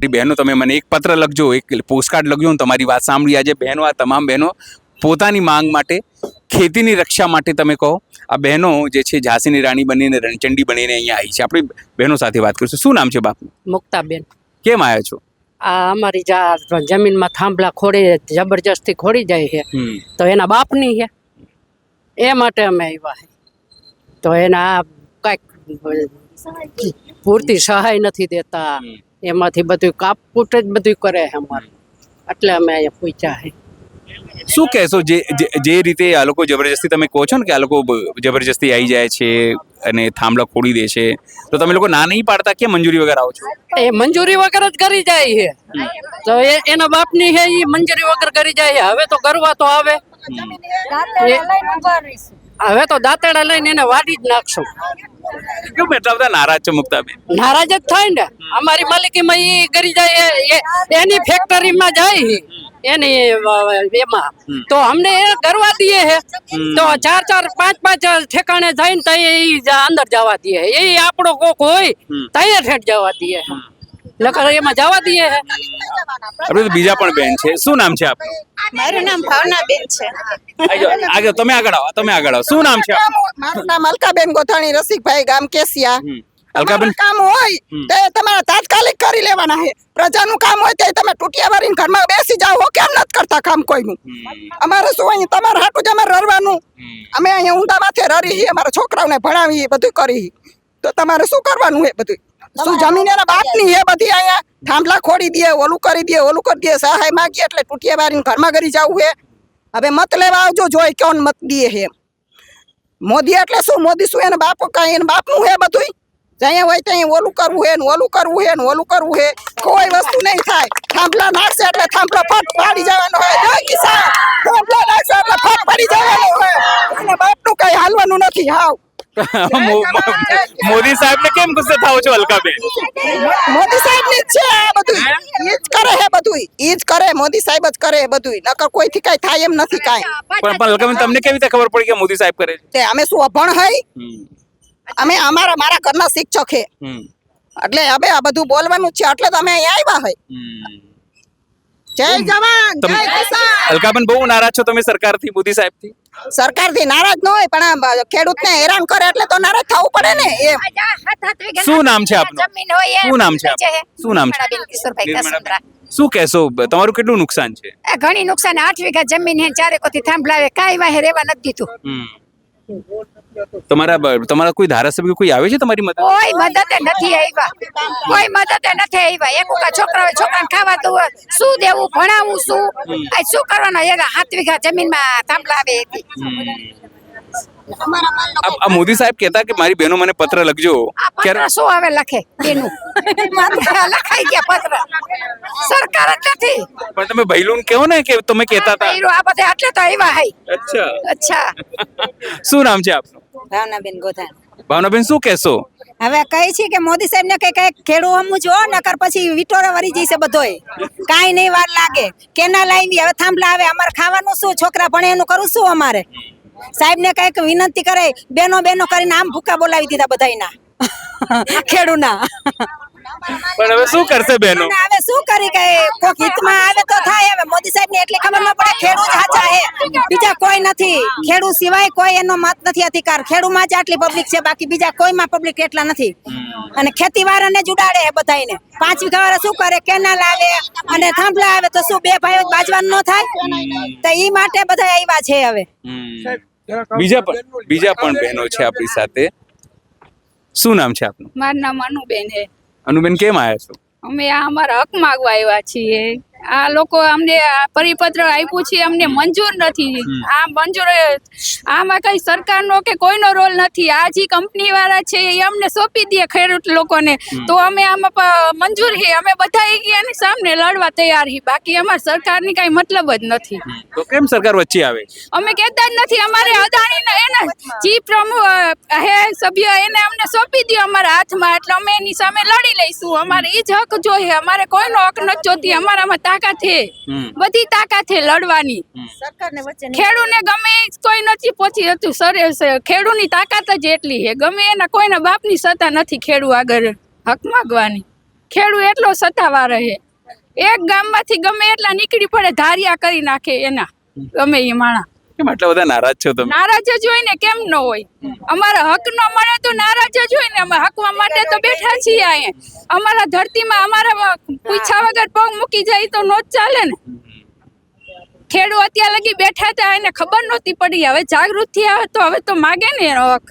બહેનો તમે મને એક પત્ર લખજો, એક પોસ્ટકાર્ડ લખજો. હું તમારી વાત સાંભળી. આજે બહેનો, આ તમામ બહેનો પોતાની માંગ માટે, ખેતીની રક્ષા માટે તમે કહો, આ બહેનો જે છે ઝાંસીની રાણી બનીને, રણચંડી બનીને અહીંયા આવી છે. આપણી બહેનો સાથે વાત કરીશું. શું નામ છે બાપનું? મુક્તાબેન. કેમ આવ્યા છો? આ અમારી જમીનમાં થાંભલા જબરજસ્તી ખોડી જાય છે, તો એના બાપની છે, એ માટે અમે આવ્યા. તો એના કઈક પૂરતી સહાય નથી દેતા, એમાંથી બધું કાપકૂટ જ બધું કરે છે અમારે, એટલે અમે અહીંયા પૂછ્યા છે. શું કહેશો જે રીતે આ લોકો જબરજસ્તી, તમે કહો છો ને કે આ લોકો જબરજસ્તી આવી જાય છે અને થાંભલા ખોડી દે છે, તો તમે લોકો ના નહીં પાડતા કે મંજૂરી વગર આવો છો? એ મંજૂરી વગર જ કરી જાય છે, તો એના બાપની છે, એ મંજૂરી વગર કરી જાય છે. હવે તો કરવા તો આવે, હવે તો દાંતેડા લઈને એને વાડી જ નાખશું. કેમ એટલા બધા નારાજ છો મુક્તાબેન? નારાજ જ થાય ને, અમારી માલિકીમાં એ કરી જાય, એની ફેક્ટરીમાં જાય એની એમાં, તો અમને એ કરવા દે છે, તો 4-4, 5-5 ઠેકાણે જાય ને તઈ અંદર જવા દે. એ આપણો કોક હોય તઈ ઠેઠ જવા દે, નકર એમાં જવા દે. આપણે તો બીજા પણ બેન છે. શું નામ છે આપનું? મારું નામ ભાવનાબેન છે. આગળ તમે આગળ આવો, તમે આગળ આવો. શું નામ છે આપનું? મારું નામ અલકાબેન ગોથાણી, રસિકભાઈ, ગામ કેસિયા. અલકાબેન, કામ હોય તે તમારે તાત્કાલિક કરી લેવાના છે. પ્રજાનું કામ હોય તે તમે ટૂટિયા વાળીને ઘરમાં બેસી જાઓ, કેમ નથી કરતા કામ કોઈનું? અમારે શું અહીં તમારે હાટું જ અમારે રરવાનું? અમે અહીંયા ઊંડા માથે રરી છીએ, અમારા છોકરાઓને ભણાવી, બધું કરી, તો તમારે શું કરવાનું છે? બધું શું જમીન એના બાપની છે બધી? અહીંયા થાંભલા ખોડી દે, ઓલું કરી દે, ઓલું કરી દે, સહાય માગીએ એટલે ટૂટિયા વાળીને ઘરમાં કરી જવું છે. હવે મત લેવા આવજો, જોઈ કોણ મત દે છે. મોદી એટલે શું? મોદી શું એના બાપ? કાંઈ એના બાપનું છે બધું? જ્યાં હોય ત્યાં ઓલું કરવું છે ને ઓલું કરવું છે ને ઓલું કરવું છે, કોઈ વસ્તુ નહીં થાય. થાંભલા નાખશે એટલે થાંભલો ફટ પાડી જવાનો હોય. થાંભલા નાખશે એટલે ફટ પડી જવાનો હોય, અને બાપનું કઈ હાલવાનું નથી. હાવ મોદી સાહેબ ને કેમ ગુસ્સે થાવ છો અલકાબેન? મોદી સાહેબ ની જ છે આ બધું, ઈ જ કરે છે બધું, ઈ જ કરે, મોદી સાહેબ જ કરે બધું, નકર કોઈથી કઈ થાય એમ નથી કાંઈ. પણ અલકાબેન, તમને કેવી રીતે ખબર પડી કે મોદી સાહેબ કરે છે? તે અમે શું અભણ હઈ? અમે મારા ઘરના શિક્ષક છે, એટલે હવે આ બધું બોલવાનું છે, એટલે તો અમે અહીંયા આવ્યા હોય. જય જવાન, જય કિસાન. અલકાબેન, બહુ નારાજ છો તમે સરકારથી, મોદી સાહેબથી? સરકારથી નારાજ ન હોય, પણ ખેડૂતને હેરાન કરે એટલે તો નારાજ થવું પડે ને. એમ. શું નામ છે આપનું? શું નામ છે આપનું? શું નામ છે? શું કહેશો, તમારું કેટલું નુકસાન છે? ઘણી નુકસાન. 8 વીઘા જમીન હે, 4 કોથી થાંભલા આવે, કાંઈ વાહે રહેવા નથી દીધું. તમારા કોઈ ધારાસભ્ય કોઈ આવે છે તમારી મદદ? કોઈ મદદ નથી આવ્યા, કોઈ મદદ નથી આવ્યા. એક છોકરાને ખાવા દઉં, શું દેવું, ભણાવું શું, શું કરવાનું? 7 વીઘા જમીનમાં થાંભલા આવે. આ મોદી સાહેબ કહેતા કે મારી બહેનો મને પત્ર લખજો. પત્ર શું હવે લખે? એનું લખાઈ ગયા પત્ર, સરકાર જ નથી. પણ તમે ભૈલું કહો ને કે તમે કહેતા હતા. આ બધે એટલે તો આવ્યા હઈ. અચ્છા, અચ્છા. શું નામ છે આપનું? ભાવનાબેન ગોધાણી. ભાવનાબેન, શું કહેશો? હવે કઈ છે કે મોદી સાહેબ ને કઈ ખેડૂ હમું જો, નકર પછી વિટોરા વરી જઈશે બધોય, કાંઈ નહીં વાર લાગે. કેના લાવી, હવે થાંભલા આવે, અમારે ખાવાનું શું? છોકરા ભણે એનું કરું શું? અમારે સાહેબ ને કઈક વિનંતી કરે, બેનો કરીને આમ ભૂકા બોલાવી દીધા બધાયના ખેડૂના. પણ હવે શું કરશે બહેનો? હવે શું કરી, કે કોક હિતમાં આવે તો થાય. હવે મોદી સાહેબ ને એટલી ખબર ન પડે, ખેડૂત સાચા હે, બીજા કોઈ નથી. ખેડૂત સિવાય કોઈ એનો મત નથી અધિકાર. ખેડૂમાં જ આટલી પબ્લિક છે, બાકી બીજા કોઈમાં પબ્લિક એટલા નથી. અને ખેતી વાળાને જ ઉડાડે હે બધાયને. 5 વીઘા વાળા શું કરે? કેનાલ આવે અને થાંભલા આવે, તો શું 2 ભાઈઓ બાજવાનું ન થાય? તો ઈ માટે બધા આવ્યા છે. હવે બીજા પણ બહેનો છે આપણી સાથે. શું નામ છે આપનું? મારું નામ અનુબેન છે. અનુબેન, કેમ આવ્યા છો? અમે અમારા હક માંગવા આવ્યા છીએ. આ લોકો અમને પરિપત્ર આપ્યું છે, અમને મંજૂર નથી. આ મંજૂર, આમાં કઈ સરકારનો કે કોઈનો રોલ નથી. આ જે કંપની વાળા છે એ અમને સોંપી દે ખેડૂત લોકોને, તો અમે આમાં મંજૂર છે. અમે બધા એની સામે લડવા તૈયાર છીએ, બાકી અમારે સરકારની કઈ મતલબ જ નથી. તો કેમ સરકાર વચ્ચે આવે? અમે કહેતા જ નથી. અમારે અદાણીને એના ચીફ પ્રમુખ હે સભ્ય, એને અમને સોંપી દે અમારા હાથમાં, એટલે અમે એની સામે લડી લઈશું. અમારે એ જ હક જોઈએ, અમારે કોઈનો હક નથી જોતી. અમારામાં તાકાત છે, બધી તાકાત છે લડવાની. ખેડૂને ગમે કોઈ નથી પહોંચી હતું. ખેડૂની તાકાત જ એટલી છે, ગમે એના કોઈના બાપની સત્તા નથી ખેડૂ આગળ હક માંગવાની. ખેડૂત એટલો સતાવા રહે, એક ગામમાંથી ગમે એટલા નીકળી પડે ધારિયા કરી નાખે એના ગમે એ માણા. કેમ આટલા બધા નારાજ છો તમે? નારાજ જ હોય ને, કેમ ન હોય? અમારા હક ન મળે તો નારાજ જ હોય ને. અમે હકવા માટે તો બેઠા છીએ અહીંયા. અમારા ધરતીમાં અમારા પૂછ્યા વગર પગ મૂકી જાય તો નો જ ચાલે ને. ખેડૂત અત્યાર લગી બેઠા હતા, એને ખબર નહોતી પડી, હવે જાગૃત થયા તો હવે તો માગે ને એનો હક.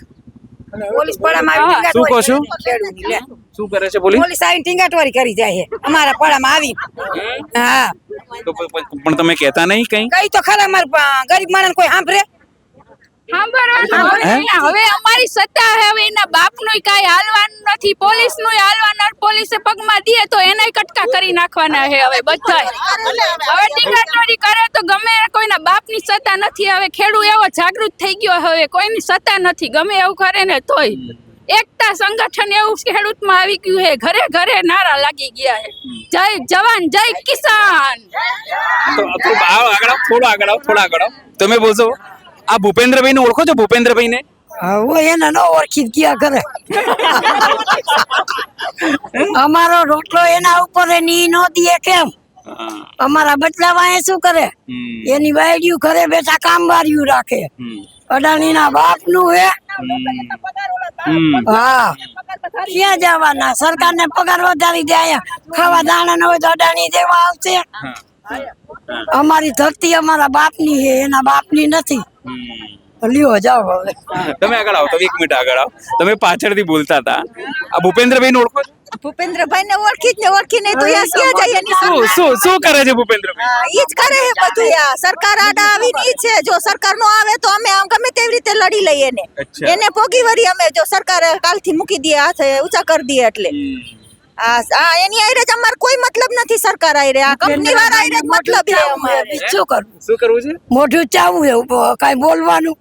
પોલીસ પડામાં આવી શું કહો છો? ખેડૂતની લે. શું કરે છે પોલીસ? પોલીસ આવીને ટીંગાટવારી કરી જાય છે અમારા પડામાં આવી. હા, તો પણ તમે કહેતા નહીં કઈ? કઈ તો ખરા, અમારા ગરીબ માણસ કોઈ સાંભળે? હવે અમારી સત્તા હે, હવે એના બાપનું કાંઈ હાલવાનું નથી, પોલીસનું હાલવાનું. પોલીસે પગમાં દે તો એનાય કટકા કરી નાખવાના હે હવે બધાય. હવે ટીંગાટોરી કરે તો ગમે કોઈના બાપની સત્તા નથી. હવે ખેડૂત એવો જાગૃત થઈ ગયો, હવે કોઈની સત્તા નથી, ગમે એવું કરે ને તોય. એકતા સંગઠન એવું ખેડૂતમાં આવી ગયું હે, ઘરે ઘરે નારા લાગી ગયા હે, જય જવાન જય કિસાન. થોડો આગળ આવો. તમે બોલશો આ ભૂપેન્દ્રભાઈ ને ઓળખો છો? ભૂપેન્દ્રભાઈ ને એને ન ઓળખી ગયા કરે. અમારો રોટલો એના ઉપર ની નો દે કેમ? અમારા બદલાવા એ શું કરે? એની વાયડિયું ઘરે બેઠા કામવાળિયું રાખે. અડાણી ના બાપ નું હે. હા, ક્યાં જવાના? સરકાર ને પગાર વધારી દે, અહીંયા ખાવા દાણા ન હોય તો અડાણી દેવા આવશે. અમારી ધરતી અમારા બાપ ની હે, એના બાપ ની નથી. લ્યો જાઓ હવે. તમે આગળ આવો. તમે 1 મિનિટ આગળ આવો. તમે પાછળથી બોલતા હતા. આ ભૂપેન્દ્રભાઈ ને ઓળખો છો? ભૂપેન્દ્રભાઈ ને ઓળખી નહીં તો ક્યાં જાય? એની શું કરે છે ભૂપેન્દ્રભાઈ? ઈ જ કરે છે બધું. સરકાર આડા આવીને ઈ છે. જો સરકાર નો આવે તો અમે આમ ગમે તેવી રીતે લડી લઈએ ને. અચ્છા. એને પોગી વળી અમે જો સરકાર કાલથી મૂકી દે, હાથે ઊંચા કરી દે એટલે. એની આયરે જ અમાર કોઈ મતલબ નથી. સરકાર આયરે આ કંપની વાળા આયરે જ મતલબ છે અમારે. શું કરવું છે? મોઢું ચાવું છે, કઈ બોલવાનું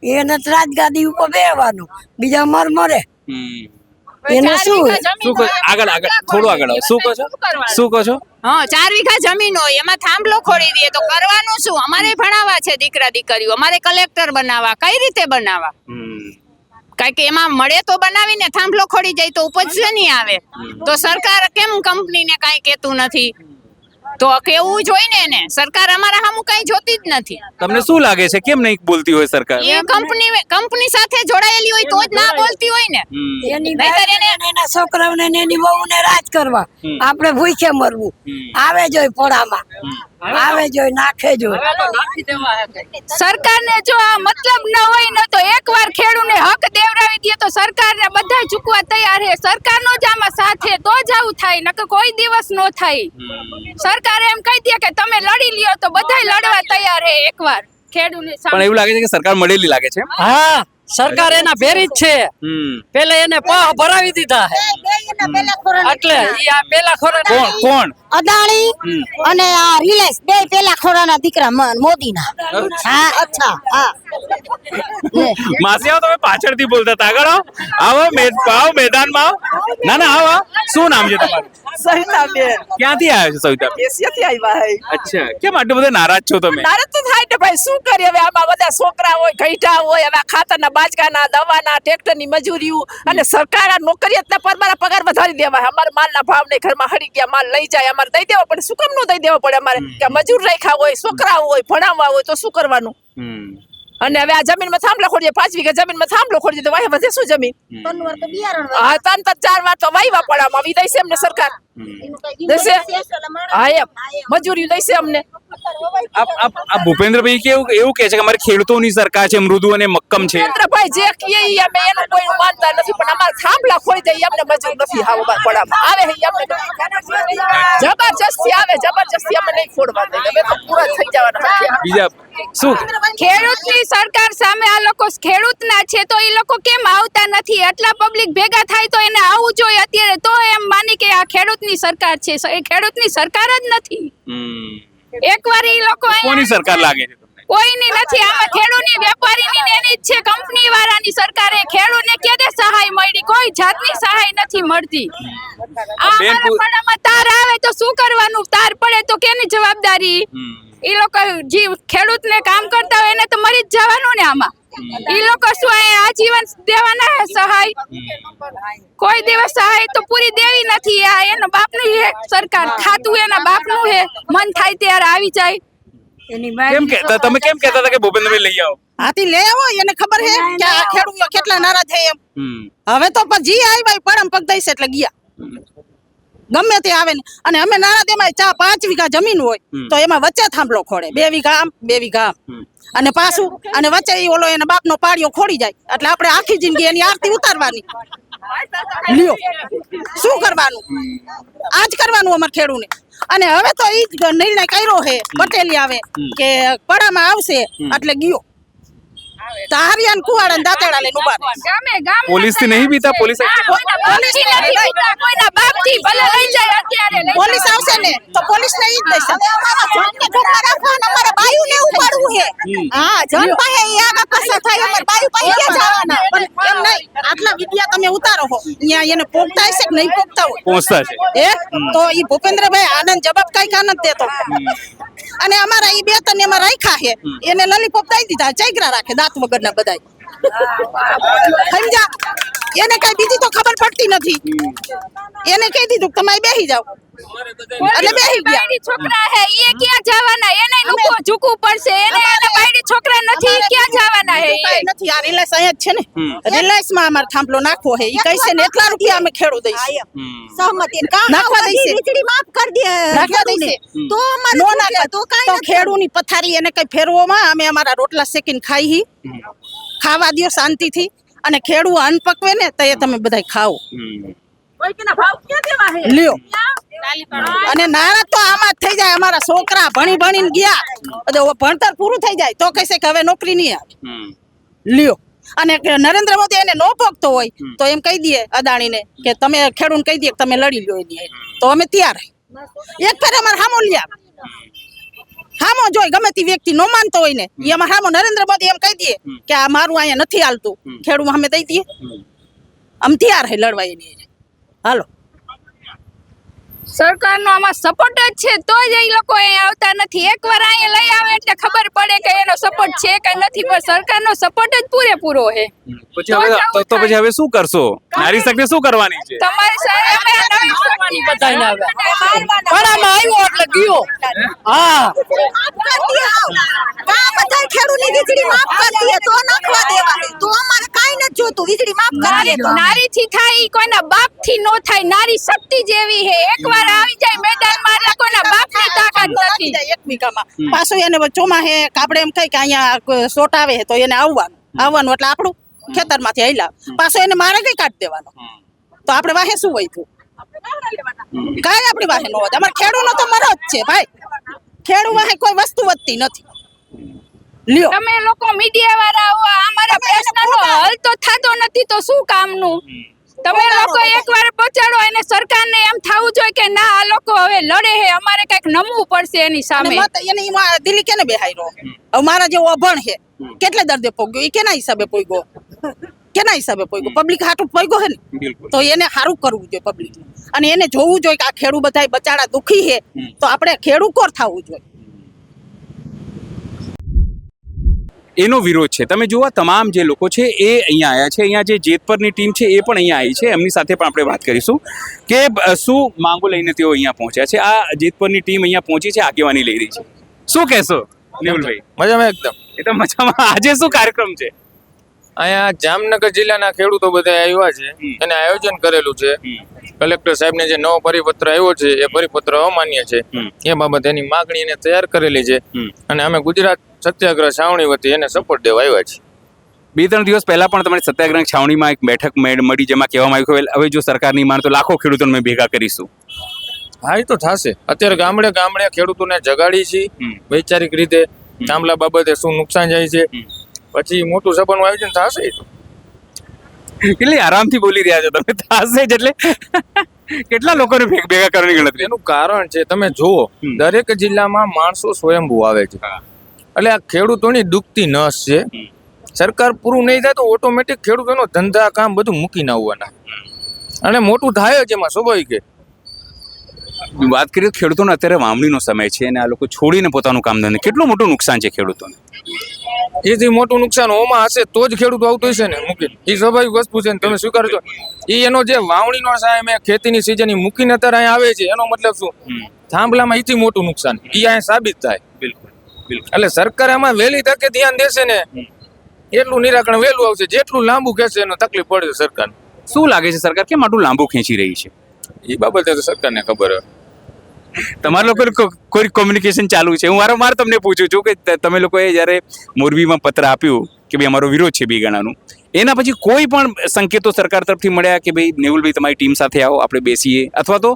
એને રાજગાદી ઉપર બેહવાનું, બીજા મરે. એને શું આગળ થોડું આગળ આવો. શું કહો છો? હા, 4 વીઘા જમીન હોય એમાં થાંભલો ખોડી દે તો કરવાનું શું? અમારે ભણાવવા છે દીકરા દીકરીઓ, અમારે કલેક્ટર બનાવવા. કઈ રીતે બનાવવા? કારણ કે એમાં મળે તો બનાવીને, થાંભલો ખોડી જાય તો ઉપજ નહીં આવે. તો સરકાર કેમ કંપનીને કાંઈ કહેતું નથી? તો કેવું જોઈ ને એને. સરકાર અમારા સામું કઈ જોતી જ નથી. તમને શું લાગે છે કેમ નહીં બોલતી હોય સરકાર? એ કંપની સાથે જોડાયેલી હોય તો જ ના બોલતી હોય ને. એની એના છોકરાઓને ને એની વહુને રાજ કરવા, આપણે ભૂખે મરવું. આવે જોઈ પોળામાં, આવે જોઈ નાખે જોઈ. સરકારને જો આ મતલબ ન હોય ને તો એકવાર ખેડૂતને હક દેવરાવી દે તો સરકારને બધા ઝૂકવા તૈયાર છે. સરકારનો જ આમાં સાથ છે તો જ આવું થાય, નકર કોઈ દિવસ નો થાય. સરકારે એમ કહી દે કે તમે લડી લ્યો તો બધાય લડવા તૈયાર છે એકવાર ખેડૂતની સામે. પણ એવું લાગે છે કે સરકાર મળેલી લાગે છે. હા, સરકાર એના ભેરી જ છે. પેલે એને પાહ ભરાવી દીધા હે એટલે ઈ આ પેલા ખોરા. કોણ? અદાણી અને આ રિલાયન્સ બે પેલા ખોરાના દીકરા મોદીના. હા, અચ્છા. હા, માસી આવો. તમે પાછળથી બોલતા હતા. આગળ આવો. મેદાનમાં આવો. ના આવો. શું નામ છે તમારું? સવિતાબેન. ક્યાંથી આવ્યો છો સવિતા? એશિયાથી આવ્યા હે. અચ્છા, કેમ આટલું બધા નારાજ છો તમે? નારાજ તો થાય ને ભાઈ, શું કરીએ હવે? આમાં બધા છોકરા હોય, ઘઈટા હોય, હવે ખાતરના બાજકાના, દવાના, ટ્રેક્ટરની મજૂરીઓ, અને સરકાર આ નોકરિયાતના પરમારા પગાર વધારી દેવા. અમારે માલના ભાવ નહીં, ઘરમાં હળી ગયા માલ લઈ જાય, અમારે દઈ દેવા પડે. શું કામ નો દઈ દેવા પડે? અમારે કે મજૂર રાખ્યા હોય, છોકરા હોય, ભણાવવા હોય તો શું કરવાનું? અને હવે આ જમીનમાં થાંભલો ખોડી દે, 5 વીઘા જમીનમાં થાંભલો ખોડી દે તો વાહે વધે શું જમીન? હા, 3-4 વાર તો વાયવા પડામાં વી દઈશે અમને સરકાર. દેશે. હા, એમ મજૂરી દઈશે અમને. આ ભૂપેન્દ્રભાઈ એવું કહે છે કે અમારે ખેડૂતોની સરકાર છે, મૃદુ અને મક્કમ છે. ભૂપેન્દ્રભાઈ જે કહે ઈ અમે એનું કોઈ માનતા નથી, પણ અમારે થાંભલા ખોડી દે અમને મજૂર નથી. હા, બાર પડામાં આવે છે અમને જબરજસ્તી આવે, જબરજસ્તી અમે નહીં ખોડવા દઈએ. અમે તો પૂરા થઈ જવાના. બીજા શું? ખેડૂતની સરકાર સામે આ લોકો ખેડૂતના છે તો એ લોકો કેમ આવતા નથી? આટલા પબ્લિક ભેગા થાય તો એને આવવું જોઈએ અત્યારે, તો એમ માની કે આ ખેડૂતની સરકાર છે. એ ખેડૂતની સરકાર જ નથી. એકવાર એ લોકો કોની સરકાર લાગે છે તમને? કોઈની નથી. આમાં ખેડૂતની, વેપારીની ને એની જ છે, કંપની વાળાની સરકારે ખેડૂતને કેદે સહાય મળી? કોઈ જાતની સહાય નથી મળતી. આ અમારા પડામાં તાર આવે તો શું કરવાનું? તાર પડે તો કેની જવાબદારી? એ લોકો જે ખેડૂતને કામ કરતા હોય એને તો મરી જ જવાનું ને આમાં. ઈ લોકો શું અહીંયા આજીવન દેવાના હે સહાય? કોઈ દિવસ સહાય તો પૂરી દેવી નથી. આ એના બાપનું હે સરકાર, ખાતું એના બાપનું હે. મન થાય ત્યારે આવી જાય. કેમ કે તમે કેમ કહેતા હતા કે ભૂપેન્દ્રભાઈ લઈ આવો? હાથી લે આવો, એને ખબર છે કે આ ખેડૂતો કેટલા નારાજ છે એમ. હવે તો પછી આવ્યા પડમ પગ દઈશ એટલે ગયા, ગમે તે આવે ને. અને અમે નારાજ એમાં 5 વીઘા જમીન હોય તો એમાં વચ્ચે થાંભલો ખોડે, 2 વીઘા આમ 2 વીઘા આમ, અને પાછું અને વચ્ચે ઈ ઓલો એના બાપનો પાડ્યો ખોડી જાય એટલે આપણે આખી જિંદગી એની આરતી ઉતારવાની. લ્યો શું કરવાનું? આજ કરવાનું અમાર ખેડૂને. અને હવે તો ઈ જ નિર્ણય કર્યો છે પટેલી આવે કે પડામાં આવશે એટલે ગયો તારિયાન કુવાડા ને દાંતેડા લઈને ઉભા રહે. ગામે ગામ પોલીસ થી નહીં બીતા? પોલીસ કોઈના બાપથી ભલે લઈ જાય અત્યારે લઈ પોલીસ આવશે ને તો પોલીસ ને ઈ જ દેશે. અમારા જનને ઘરમાં રાખવાના, અમારા બાયુને ઉપાડવું છે. હા, જન પાસે ઈ આગા પાછા થાય, અમારા બાયુ પાસે ક્યાં જવાના? પણ એમ નહીં, આટલા વિડિયા તમે ઉતારો છો, ન્યા એને પોગતા હશે કે નહીં પોગતા હોય? પહોંચતા છે. તો ઈ ભૂપેન્દ્રભાઈ આનંદ જવાબ કઈ કાન દેતો. અને અમારા ઈ 2-3 એમાં રાખ્યા છે, એને લોલીપોપ દઈ દીધા, ચૈગરા રાખે દાંત વગરના બધાય. સમજા? એને કઈ બીજી તો ખબર પડતી નથી. એને કહી દીધું કે તમે બેસી જાઓ એટલે બેસી ગયા. બાયડી છોકરા હે ઈ ક્યાં જવાના? એને નુકો ઝૂકવું પડશે. એને બાયડી છોકરા નથી, ક્યાં જવાના હે? કઈ નથી, આ રિલાયન્સ અહીંયા જ છે ને. રિલાયન્સ માં અમારે થાંભલો નાખવો છે. ઈ કહેશે ને એટલા રૂપિયા અમે ખેડૂત દઈશું. સહમતી નાખવા દઈશે, વીજળી માફ કરી દે, નાખવા દઈશે તો અમારે નો નાખે તો કાઈ તો ખેડૂની પથારી એને કઈ ફેરવોમાં અમે અમારા રોટલા શેકીને ખાઈ ખાવા દો શાંતિથી. અને ખેડૂ અન્ન પકવે ને તો એ તમે બધાય ખાઓ. લ્યો અને નારાજ તો આમાં જ થઈ જાય. અમારા છોકરા ભણી ભણીને ગયા, ભણતર પૂરું થઈ જાય તો કહેશે કે હવે નોકરી નહીં આવે. લ્યો અને નરેન્દ્ર મોદી એને નો પોગતો હોય તો એમ કહી દઈએ અદાણીને કે તમે ખેડૂને કહી દઈએ કે તમે લડી લો એની, તો અમે તૈયાર. એક ફેર અમારે હામો લ્યા, હામો જોઈ ગમે તે વ્યક્તિ નો માનતો હોય ને એ અમારે હામો નરેન્દ્ર મોદી એમ કહી દઈએ કે આ મારું અહીંયા નથી હાલતું, ખેડૂત અમે દઈ દઈએ. આમ તૈયાર હે લડવા એની. હાલો, સરકારનો આમાં સપોર્ટ જ છે તો જ એ લોકો અહીંયા આવતા નથી. એકવાર અહીંયા લઈ આવે એટલે ખબર પડે કે એનો સપોર્ટ છે કે નથી, પણ સરકારનો સપોર્ટ જ પૂરેપૂરો છે. પછી હવે તો પછી હવે શું કરશો? નારી શક્તિ શું કરવાની છે? તમારી સાથે અમે આ નવી શક્તિ બધાને આવે. પડામાં આવ્યો એટલે ગયો. હા, બધા ખેડૂતની વીજળી માફ કરી દઈએ તો નાખવા દેવા, તો અમારે કાઈ નથી જોતું. વીજળી માફ કરી દે. નારીથી થાય ઈ કોઈના બાપથી નો થાય. નારી શક્તિ જેવી હે, એકવાર આવી જાય મેદાનમાં એટલે કોઈના બાપની તાકાત નથી. એક વીઘામાં પાછું એને ચોમાહે આપણે એમ કહી કે અહીંયા સોટ આવે તો એને આવવાનું એટલે આપણું ખેતરમાંથી હૈલા પાછો એને મારે કઈ કાઢી દેવાનો. તો આપણે વાહે શું હોય તું? કાંઈ આપણી વાહે ન હોય. અમારે ખેડૂનો તો મરો જ છે ભાઈ. ખેડૂ વાહે કોઈ વસ્તુ વધતી નથી. લ્યો તમે લોકો મીડિયા વાળા અમારા પ્રશ્નનો હલ તો થતો નથી તો શું કામનું? તમે લોકો એકવાર પહોંચાડો એને સરકારને એમ થવું જોઈએ કે ના આ લોકો હવે લડે હે, અમારે કઈક નમવું પડશે એની સામે. એની દિલ્હી કેને બેહાયરો? હવે મારા જેવો અભણ છે કેટલે દર્દે પોગ્યો, એ કેના હિસાબે પોગ્યો? કેના હિસાબે પોગ્યો? પબ્લિક હાટું પોગ્યો હે ને. તો એને સારું કરવું જોઈએ પબ્લિક, અને એને જોવું જોઈએ કે આ ખેડૂ બધા બચાડા દુખી છે તો આપણે ખેડૂ કોર થવું જોઈએ. એનો વિરોધ છે. તમે જુઓ તમામ જે લોકો છે એ અહીંયા આવ્યા છે. અહીંયા જે જેતપરની ટીમ છે એ પણ અહીંયા આવી છે. એમની સાથે પણ આપણે વાત કરીશું કે શું માંગો લઈને તેઓ અહીંયા પહોંચ્યા છે. આ જેતપરની ટીમ અહીંયા પહોંચી છે, આગેવાની લઈ રહી છે. શું કહેશો નેહુલભાઈ? મજામાં એકદમ. એકદમ મજામાં. આજે શું કાર્યક્રમ છે? અહીંયા જામનગર જિલ્લાના ખેડૂતો બધા આવ્યા છે, એને આયોજન કરેલું છે. કલેક્ટર સાહેબને જે નવો પરિપત્ર આવ્યો છે એ પરિપત્ર અમાન્ય છે, એ બાબતે એની માગણી એને તૈયાર કરેલી છે. અને અમે ગુજરાત સત્યાગ્રહ છાવણી વતી એને સપોર્ટ દેવા આવ્યા છે. 2-3 દિવસ પહેલા પણ તમારી સત્યાગ્રહ છાવણીમાં એક બેઠક મળી, જેમાં કહેવામાં આવ્યું કે હવે જો સરકાર નહીં માને તો લાખો ખેડૂતોને અમે ભેગા કરીશું. હા, એ તો થશે. અત્યારે ગામડે ગામડે ખેડૂતોને જગાડી છે વૈચારિક રીતે, થાંભલા બાબતે શું નુકસાન જાય છે, પછી મોટું સભાનું આયોજન થશે. એટલે આરામથી બોલી રહ્યા છો તમે. થશે જ એટલે કેટલા લોકોને ભેગા કરવાની ગણતરી? એનું કારણ છે તમે જુઓ, દરેક જિલ્લામાં માણસો સ્વયંભૂ આવે છે. એટલે આ ખેડૂતોની દુખતી નસ છે. સરકાર પૂરું નહીં થાય તો ઓટોમેટિક ખેડૂતોનો ધંધા કામ બધું મૂકીને આવવાના, અને મોટું થાય જ એમાં સ્વાભાવિક. વાત કરીએ તો ખેડૂતોનો અત્યારે વાવણીનો સમય છે અને આ લોકો છોડીને પોતાનું કામ ધંધે, કેટલું મોટું નુકસાન છે ખેડૂતોને? એથી મોટું નુકસાન ઓમાં હશે તો જ ખેડૂત આવતો હશે ને મૂકી, એ સ્વાભાવિક વસ્તુ છે ને તમે સ્વીકારો છો. એ એનો જે વાવણીનો સાહેબ ખેતીની સિઝન મૂકીને અત્યારે અહીંયા આવે છે એનો મતલબ શું? થાંભલામાં એથી મોટું નુકસાન એ અહીંયા સાબિત થાય. બિલકુલ બિલકુલ. એટલે સરકાર આમાં વહેલી તકે ધ્યાન દેશે ને એટલું નિરાકરણ વહેલું આવશે. જેટલું લાંબુ ખેંચશે એનો તકલીફ પડશે સરકાર. શું લાગે છે સરકાર કેમ આટલું લાંબુ ખેંચી રહી છે? એ બાબતે તો સરકારને ખબર હોય. તમારા લોકો કોઈ કોમ્યુનિકેશન ચાલુ છે? હું વારંવાર તમને પૂછું છું કે તમે લોકોએ જ્યારે મોરબીમાં પત્ર આપ્યું કે ભાઈ અમારો વિરોધ છે 2 ગણાનું, એના પછી કોઈ પણ સંકેતો સરકાર તરફથી મળ્યા કે ભાઈ નેવુલભાઈ તમારી ટીમ સાથે આવો આપણે બેસીએ, અથવા તો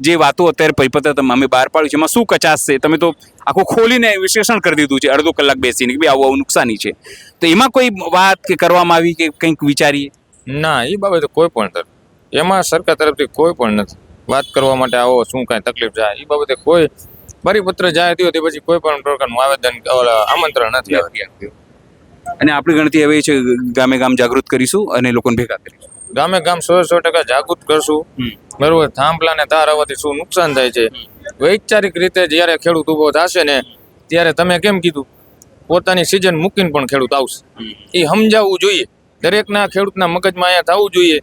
જે વાતો અત્યારે પરિપત્ર અમે બહાર પાડ્યું છે એમાં શું કચાશ છે તમે તો આખું ખોલીને વિશ્લેષણ કરી દીધું છે અડધો કલાક બેસીને કે ભાઈ આવું આવું નુકસાની છે, તો એમાં કોઈ વાત કે કરવામાં આવી કે કંઈક વિચારીએ? ના, એ બાબતે કોઈ પણ તરફ એમાં સરકાર તરફથી કોઈ પણ નથી વાત કરવા માટે આવો શું કાંઈ તકલીફ જાય એ બાબતે કોઈ પરિપત્ર જાય થયો તે પછી કોઈ પણ પ્રકારનું આવેદન આમંત્રણ નથી આવ્યું. અને આપણી ગણતરી હવે છે ગામે ગામ જાગૃત કરીશું અને લોકોને ભેગા કરીશું. ગામે ગામ 100% જાગૃત કરશું. બરોબર, થાંભલા ને તાર આવવાથી શું નુકસાન થાય છે વૈચારિક રીતે જ્યારે ખેડૂત ઉભો થશે ને ત્યારે તમે કેમ કીધું પોતાની સિઝન મૂકીને પણ ખેડૂત આવશે. એ સમજાવવું જોઈએ દરેકના ખેડૂતના મગજમાં અહીંયા થવું જોઈએ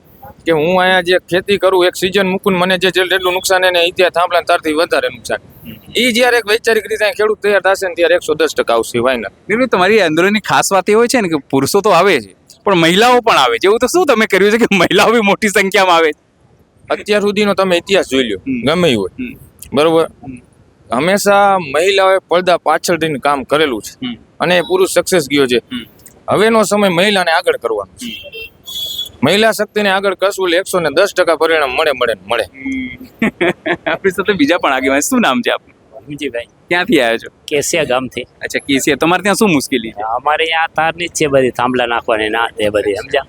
કે હું અહીંયા જે ખેતી કરું એક સિઝન મૂકું મને જેટલું નુકસાન એને ત્યાં થાંભલા તારથી વધારે નુકસાન. એ જ્યારે એક વૈચારિક રીતે ખેડૂત તૈયાર થશે ને ત્યારે 110% આવશે. વાયના એટલે તમારી આંદોલનની ખાસ વાત એ હોય છે ને કે પુરુષો તો આવે છે પણ મહિલાઓ પણ આવે છે. એવું તો શું તમે કર્યું છે કે મહિલાઓ બી મોટી સંખ્યામાં આવે છે? અત્યાર સુધીનો તમે ઇતિહાસ જોઈ લો ગમે એ હોય બરોબર, હંમેશા મહિલાઓએ પડદા પાછળ થઈને કામ કરેલું છે અને પુરુષ સક્સેસ ગયો છે. હવેનો સમય મહિલાને આગળ કરવાનો છે. મહિલા શક્તિને આગળ કરશું એટલે 110% પરિણામ મળે. આપણી સાથે બીજા પણ આગેવાન, શું નામ છે આપનું? વિજયભાઈ ક્યાંથી આવ્યા છો? કેસિયા ગામથી. અચ્છા, કેસીઆર. તમારે ત્યાં શું મુશ્કેલી છે? અમારે અહીંયા તારની જ છે બધી, થાંભલા નાખવાની ના તે બધી સમજ્યા.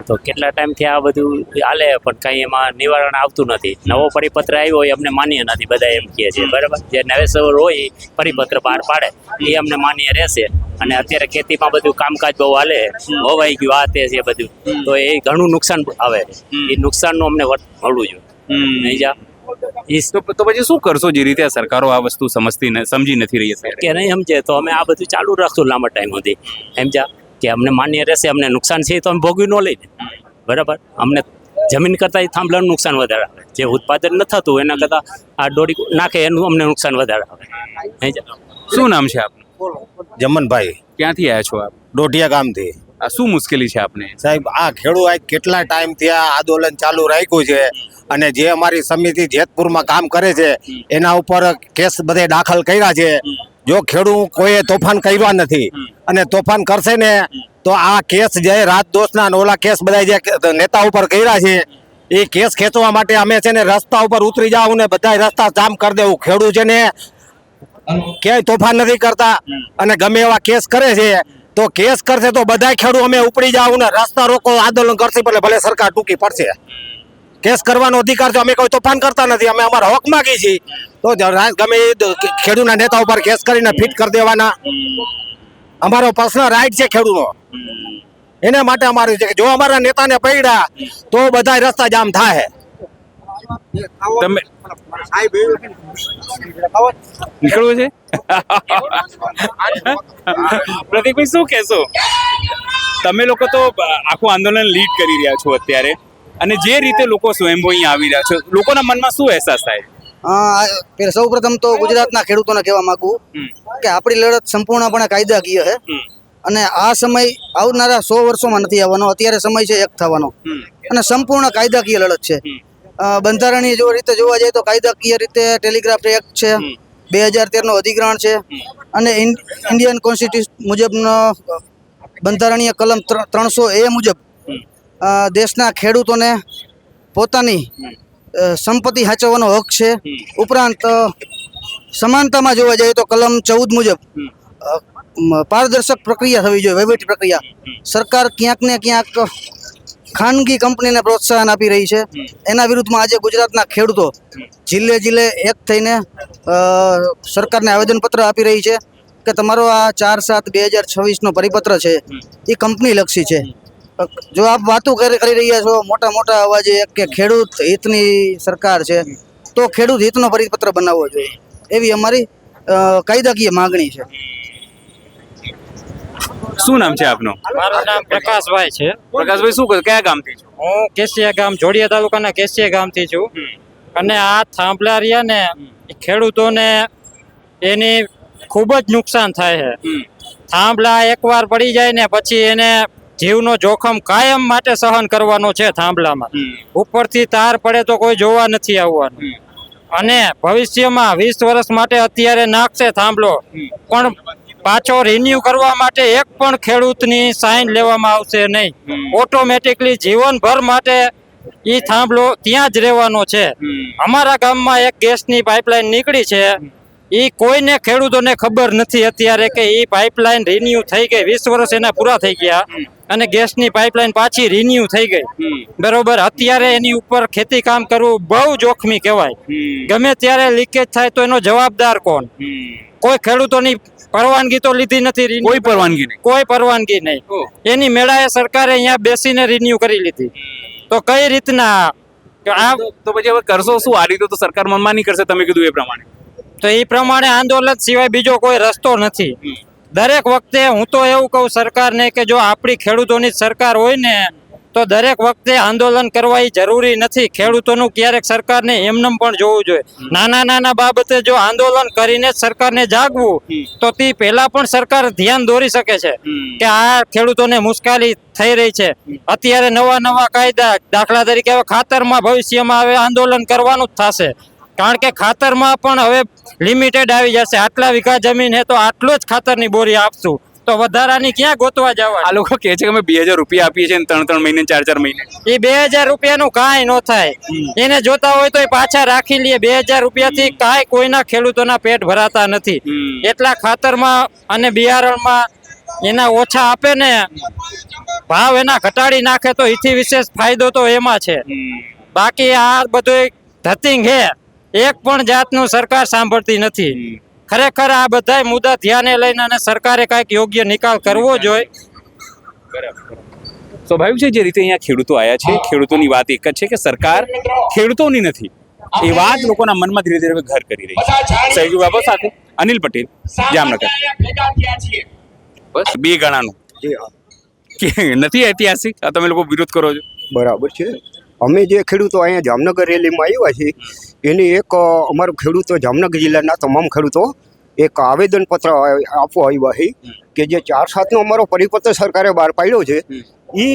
તો કેટલા ટાઈમથી આ બધું હાલે પણ કંઈ એમાં નિવારણ આવતું નથી. નવો પરિપત્ર આવ્યો હોય અમને માન્ય નથી, બધા એમ કહે છે બરાબર. જે નવેસર હોય એ પરિપત્ર બહાર પાડે એ અમને માન્ય રહેશે. અને અત્યારે ખેતીમાં બધું કામકાજ બહુ હાલે, હોવાઈ ગયું આ તે છે બધું, તો એ ઘણું નુકસાન આવે. એ નુકસાનનું અમને મળવું જોઈએ નહીં જા. તો પછી શું કરશો જે રીતે સરકારો આ વસ્તુ સમજી નથી રહી છે કે નહીં સમજે તો અમે આ બધું ચાલુ રાખશું લાંબા ટાઈમ સુધી સમજ્યા. કે અમને માન્ય રહેશે, અમને નુકસાન છે તો અમે ભોગવી ન લઈને બરાબર. અમને જમીન કરતાં થાંભલાનું નુકસાન વધારે આવે. જે ઉત્પાદન ન થતું એના કરતાં આ દોડી નાખે એનું અમને નુકસાન વધારે આવે. શું નામ છે આપનું? જમનભાઈ. ક્યાંથી આવ્યા છો આપ? ડોઢિયા ગામથી. આ શું મુશ્કેલી છે આપને? સાહેબ આ ખેડૂત આજ કેટલા ટાઈમથી આ આંદોલન ચાલુ રાખ્યું છે અને જે અમારી સમિતિ જેતપુરમાં કામ કરે છે એના ઉપર કેસ બધે દાખલ કર્યા છે. જો ખેડૂત કોઈએ તોફાન કર્યા નથી અને તોફાન કરશે ને તો આ કેસ જે રાત દોષના ઓલા કેસ બધા જે નેતા ઉપર કર્યા છે એ કેસ ખેંચવા માટે અમે છે ને રસ્તા ઉપર ઉતરી જાવ ને બધા રસ્તા જામ કરી દેવું. ખેડૂત છે ને ક્યાંય તોફાન નથી કરતા અને ગમે એવા કેસ કરે છે તો કેસ કરશે તો બધા ખેડૂત અમે ઉપડી જાવ ને રસ્તા રોકો આંદોલન કરશે ભલે સરકાર ટૂંકી પડશે. કેસ કરવાનો અધિકાર છે, અમે કોઈ તોફાન કરતા નથી, અમે અમારો હક માગી છીએ તો ગમે ખેડૂતના નેતા ઉપર કેસ કરીને ફિટ કરી દેવાના. અમારો પર્સનલ રાઈટ છે ખેડૂતનો, એના માટે અમારું છે કે જો અમારા નેતાને પૈડા તો બધા રસ્તા જામ થાય. તમે નીકળવું છે? પ્રતિકભાઈ શું કહેશો? તમે લોકો તો આખું આંદોલન લીડ કરી રહ્યા છો અત્યારે, અને જે રીતે લોકો સ્વયંભૂ અહીંયા આવી રહ્યા છો, લોકોના મનમાં શું અહેસાસ થાય? સૌ પ્રથમ તો ગુજરાતના ખેડૂતોને કહેવા માંગુ કે આપણી લડત સંપૂર્ણપણે કાયદાકીય છે અને આ સમય આવનારા 100 વર્ષોમાં નથી આવવાનો. અત્યારે સમય છે એક થવાનો અને સંપૂર્ણ કાયદાકીય લડત છે. બંધારણીય રીતે જોવા જાય તો કાયદાકીય રીતે ટેલિગ્રાફ એક્ટ છે, 2013 નો અધિગ્રહણ છે અને ઇન્ડિયન કોન્સ્ટિટ્યુશન મુજબનો બંધારણીય કલમ 300A મુજબ દેશના ખેડૂતોને પોતાની સંપત્તિ સાચવવાનો હક છે. ઉપરાંત સમાનતામાં જોવા જઈએ તો કલમ 14 મુજબ પારદર્શક પ્રક્રિયા થવી જોઈએ, વહીવટી પ્રક્રિયા. સરકાર ક્યાંક ને ક્યાંક ખાનગી કંપનીને પ્રોત્સાહન આપી રહી છે. એના વિરુદ્ધમાં આજે ગુજરાતના ખેડૂતો જિલ્લે એક થઈને સરકારને આવેદનપત્ર આપી રહી છે કે તમારો આ 4/7/2026 નો પરિપત્ર છે એ કંપની લક્ષી છે. જો આપ વાતો કરી રહ્યા છો મોટા અવાજે કે ખેડૂત હિતની સરકાર છે, તો ખેડૂત હિતનો પરિપત્ર બનાવવો જોઈએ એવી અમારી કાયદાકીય માગણી છે. શું નામ છે આપનું? મારું નામ પ્રકાશભાઈ છે. પ્રકાશભાઈ શું કરો, કયા ગામથી છો? હું કેશિયા ગામ, જોડિયા તાલુકાના કેશિયા ગામથી છું. અને આ થાંભલા રહ્યા ને એ ખેડૂતોને એની ખૂબ જ નુકસાન થાય છે. થાંભલા એકવાર પડી જાય ને પછી એને જીવનો જોખમ કાયમ માટે સહન કરવાનો છે થાંભલામાં. ઉપરથી તાર પડે તો કોઈ જોવા નથી આવવાનું. અને ભવિષ્યમાં 20 વર્ષ માટે અત્યારે નાખશે થાંભલો, પણ પાછો રિન્યુ કરવા માટે એક પણ ખેડૂતની સાઈન લેવામાં આવશે નહીં. ઓટોમેટિકલી જીવનભર માટે ઈ થાંભલો ત્યાં જ રહેવાનો છે. અમારા ગામમાં એક ગેસની પાઇપલાઇન નીકળી છે, ઈ કોઈને ખેડૂતોને ખબર નથી અત્યારે કે ઈ પાઇપલાઇન રિન્યુ થઈ ગઈ. 20 વર્ષ એના પૂરા થઈ ગયા અને ગેસની પાઇપલાઇન પાછી રિન્યુ થઈ ગઈ. બરોબર, અત્યારે એની ઉપર ખેતી કામ કરવું બહુ જોખમી કહેવાય. ગમે ત્યારે લીકેજ થાય તો એનો જવાબદાર કોણ? કોઈ ખેડૂતોની પરવાનગી તો લીધી નથી. કોઈ પરવાનગી નહીં. એની મેળાએ સરકારે અહીંયા બેસીને રિન્યુ કરી લીધી. તો કઈ રીતના તો પછી હવે કરશો શું? આ રીતે તો સરકાર મનમાની કરશે, તમે કીધું એ પ્રમાણે. તો એ પ્રમાણે આંદોલન સિવાય બીજો કોઈ રસ્તો નથી. દરેક વખતે હું તો એવું કહું સરકારને કે જો આપણી ખેડૂતોની સરકાર હોય ને તો દરેક વખતે આંદોલન કરવા એ જરૂરી નથી. ખેડૂતોનું ક્યારેક સરકારને એમનેમ પણ જોવું જોઈએ. નાના બાબતે જો આંદોલન કરીને સરકારને જાગવું તો તે પહેલા પણ સરકાર ધ્યાન દોરી શકે છે કે આ ખેડૂતોને મુશ્કેલી થઈ રહી છે. અત્યારે નવા કાયદા, દાખલા તરીકે હવે ખાતરમાં ભવિષ્યમાં હવે આંદોલન કરવાનું જ થશે. કારણ કે ખાતરમાં પણ હવે લિમિટેડ આવી જશે. આટલા વીઘા જમીન હે તો આટલો જ ખાતરની બોરી આપશું, તો વધારાની ક્યાં ગોતવા જવા? આ લોકો કહે છે કે અમે 2000 રૂપિયા આપીએ છીએ 3 મહિને 4 મહિને. એ 2000 રૂપિયાનું કાંઈ ન થાય. એને જોતા હોય તો એ પાછા રાખી લે. 2000 રૂપિયાથી કાંઈ કોઈના ખેડૂતોના પેટ ભરાતા નથી. એટલા ખાતરમાં અને બિયારણમાં એના ઓછા આપે ને ભાવ એના ઘટાડી નાખે તો એથી વિશેષ ફાયદો તો એમાં છે. બાકી આ બધું ધતિંગ હે, એક પણ જાતનું સરકાર સાંભળતી નથી. ખરેખર આ બધા મુદ્દા ધ્યાને લઈને અને સરકારે કાંઈક યોગ્ય નિકાલ કરવો જોઈએ. સ્વાભાવિક છે જે રીતે અહીંયા ખેડૂતો આવ્યા છે, ખેડૂતોની વાત એક જ છે કે સરકાર ખેડૂતોની નથી, એ વાત લોકોના મનમાં ધીરે ધીરે ઘર કરી રહી છે. સહયોગી બાબા સાથે અનિલ પટેલ, જામનગર. બસ 2 ગણાનું કે નથી ઐતિહાસિક, આ તમે લોકો વિરોધ કરો છો. બરાબર છે. અમે જે ખેડૂતો અહીંયા જામનગર રેલીમાં આવ્યા છીએ એની એક અમારું ખેડૂતો જામનગર જિલ્લાના તમામ ખેડૂતો એક આવેદનપત્ર આપવા આવ્યા છે કે જે 4/7નો અમારો પરિપત્ર સરકારે બહાર પાડ્યો છે એ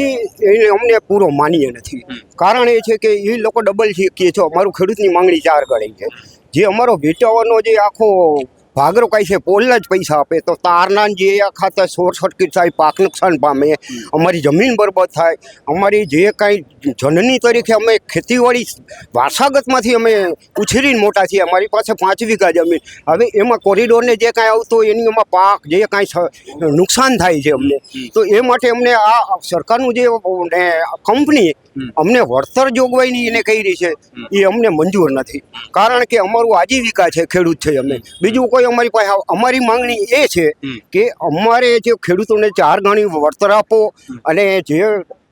અમને પૂરો માનીએ નથી. કારણ એ છે કે એ લોકો ડબલ કહે છે અમારું ખેડૂતની માંગણી 4 ગણી છે. જે અમારો વેચાવાનો જે આખો ભાગરો કાંઈ છે પોલના જ પૈસા આપે તો તારના જે આખા શોર્ટ સર્કિટ થાય, પાક નુકસાન પામે, અમારી જમીન બરબાદ થાય. અમારી જે કાંઈ જનની તરીકે અમે ખેતીવાડી વારસાગતમાંથી અમે ઉછેરીને મોટા છીએ. અમારી પાસે 5 વીઘા જમીન, હવે એમાં કોરિડોરને જે કાંઈ આવતો એની એમાં પાક જે કાંઈ નુકસાન થાય છે અમને. તો એ માટે અમને આ સરકારનું જે કંપની અમને વળતર જોગવાઈની એને કરી છે એ અમને મંજૂર નથી. કારણ કે અમારું આજીવિકા છે, ખેડૂત છે અમે, બીજું કોઈ અમારી પાસે. અમારી માંગણી એ છે કે અમારે જે ખેડૂતોને 4 ગણી વળતર આપો અને જે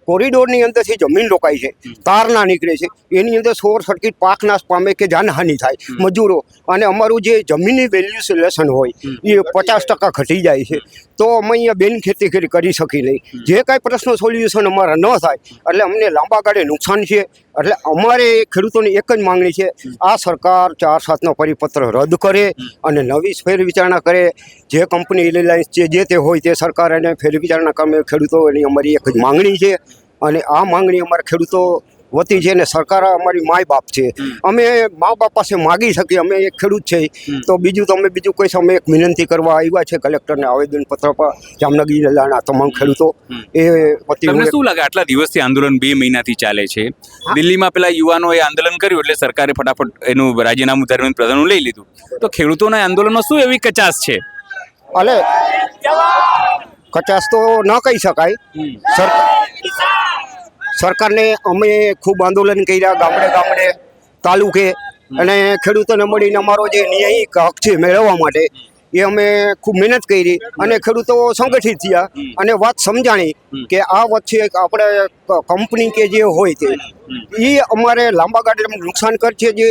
કોરિડોરની અંદરથી જમીન રોકાય છે, તાર ના નીકળે છે, એની અંદર શોર્ટ સર્કિટ પાક નાશ પામે કે જાનહાનિ થાય મજૂરો, અને અમારું જે જમીનની વેલ્યુએશન હોય એ 50% ઘટી જાય છે. તો અમે અહીંયા બેન ખેતી કરી શકી નહીં. જે કાંઈ પ્રશ્નો સોલ્યુશન અમારા ન થાય એટલે અમને લાંબા ગાળે નુકસાન છે. એટલે અમારે ખેડૂતોની એક જ માંગણી છે, આ સરકાર 4/7નો પરિપત્ર રદ કરે અને નવી ફેર વિચારણા કરે. જે કંપની રિલાયન્સ જે તે હોય તે સરકાર એને ફેર વિચારણા કરે. ખેડૂતોની અમારી એક જ માંગણી છે અને આ માંગણી અમારા ખેડૂતો વતી છે ને સરકાર અમારી માય બાપ છે. અમે મા બાપ પાસે માગી શકીએ, અમે એક ખેડૂત છે. તો બીજું તમે બીજું કોઈ અમે એક વિનંતી કરવા આવ્યા છે કલેક્ટરને આવેદનપત્ર પર જામનગર જિલ્લાના તમામ ખેડૂતો. એ વતી તમને શું લાગે આટલા દિવસથી આંદોલન 2 મહિનાથી ચાલે છે? દિલ્હીમાં પેલા યુવાનોએ આંદોલન કર્યું એટલે સરકારે ફટાફટ એનું રાજીનામું ધર્મેન્દ્ર પ્રધાનનું લઈ લીધું. તો ખેડૂતોના આંદોલનમાં શું એવી કચાશ છે? અલે કચાશ તો ન કહી શકાય. સરકારને અમે ખૂબ આંદોલન કર્યા ગામડે તાલુકે, અને ખેડૂતોને મળીને અમારો જે ન્યાયિક હક છે મેળવવા માટે એ અમે ખૂબ મહેનત કરી અને ખેડૂતો સંગઠિત થયા અને વાત સમજાણી કે આ વચ્ચે આપણે કંપની કે જે હોય તે એ અમારે લાંબા ગાળે નુકસાન કરશે. જે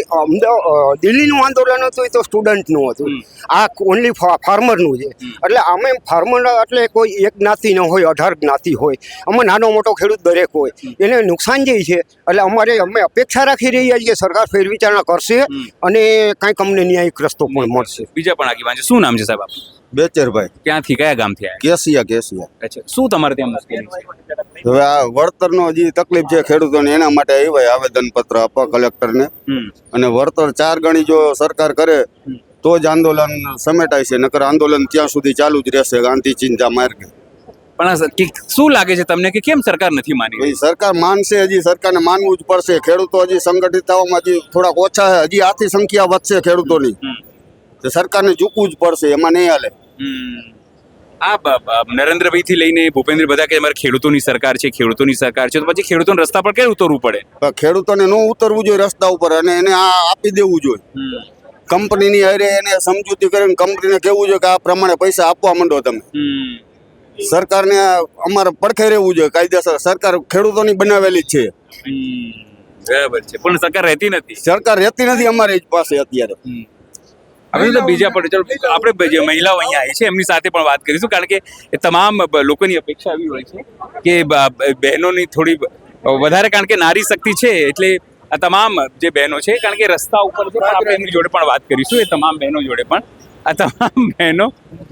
દિલ્હીનું આંદોલન હતું એ તો સ્ટુડન્ટનું હતું, આ ઓનલી ફાર્મરનું છે. એટલે અમે ફાર્મર એટલે કોઈ એક જ્ઞાતિ ન હોય, 18 જ્ઞાતિ હોય, અમે નાનો મોટો ખેડૂત દરેક હોય, એને નુકસાન જે છે. એટલે અમે અપેક્ષા રાખી રહ્યા છીએ સરકાર ફેર વિચારણા કરશે અને કાંઈક અમને ન્યાયિક રસ્તો પણ મળશે. બીજા પણ આગેવાન છે. શું નામ છે સાહેબ આપનું? બેચરભાઈ, ક્યાંથી, કયા ગામથી આવ્યા? કેસિયા. અચ્છા, શું તમારે ત્યાં મુશ્કેલી છે? હવે આ વળતરનો જે તકલીફ છે ખેડૂતોને, એના માટે આવ્યા આવેદન પત્ર આપવા કલેક્ટરને. અને વળતર 4 ગણી જો સરકાર કરે તો જ આંદોલન સમેટાય છે, નકર આંદોલન ત્યાં સુધી ચાલુ જ રહેશે ગાંધી ચિંતા માર્ગે. પણ શું લાગે છે તમને કે કેમ સરકાર નથી માની? ભાઈ સરકાર માનશે, હજી સરકારને માનવું જ પડશે. ખેડૂતો હજી સંગઠિત થવામાં હજી થોડાક ઓછા છે, હજી આથી સંખ્યા વધશે ખેડૂતોની, તો સરકારને ઝૂકવું જ પડશે, એમાં નહીં હાલે. આ નરેન્દ્રભાઈ થી લઈને ભૂપેન્દ્ર બધા કે અમારે ખેડૂતોની સરકાર છે, ખેડૂતોની સરકાર છે, તો પછી ખેડૂતોને રસ્તા પર કેમ ઉતરવું પડે? ખેડૂતોને ન ઉતરવું જોઈએ રસ્તા ઉપર, અને એને આ આપી દેવું જોઈએ. કંપનીની હારે એને સમજૂતી કરીને કંપનીને કહેવું જોઈએ કે આ પ્રમાણે પૈસા આપવા માંડો તમે. સરકારને અમારે પડખે રહેવું જોઈએ કાયદેસર. સરકાર ખેડૂતોની બનાવેલી જ છે. બરાબર છે, પણ સરકાર રહેતી નથી. સરકાર રહેતી નથી અમારી પાસે અત્યારે. હવે તો બીજા પણ ચલો આપણે જે મહિલાઓ અહીંયા આવી છે એમની સાથે પણ વાત કરીશું, કારણ કે એ તમામ લોકોની અપેક્ષા એવી હોય છે કે બહેનોની થોડી વધારે, કારણ કે નારી શક્તિ છે એટલે આ તમામ જે બહેનો છે, કારણ કે રસ્તા ઉપર છે, આપણે એમની જોડે પણ વાત કરીશું. એ તમામ બહેનો જોડે પણ આ તમામ બહેનો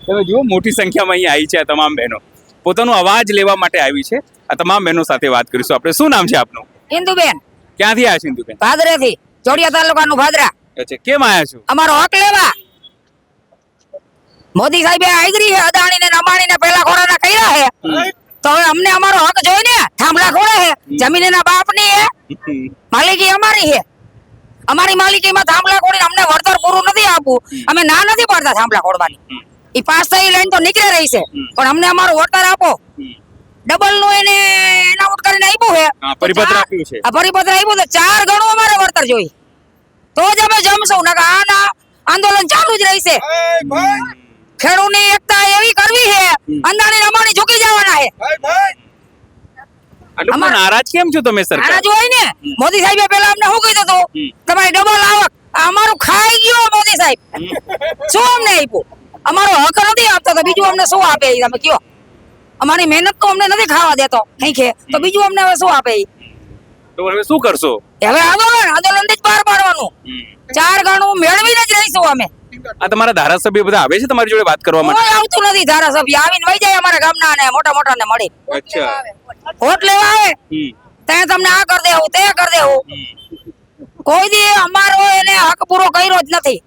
તમે જુઓ મોટી સંખ્યામાં અહીંયા આવી છે. આ તમામ બહેનો પોતાનો અવાજ લેવા માટે આવી છે. આ તમામ બહેનો સાથે વાત કરીશું આપણે. શું નામ છે આપનું? ઇન્દુબેન. ક્યાંથી આવ્યા છો ઇન્દુબેન? ભાદરેથી, જોડિયા તાલુકાનું ભાદરા. અચ્છા, કેમ આવ્યા છો? અમારો હક લેવા. મોદી સાહેબે આગ્રી છે અદાણી ને અંબાણી ને પહેલા ખોરાના કર્યા છે, તો હવે અમને અમારો હક જોઈને થાંભલા ખોડે છે. જમીન એના બાપની છે, માલિકી અમારી છે. અમારી માલિકીમાં થાંભલા ખોડીને અમને વળતર પૂરું નથી આપવું. અમે ના નથી પાડતા થાંભલા ખોડવાની. એ પાસ થઈ લાઈન તો નીકળી રહી છે, પણ અમને અમારું વળતર આપો. ડબલ નું એને એનાઉટ કરીને આપ્યું છે, પરિપત્ર આપ્યું છે. આ પરિપત્ર આપ્યું તો 4 ગણું અમારે વળતર જોઈએ, તો જ અમે જમશું. નકર આના આંદોલન ચાલુ જ રહેશે. ખેડૂતની એકતા એવી કરવી છે, અંદાણી અંબાણી ઝૂકી જવાના છે. નારાજ કેમ છો તમે સરકાર? નારાજ હોય ને. મોદી સાહેબે પહેલા અમને શું કીધું હતું, તમારી ડબલ આવક. અમારું ખાઈ ગયો મોદી સાહેબ. શું અમને આપ્યું? અમારો હક નથી આપતો તો બીજું અમને શું આપે? તમે કયો, અમારી મહેનત તો અમને નથી ખાવા દેતો નહીં કે, તો બીજું અમને હવે શું આપે? તો હવે શું કરશો? હવે આંદોલન થી જ બહાર પાડવાનું. 4 ગણું મેળવીને જ રહીશું અમે. આ તમારા ધારાસભ્ય બધા આવે છે તમારી જોડે વાત કરવા માટે? કોઈ આવતું નથી ધારાસભ્ય. આવીને વહી જાય અમારા ગામના ને મોટા મોટા ને મળી. અચ્છા, વોટ લેવા આવે ત્યાં તમને આ કરી દેવું, તે કરી દેવું. કોઈ દી અમારો એને હક પૂરો કર્યો જ નથી.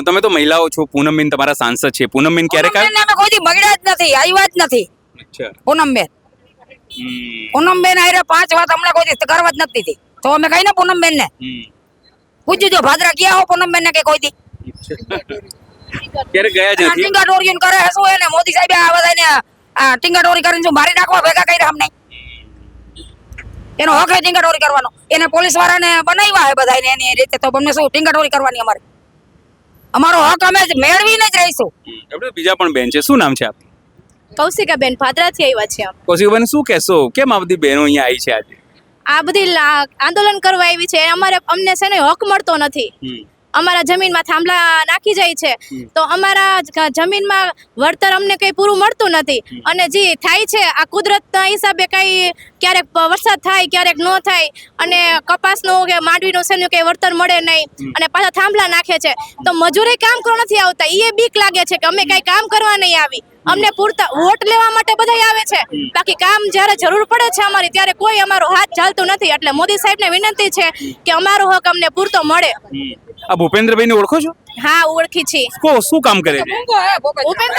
તમે તો મહિલાઓ છો. પૂનમબેન તમારા સાંસદ છે. પૂનમબેન ક્યારેક અમે કોઈ દી મળ્યા જ નથી, આવ્યા જ નથી. અચ્છા, પૂનમબેન આરે 5 વાત અમને કોઈ દી કરવા જ નથી દીધી. તો અમે કઈ ને પૂનમબેન ને પૂછ્યું જો ભાદરા ગયા હો પૂનમબેન ને કે કોઈ દી ક્યારે ગયા જ નથી. ટીંગાટોરી કરે શું એને મોદી સાહેબ આ બધાને આ ટીંગાટોરી કરીને શું મારી નાખવા ભેગા કર્યા અમને? એનો હક છે ટીંગાટોરી કરવાનો. એને પોલીસ વાળાને બનાવ્યા છે બધાને એની રીતે, તો અમને શું ટીંગાટોરી કરવાની? અમારો હક અમે મેળવીને જ રહીશું. બીજા પણ બેન છે. શું નામ છે આપનું? કૌશિકાબેન, ભાદરાથી આવ્યા છે. કૌશિકાબેન, શું કહેશો? કેમ આ બધી બહેનો અહીંયા આવી છે આજે? આ બધી આંદોલન કરવા આવી છે. અમને છે ને હક મળતો નથી. અમારા જમીનમાં થાંભલા નાખી જાય છે, તો અમારા જમીનમાં વળતર અમને કઈ પૂરું મળતું નથી. અને જે થાય છે આ કુદરતના હિસાબે કઈ ક્યારેક વરસાદ થાય, ક્યારેક ન થાય, અને કપાસનું કે માંડવીનું છે કઈ વળતર મળે નહીં, અને પાછા થાંભલા નાખે છે. તો મજૂરે કામ કરવા નથી આવતા. એ બીક લાગે છે કે અમે કઈ કામ કરવા નહીં આવી. અમને પૂરતા વોટ લેવા માટે બધા આવે છે, બાકી કામ જ્યારે જરૂર પડે છે અમારી ત્યારે કોઈ અમારો હાથ ચાલતો નથી. એટલે મોદી સાહેબને વિનંતી છે કે અમારો હક અમને પૂરતો મળે. આ ભૂપેન્દ્રભાઈ ને ઓળખો છો? હા, ઓળખી છે. શું કામ કરે છે?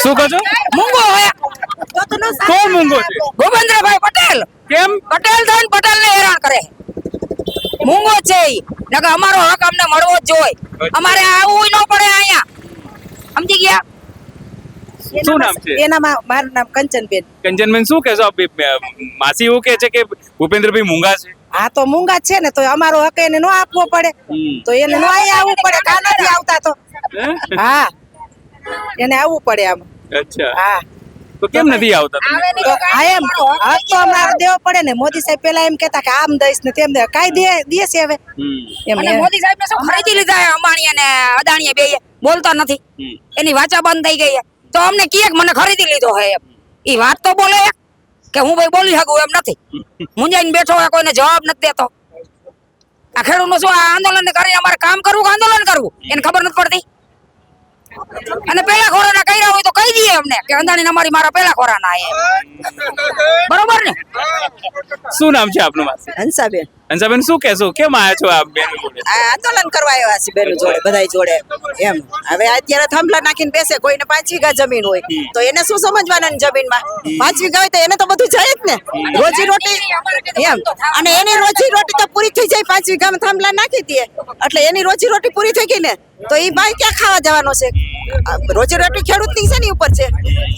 શું કહો છો? મૂંગો હે. કોણ મૂંગો છે? ભૂપેન્દ્રભાઈ પટેલ. કેમ પટેલ થઈને પટેલ ને હેરાન કરે? મૂંગો છે ઈ. નકર અમારો હક અમને મળવો જ જોઈએ. અમારે આવવું ન પડે અહીંયા. સમજી ગયા? શું નામ છે? મારું નામ કંચનબેન. કંચનબેન, શું કહેશો? માસી એવું કહે છે કે ભૂપેન્દ્રભાઈ મૂંગા છે. હા, તો મૂંગા છે ને, તો અમારો હક એને ન આપવો પડે, તો એને ન અહીંયા આવવું પડે. કા નથી આવતા તો? હા, એને આવવું પડે આમ. અચ્છા, હા. તો કેમ નથી આવતા તમે? હક તો અમારે દેવો પડે ને. મોદી સાહેબ પેલા એમ કેતા કે આમ દઈશ ને તેમ દે, કાઈ દે છે હવે એમ. અને મોદી સાહેબ ને શું ખરીદી લીધા છે અંબાણી અને અદાણી બે બોલતા નથી, એની વાચા બંધ થઈ ગઈ છે. તો અમને કીએ કે મને ખરીદી લીધો છે એમ, ઈ વાત તો બોલે કે હું ભાઈ બોલી શકું એમ નથી. મુંજાઈને બેઠો હોય, કોઈને જવાબ નથી દેતો. આ ખેડૂતનું શું આ આંદોલન કરીને અમારે કામ કરવું કે આંદોલન કરવું એને ખબર નથી પડતી. અને પેલા ખોરાના કર્યા હોય તો કહી દઈએ અમને કે અંદાણી અમારી મારા પેલા ખોરાના બરોબર ને. શું નામ છે આપનું? હંસાબેન હંસાબેન, શું કહેશો, કેમ આવ્યા છો આપ બેન જોડે? આંદોલન કરવા આવ્યા છે બેન જોડે, બધા જોડે એમ. હવે અત્યારે થાંભલા નાખીને બેસે, કોઈને 5 વીઘા જમીન હોય તો એને શું સમજવાના જમીનમાં? 5 વીઘા હોય તો એને તો બધું જાય જ ને, રોજી રોટી એમ. અને એની રોજી રોટી તો પૂરી થઈ જાય, 5 વીઘામાં થાંભલા નાખી દે એટલે એની રોજી રોટી પૂરી થઈ ગઈ ને. તો એ ભાઈ ક્યાં ખાવા જવાનો છે? રોજી રોટી ખેડૂતની છે, ની ઉપર છે,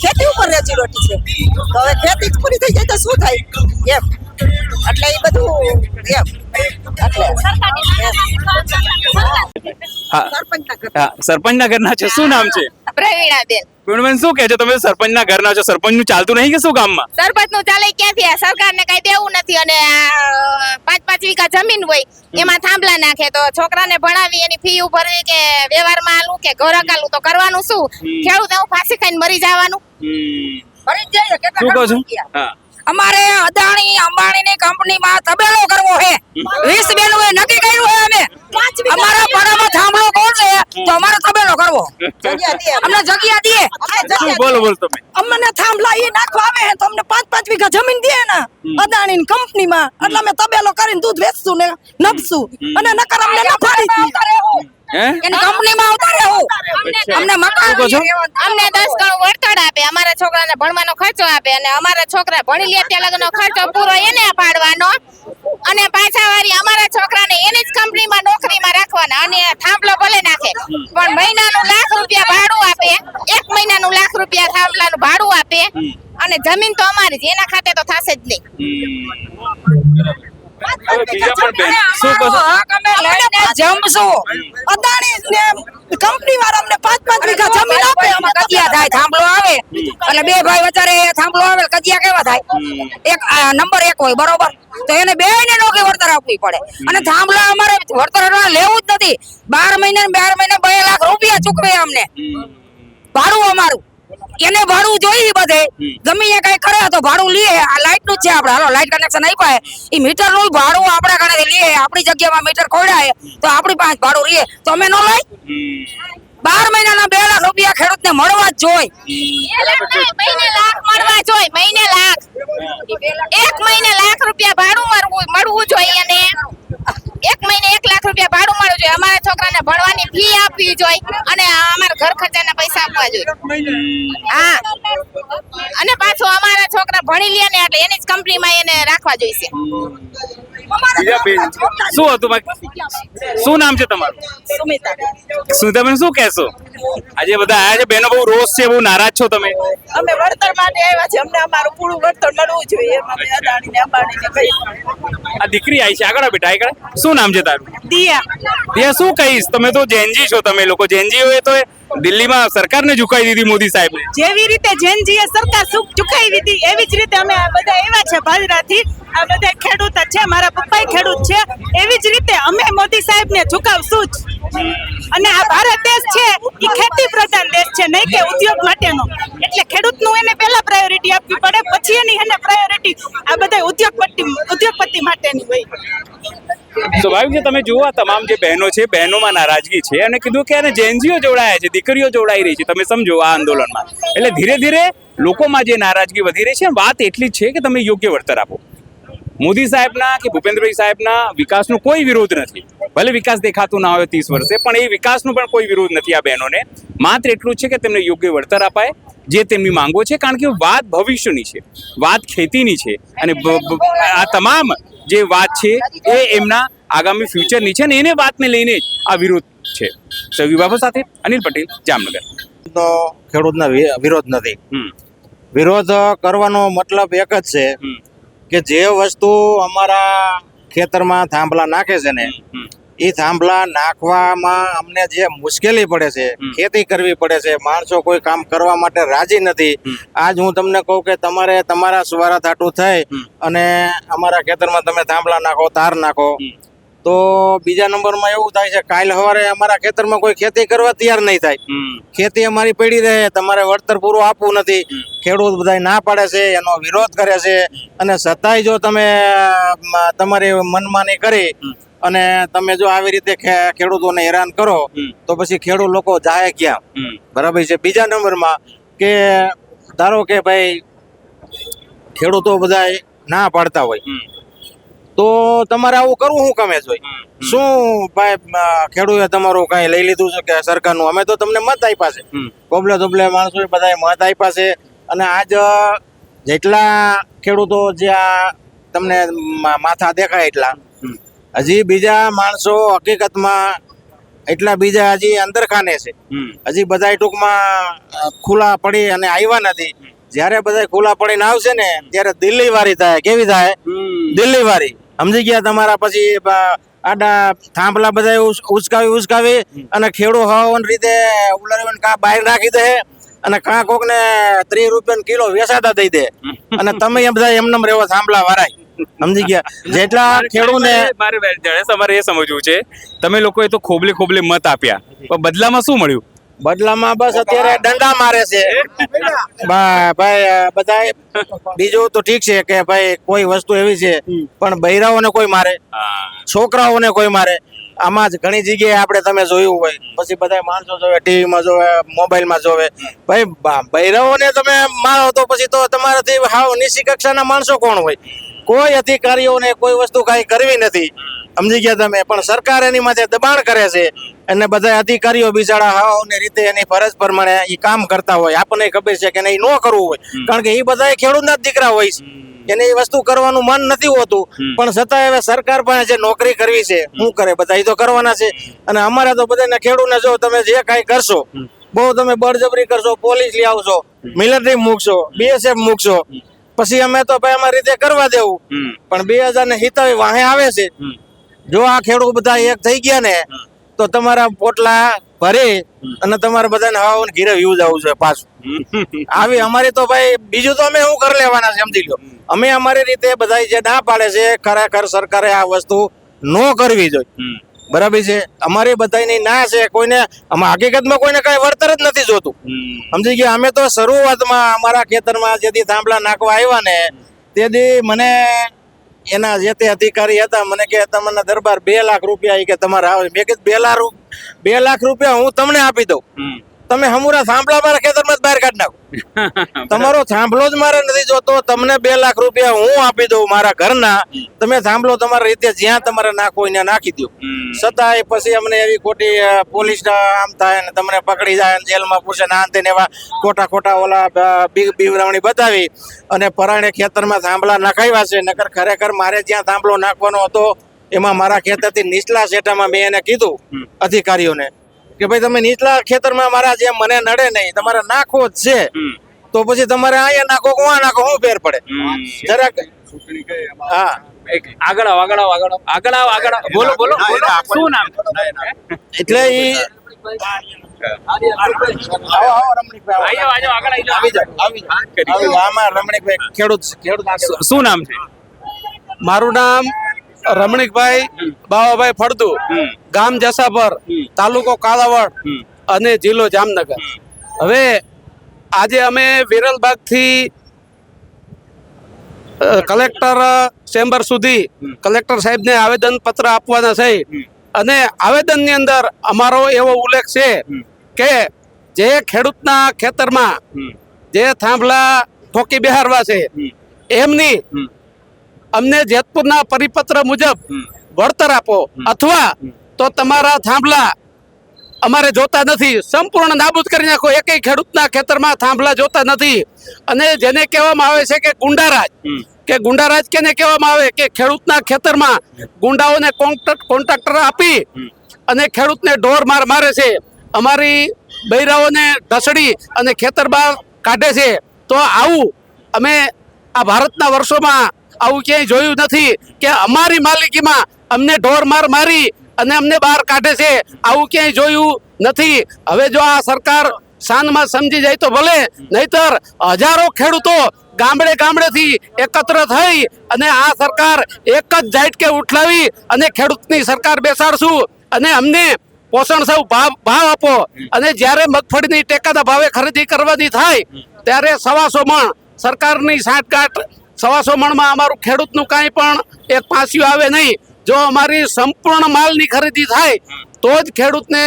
ખેતી ઉપર રોજી રોટી છે. તો હવે ખેતી જ પૂરી થઈ જાય તો શું થાય એમ. એટલે એ બધું એમ. એટલે સરપંચના ઘરના છો, શું નામ છે? પ્રવીણાબેન. પ્રવીણબેન, શું કહે છો તમે? સરપંચના ઘરના છો, સરપંચનું ચાલતું નહીં કે શું ગામમાં? સરપંચ નું ચાલે ક્યાંથી? આ સરકારને કઈ દેવું નથી અને 5-5 વીઘા જમીન હોય એમાં થાંભલા નાખે તો છોકરાને ભણાવી એની ફી ભરવી કે વ્યવહારમાં આલું કે ઘર કાલું તો કરવાનું શું? ખેડૂત એવું ફાંસી ખાઈને મરી જવાનું? મરી જ જાય કેટલા શું કહો છો? રૂપિયા? અમારે અદાણી અંબાણીની કંપનીમાં તબેલો કરવો છે. 20 બેનોએ નક્કી કર્યું છે અમે અમારા પાડામાં થાંભલો કોણ છે તો અમારે તબેલો કરવો. અમને જગ્યા દે. શું બોલો તમે? અમને થાંભલા એ નાખવા આવે તો અમને 5-5 વીઘા જમીન દે ને અદાણી કંપનીમાં, એટલે અમે તબેલો કરીને દૂધ વેચશું ને નપશું અને નકર અમને નફાડી એની કંપનીમાં આવતા રહેવું. અમને મકાન અમને 10 ગણું વળતર આપે, અમારા છોકરાને ભણવાનો ખર્ચો આપે અને અમારા છોકરા ભણી લે ત્યાં લગનનો ખર્ચો પૂરો એને પાડવાનો અને પાછા વારી અમારા છોકરાને એની જ કંપનીમાં નોકરીમાં રાખવાના. અને થાંભલો ભલે નાખે પણ મહિનાનું ₹1,00,000 ભાડું આપે, 1 મહિનાનું ₹1,00,000 થાંભલાનું ભાડું આપે અને જમીન તો અમારી જ, એના ખાતે તો થશે જ નહીં. કંપની વાળા અમને 5-5 વીઘા જમીન આપે, કજિયા થાય. થાંભલો આવે એટલે બે ભાઈ વચારે થાંભલો આવે કજિયા કેવા થાય? એક નંબર 1 હોય બરોબર, તો એને બેયને નોકે વળતર આપવી પડે. અને થાંભલા અમારે વળતર લેવું જ નથી. 12 મહિને 2 લાખ રૂપિયા ચૂકવે અમને ભાડું અમારું. એને ભાડું જોઈએ બધે, ગમે કઈ કરે તો ભાડું લે. આ લાઈટ નું જ છે આપણે, હાલો લાઈટ કનેક્શન આપ્યા, એ મીટર નું ભાડું આપણા ઘરે લે. આપણી જગ્યામાં મીટર ખોડાય તો આપણી પાસે ભાડું રે તો અમે ન લઈ. 12 મહિનાના 2 લાખ રૂપિયા ખેડૂતને મળવા જ જોઈએ. મહિને લાખ મળવા જોઈએ, મહિને લાખ. 1 મહિને ₹1,00,000 ભાડું મળવું જોઈએ અને 1 મહિને ₹1,00,000 ભાડું મળવું જોઈએ. અમારા છોકરાને ભણવાની ફી આપવી જોઈએ અને અમારા ઘર ખર્ચાના પૈસા આપવા જોઈએ. હા, અને પાછું અમારા છોકરા ભણી લે ને એટલે એની જ કંપનીમાં એને રાખવા જોઈશે. શું હતું બાકી? શું નામ છે તમારું? સુમિતાબેન, શું કહેશો? આજે બધા આયા છે, બહેનો બહુ રોષ છે, બહુ નારાજ છો તમે? અમે વળતર માટે આવ્યા છે, અમને અમારું પૂરું વળતર મળવું જોઈએ. અમે અદાણી ને અંબાણી ને કઈ આ દીકરી આવી છે, આગળ બેટા આગળ. શું નામ છે તારું? દિયા. શું કહીશ? તમે તો જેનજી છો, તમે લોકો જેનજી હોય તો દિલ્હીમાં સરકારને ઝુકાવી દીધી મોદી સાહેબને. જેવી રીતે જેનજીએ સરકાર સુખ ચૂકાવી હતી એવી જ રીતે અમે બધા આવ્યા છે ભાજરાથી. આ બધા ખેડૂત છે, મારા પપ્પા ખેડૂત છે, એવી જ રીતે અમે મોદી સાહેબને ઝુકાવશું જ. અને આ ભારત દેશ છે એ ખેતી પ્રધાન દેશ છે, નહીં કે ઉદ્યોગ માટેનો. એટલે ખેડૂતનું એને પહેલા પ્રાયોરિટી આપવી પડે, પછી એની એને પ્રાયોરિટી આ બધા ઉદ્યોગપતિ માટેની હોય. સ્વાભાવિક છે. તમે જુઓ તમામ જે બહેનો છે, બહેનોમાં નારાજગી છે અને કીધું કે એને જેનજીઓ જોડાયા છે, દીકરીઓ જોડાઈ રહી છે. તમે સમજો આ આંદોલનમાં એટલે ધીરે ધીરે લોકોમાં જે નારાજગી વધી રહી છે. વાત એટલી જ છે કે તમે યોગ્ય વળતર આપો. મોદી સાહેબના કે ભૂપેન્દ્રભાઈ સાહેબના વિકાસનો કોઈ વિરોધ નથી. ભલે વિકાસ દેખાતું ના હોય 30 વર્ષે, પણ એ વિકાસનો પણ કોઈ વિરોધ નથી આ બહેનોને. માત્ર એટલું જ છે કે તેમને યોગ્ય વળતર અપાય જે તેમની માંગો છે. કારણ કે વાત ભવિષ્યની છે, વાત ખેતીની છે અને આ તમામ જે વાત છે એ એમના આગામી ફ્યુચરની છે અને એને વાતને લઈને જ આ વિરોધ છે. સૌ બાબા સાથે અનિલ પટેલ, જામનગર. તો ખેડૂતના વિરોધ નથી. વિરોધ કરવાનો મતલબ એક જ છે કે જે વસ્તુ અમારા ખેતરમાં થાંભલા નાખે છે ને એ થાંભલા નાખવામાં અમને જે મુશ્કેલી પડે છે, ખેતી કરવી પડે છે, માણસો કોઈ કામ કરવા માટે રાજી નથી. આજ હું તમને કહું કે તમારે તમારા સુવારા થાટું થઈ અને અમારા ખેતરમાં તમે થાંભલા નાખો, તાર નાખો, તો બીજા નંબરમાં એવું થાય છે કાલ સવારે અમારા ખેતરમાં કોઈ ખેતી કરવા તૈયાર નહીં થાય. ખેતી અમારી પડી રહે, તમારે વળતર પૂરું આપવું નથી. ખેડૂત બધા ના પાડે છે, એનો વિરોધ કરે છે, અને છતાંય જો તમે તમારી મનમાની કરી અને તમે જો આવી રીતે ખેડૂતોને હેરાન કરો તો પછી ખેડૂત લોકો જાય ક્યાં? બરાબર છે. બીજા નંબરમાં કે ધારો કે ભાઈ ખેડૂતો બધા ના પાડતા હોય તો તમારે આવું કરવું શું કામે છે? શું ભાઈ ખેડૂતે તમારું કઈ લઈ લીધું છે કે સરકારનું? અમે તો તમને મત આપ્યા છે, ધોબલે માણસો બધા મત આપ્યા છે, અને આજ જેટલા ખેડૂતો જે આ તમને માથા દેખાય એટલા હજી બીજા માણસો હકીકતમાં એટલા બીજા હજી અંદરખાને છે. હજી બધા ટૂંકમાં ખુલ્લા પડી અને આવ્યા નથી. જયારે બધા ખુલ્લા પડીને આવશે ને ત્યારે દિલ્હી વારી થાય. કેવી થાય? દિલ્હી વારી. સમજી ગયા? તમારા પછી આડા થાંભલા બધા ઉચકાવી અને ખેડૂ હવાની રીતે ઉલારીને કા બહાર નાખી દે અને કા કોક ને 30 રૂપિયા કિલો વેચાતા દઈ દે, અને તમે એમ બધા એમને રહેવો થાંભલા વારાય. સમજી ગયા? જેટલા ખેડૂને તમારે એ સમજવું છે, તમે લોકોએ તો ખોબલે મત આપ્યા, પણ બદલામાં શું મળ્યું? બદલામાં બસ અત્યારે દંડા મારે છે ભાઈ બધા. બીજું તો ઠીક છે કે ભાઈ કોઈ વસ્તુ એવી છે, પણ બૈરાઓને કોઈ મારે, છોકરાઓને કોઈ મારે. આમાં જ ઘણી જગ્યાએ આપણે તમે જોયું હોય, પછી બધા માણસો જોવે, ટીવીમાં જોવે, મોબાઈલમાં જોવે. ભાઈ બૈરાઓને તમે મારો તો પછી તો તમારાથી હાવ નીચી કક્ષાના માણસો કોણ હોય? કોઈ અધિકારીઓને કોઈ વસ્તુ કાંઈ કરવી નથી. સમજી ગયા તમે? પણ સરકાર એની માથે દબાણ કરે છે, અને બધા અધિકારીઓ બિચારા હાવની રીતે એની ફરજ પ્રમાણે એ કામ કરતા હોય. આપણને ખબર છે કે નહીં ન કરવું હોય, કારણ કે એ બધા ખેડૂતના જ દીકરા હોય છે, એને એ વસ્તુ કરવાનું મન નથી હોતું. પણ છતાં હવે સરકાર પાસે જે નોકરી કરવી છે, શું કરે? બધા એ તો કરવાના છે. અને અમારે તો બધાને ખેડૂતને જો તમે જે કાંઈ કરશો, બહુ તમે બળજબરી કરશો, પોલીસ લઈ આવશો, મિલિટરી મૂકશો, BSF મૂકશો, પછી અમે તો ભાઈ અમારી રીતે કરવા દેવું. પણ 2070 વાહે આવે છે. જો આ ખેડૂત બધા એક થઈ ગયા ને તો તમારા પોટલા ભરી અને તમારે બધાને હવાને ઘીરે વ્યૂઝ આવવું જોઈએ પાછું. આવી અમારી તો ભાઈ બીજું તો અમે શું કરી લેવાના છે? સમજી લો, અમે અમારી રીતે બધા જે ના પાડે છે, ખરેખર સરકારે આ વસ્તુ ન કરવી જોઈએ. બરાબર છે? અમારી બધાની ના છે. કોઈને હકીકતમાં કોઈને કઈ વળતર જ નથી જોતું. સમજી ગયા? અમે તો શરૂઆતમાં અમારા ખેતરમાં જેથી થાંભલા નાખવા આવ્યા ને તેથી મને એના જે તે અધિકારી હતા મને કે તમને દરબાર 2 લાખ રૂપિયા કે તમારે આવે. મેં કીધું 2 લાખ રૂપિયા હું તમને આપી દઉં, તમે હમુરા થાંભલા મારા ખેતરમાં જ બહાર કાઢી નાખો. તમારો થાંભલો જ મારે નથી જોતો, તમને 2 લાખ રૂપિયા હું આપી દઉં મારા ઘરના, તમે થાંભલો તમારી રીતે જ્યાં તમારે નાખવો ત્યાં નાખી દો. છતાંય પછી અમને એવી ખોટી પોલીસ આમ થાય ને તમને પકડી જાય, જેલમાં પૂછે ને આ તેને એવા ખોટા ઓલા બીવરાવણી બતાવી અને પરાણે ખેતરમાં થાંભલા નખાવ્યા છે. નકર ખરેખર મારે જ્યાં થાંભલો નાખવાનો હતો એમાં મારા ખેતરથી નીચલા શેઠામાં મેં એને કીધું અધિકારીઓને કે ભાઈ તમે નીચલા ખેતરમાં મારા જે મને નડે નહીં, તમારે નાખવો જ છે તો પછી તમારે અહીંયા નાખો કે આ નાખો, શું ફેર પડે? જરાક હા આગળ બોલો શું નામ? એટલે ઈ શું નામ છે? મારું નામ રમણીકભાઈ બાવાભાઈ ફળદુ, ગામ જસાપર, તાલુકો કાલાવડ અને જિલ્લો જામનગર. હવે આજે અમે વિરલબાગ થી કલેક્ટર ચેમ્બર સુધી કલેક્ટર સાહેબને આવેદન પત્ર આપવાના છે. અને આવેદનની અંદર અમારો એવો ઉલ્લેખ છે કે જે ખેડૂતના ખેતરમાં જે થાંભલા ઠોકી બેહારવા છે એમની અમને જેતપુરના પરિપત્ર મુજબ વળતર આપો, અથવા તો તમારા થાંભલા અમારે જોતા નથી, સંપૂર્ણ નાબૂદ કરી નાખો. એકેય ખેડૂતના ખેતરમાં થાંભલા જોતા નથી. અને જેને કહેવામાં આવે છે કે ગુંડારાજ કેને કહેવામાં આવે કે ખેડૂતના ખેતરમાં ગુંડાઓને કોન્ટ્રાક્ટર આપી અને ખેડૂતને ઢોર માર મારે છે, અમારી બૈરાઓને ઢસડી અને ખેતર બહાર કાઢે છે. તો આવું અમે આ ભારતના વર્ષોમાં આવું ક્યાંય જોયું નથી કે અમારી માલિકીમાં અમને ઢોર માર મારી અને અમને બહાર કાઢે છે. આવું ક્યાંય જોયું નથી. હવે જો આ સરકાર શાનમાં સમજી જાય તો ભલે, નહીતર હજારો ખેડૂતો ગામડે ગામડેથી એકત્ર થઈ અને આ સરકાર એક જ ઝાટકે ઉઠલાવી અને ખેડૂતની સરકાર બેસાડશું અને અમને પોષણ સૌ ભાવ આપો. અને જ્યારે મગફળીની ટેકાના ભાવે ખરીદી કરવાની થાય ત્યારે 125 મણ સરકારની સાંઠગાંઠ 125 મણમાં અમારું ખેડૂતનું કાંઈ પણ એક પાસિયું આવે નહીં. જો અમારી સંપૂર્ણ માલની ખરીદી થાય તો જ ખેડૂતને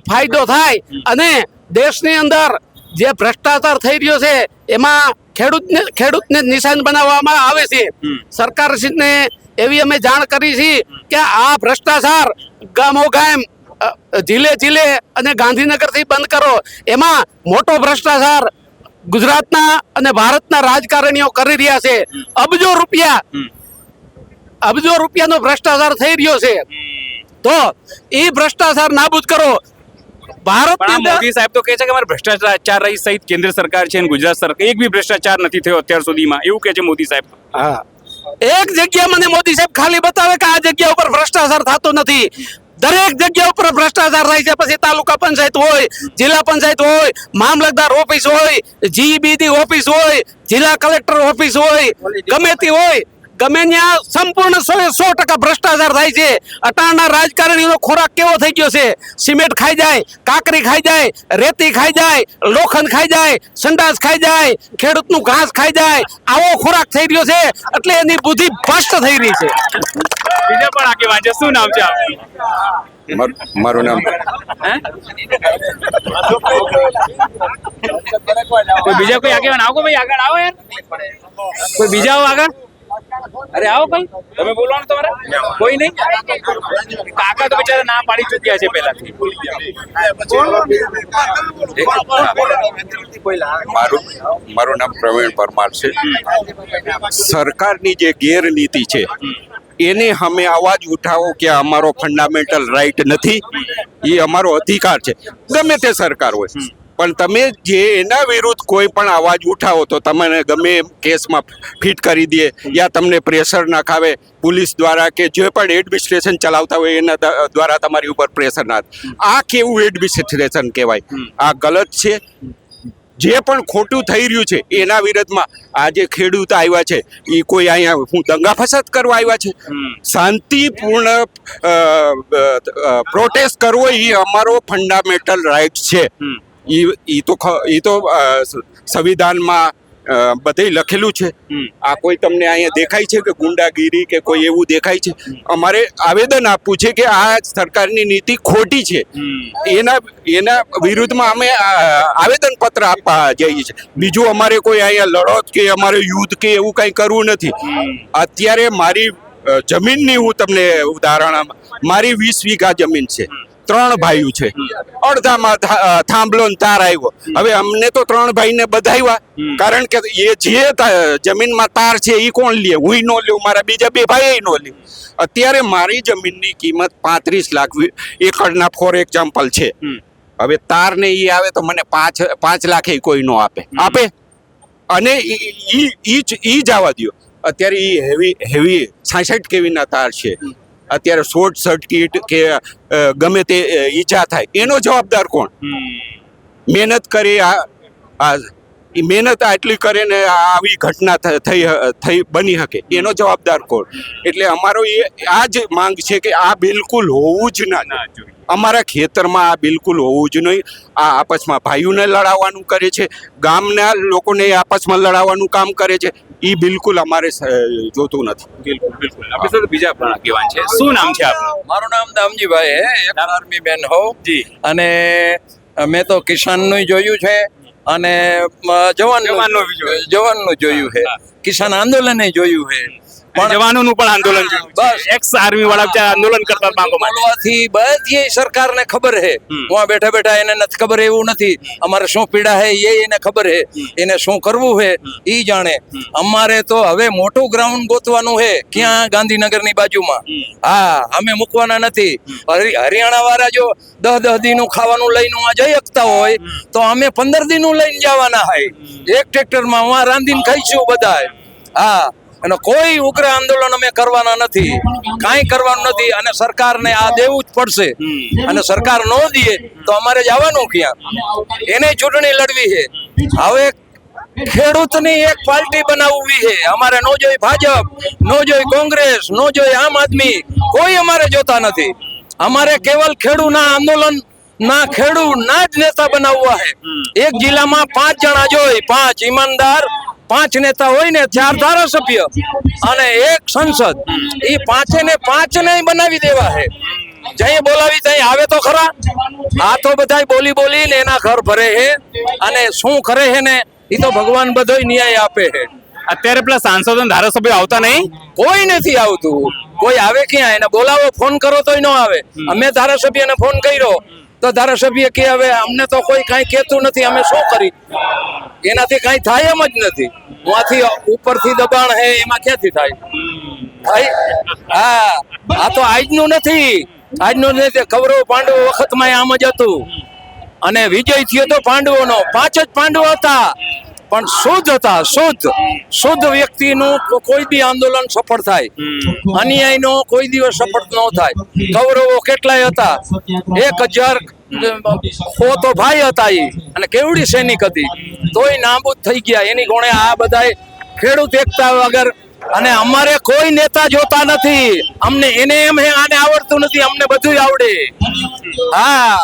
ફાયદો થાય. અને દેશની અંદર જે ભ્રષ્ટાચાર થઈ રહ્યો છે એમાં ખેડૂતને નિશાન બનાવવામાં આવે છે. સરકારશ્રીને એવી અમે જાણ કરી છે કે આ ભ્રષ્ટાચાર ગામોગામ જિલ્લે જિલ્લે અને ગાંધીનગરથી બંધ કરો. એમાં મોટો ભ્રષ્ટાચાર ગુજરાતના અને ભારતના રાજકારણીઓ કરી રહ્યા છે. અબજો રૂપિયાનો ભ્રષ્ટાચાર થઈ રહ્યો છે. તો એ ભ્રષ્ટાચાર નાબૂદ કરો. મોદી સાહેબ તો કહે છે કે અમારે ભ્રષ્ટાચાર રહી સહિત કેન્દ્ર સરકાર છે અને ગુજરાત સરકાર એક બી ભ્રષ્ટાચાર નથી થયો અત્યાર સુધીમાં, એવું કહે છે મોદી સાહેબ. હા, એક જગ્યા મને મોદી સાહેબ ખાલી બતાવે કે આ જગ્યા ઉપર ભ્રષ્ટાચાર થતો નથી. દરેક જગ્યા ઉપર ભ્રષ્ટાચાર થાય છે. પછી તાલુકા પંચાયત હોય, જિલ્લા પંચાયત હોય, મામલતદાર ઓફિસ હોય, જીબીડી ઓફિસ હોય, જિલ્લા કલેક્ટર ઓફિસ હોય, ગમે તે હોય, ગમે ત્યાં સંપૂર્ણ 100% ભ્રષ્ટાચાર થાય છે. અટાણના રાજકારણીનો ખોરાક કેવો થઈ ગયો છે? સિમેન્ટ ખાઈ જાય, કાકરી ખાઈ જાય, રેતી ખાઈ જાય, લોખંડ ખાઈ જાય, સંડાસ ખાઈ જાય, ખેડૂતનું ઘાસ ખાઈ જાય. આવો ખોરાક થઈ રહ્યો છે એટલે એની બુદ્ધિ ભ્રષ્ટ થઈ રહી છે. બીજા પણ આગેવાન છે, શું નામ છે આપનું? મારું નામ કોઈ બીજા કોઈ આગેવાન આવો ભાઈ, આગળ આવો યાર. કોઈ બીજા આવો આગળ. અરે આવો ભાઈ, તમે બોલવાનું તમારે કોઈ નહીં? કાકા તો બિચારા ના પાડી ચૂક્યા છે પહેલાથી. મારું નામ પ્રવીણ પરમાર છે. સરકારની જે ગેરનીતિ છે એને અમે અવાજ ઉઠાવો કે અમારો ફંડામેન્ટલ રાઈટ નથી, એ અમારો અધિકાર છે. ગમે તે સરકાર હોય, પણ તમે જે એના વિરુદ્ધ કોઈ પણ અવાજ ઉઠાવો તો તમને ગમે એમ કેસમાં ફિટ કરી દે યા તમને પ્રેશર નાખાવે પોલીસ દ્વારા કે જે પણ એડમિનિસ્ટ્રેશન ચલાવતા હોય એના દ્વારા તમારી ઉપર પ્રેશર નાખે. આ કેવું એડમિનિસ્ટ્રેશન કહેવાય? આ ગલત છે. જે પણ ખોટું થઈ રહ્યું છે એના વિરુદ્ધમાં આ જે ખેડૂત આવ્યા છે એ કોઈ અહીંયા હું દંગા ફસાદ કરવા આવ્યા છે? શાંતિપૂર્ણ પ્રોટેસ્ટ કરવો એ અમારો ફંડામેન્ટલ રાઇટ છે. એ તો સંવિધાનમાં બધે લખેલું છે. આ કોઈ તમને અહીંયા દેખાય છે કે ગુંડાગીરી કે કોઈ એવું દેખાય છે? અમારે આવેદન આપવું છે કે આ સરકારની નીતિ ખોટી છે. એના વિરુદ્ધમાં અમે આવેદન પત્ર આપવા જઈએ છીએ. બીજું અમારે કોઈ અહીંયા લડત કે અમારે યુદ્ધ કે એવું કંઈ કરવું નથી. અત્યારે મારી જમીનની હું તમને ઉદાહરણ, મારી 20 વીઘા જમીન છે. 3 ભાઈઓ છે. અડધામાં થાંભલો તાર આવ્યો. હવે અમને તો 3 ભાઈને બધાવ્યા, કારણ કે એ જે જમીનમાં તાર છે એ કોણ લે? હું ન લઉં, મારા બીજા 2 ભાઈ ન લે. અત્યારે મારી જમીનની કિંમત 35 લાખ એકડના ફોર એક્ઝામ્પલ છે. હવે તાર ને એ આવે તો મને 5 લાખ કોઈ નો આપે? અને ઈ જવા દો. અત્યારે એ હેવી 66 કેવીના તાર છે. અત્યારે શોર્ટ સર્કિટ કે ગમે તે ઈજા થાય એનો જવાબદાર કોણ? મહેનત કરી મહેનત આટલી કરે ને આવી ઘટના થઈ બની શકે એનો જવાબદાર કોણ? એટલે અમારો આ જ માંગ છે કે આ બિલકુલ હોવું જ ના જોઈએ. અમારા ખેતરમાં આ બિલકુલ હોવું જ નહીં. આ આપસમાં ભાઈઓને લડાવવાનું કરે છે, ગામના લોકોને આપસમાં લડાવવાનું કામ કરે છે. એ બિલકુલ અમારે જોતું નથી. બિલકુલ. આપણી સાથે બીજા પણ આગેવાન છે, શું નામ છે આપનું? મારું નામ દામજીભાઈ હે, એક આર્મી બેન હો જી. અને મેં તો કિસાનનું જોયું છે અને જવાનનું જોયું છે, કિસાન આંદોલન જોયું છે, પણ જવાનોનું પણ આંદોલન જોયું. બસ એક્સ આર્મી વાળા આંદોલન કરતા બોલવાથી બધી સરકારને ખબર છે. હું બેઠા બેઠા એને નથી ખબર એવું નથી. અમારે શું પીડા છે એને ખબર છે, એને શું કરવું છે એ જાણે. અમારે તો હવે મોટું ગ્રાઉન્ડ ગોતવાનું છે. ક્યાં? ગાંધીનગરની બાજુમાં. હા, અમે મૂકવાના નથી. હરિયાણા વાળા જો 10 દીનું ખાવાનું લઈને જઈ શકતા હોય તો અમે 15 દીનું લઈને જવાના હોય. એક ટ્રેક્ટરમાં રાંધીને ખાઈશું બધા. હા, એનો કોઈ ઉગ્ર આંદોલન અમે કરવાના નથી, કાંઈ કરવાનું નથી. અને સરકારને આ દેવું જ પડશે. અને સરકાર ન દે તો અમારે જવાનું ક્યાં? એને ચૂંટણી લડવી છે. હવે ખેડૂતની એક પાર્ટી બનાવવી છે. અમારે નો જોઈ ભાજપ, નો જોઈ કોંગ્રેસ, નો જોઈ આમ આદમી, કોઈ અમારે જોતા નથી. અમારે કેવલ ખેડૂતના આંદોલન ના ખેડૂતના જ નેતા બનાવવા છે. એક જિલ્લામાં 5 જણા જોઈ, 5 ઈમાનદાર, 5 નેતા હોય ને 4 ધારાસભ્ય અને 1 સંસદ. એ 5 ને 5 ને બનાવી દેવા છે. જઈ બોલાવી તઈ આવે તો ખરા. આ તો બધા બોલી ને એના ઘર ભરે છે. અને શું કરે છે ને એ તો ભગવાન બધોય ન્યાય આપે છે. અત્યારે પેલા સાંસદો ધારાસભ્યો આવતા નહીં? કોઈ નથી આવતું. કોઈ આવે ક્યાં? એને બોલાવો, ફોન કરો તોય ન આવે. અમે ધારાસભ્યને ફોન કર્યો તો ધારાસભ્ય કે હવે અમને તો કોઈ કાંઈ કહેતું નથી, અમે શું કરી? એનાથી કાંઈ થાય એમ જ નથી. ત્યાંથી ઉપરથી દબાણ હે, એમાં ક્યાંથી થાય? હા, આ તો આજનું નથી. આજનું નથી. કૌરવ પાંડવો વખતમાં આમ જ હતું. અને વિજય થયો તો પાંડવોનો. 5 જ પાંડવો હતા પણ શુદ્ધ હતા. શુદ્ધ વ્યક્તિનું કોઈ બી આંદોલન સફળ થાય. અન્યાયનો કોઈ દિવસ સફળ ન થાય. કૌરવો કેટલાય હતા? 1000 તો ભાઈ હતા એ. અને કેવડી સૈનિક હતી, તોય નાબૂદ થઈ ગયા. એની ગુણે આ બધાય ખેડૂત એકતા વગર. અને અમારે કોઈ નેતા જોતા નથી. અમને એને એમ હે આને આવડતું નથી, અમને બધું આવડે. હા,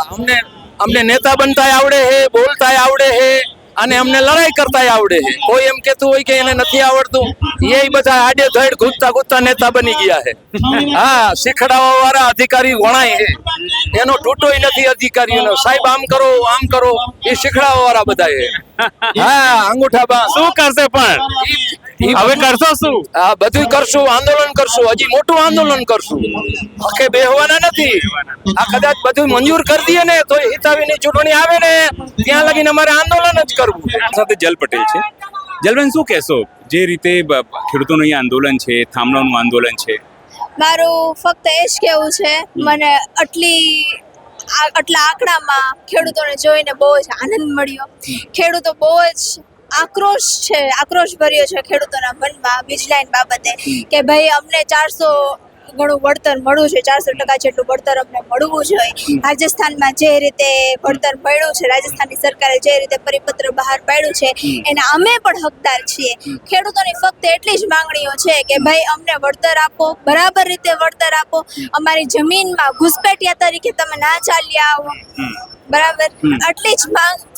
અમને નેતા બનતા આવડે હે, બોલતા આવડે હે, અને અમને લડાઈ કરતા આવડે છે. કોઈ એમ કેતું હોય કે એને નથી આવડતું, એ બધા આડે ધડ ઘૂસતા નેતા બની ગયા છે. હા, શીખડાવવા વાળા અધિકારી ઘણાય છે. એનો ટૂટોય નથી અધિકારીઓનો. સાહેબ આમ કરો એ શીખડાવવા વાળા બધા છે. હા, અંગૂઠા બા શું કરશે પણ હવે કરશો શું? હા, બધું કરશું. આંદોલન કરશું, હજી મોટું આંદોલન કરશું. હકે બેહવાના નથી. આ કદાચ બધું મંજૂર કરી દઈએ ને તો હિતાવીની ચૂંટણી આવે ને ત્યાં લગીને અમારે આંદોલન જ કરવું. સાથે જલ પટેલ છે. જલબેન, શું કહેશો? જે રીતે ખેડૂતોનું અહીંયા આંદોલન છે, થાંભલાનું આંદોલન છે, મારું ફક્ત એ જ કહેવું છે, મને આટલા આંકડામાં ખેડૂતોને જોઈને બહુ જ આનંદ મળ્યો. ખેડૂતો બહુ જ આક્રોશ ભર્યો છે ખેડૂતોના મનમાં વીજ લાઈન બાબતે કે ભાઈ અમને 400 ગણું વળતર મળવું જોઈએ, 400% જેટલું વળતર અમને મળવું જોઈએ. રાજસ્થાનમાં જે રીતે વળતર મળ્યું છે, રાજસ્થાનની સરકારે જે રીતે પરિપત્ર બહાર પાડ્યું છે એના અમે પણ હકદાર છીએ. ખેડૂતોની ફક્ત એટલી જ માંગણીઓ છે કે ભાઈ અમને વળતર આપો, બરાબર રીતે વળતર આપો. અમારી જમીનમાં ઘુસપેઠિયા તરીકે તમે ના ચાલી આવો. બરાબર,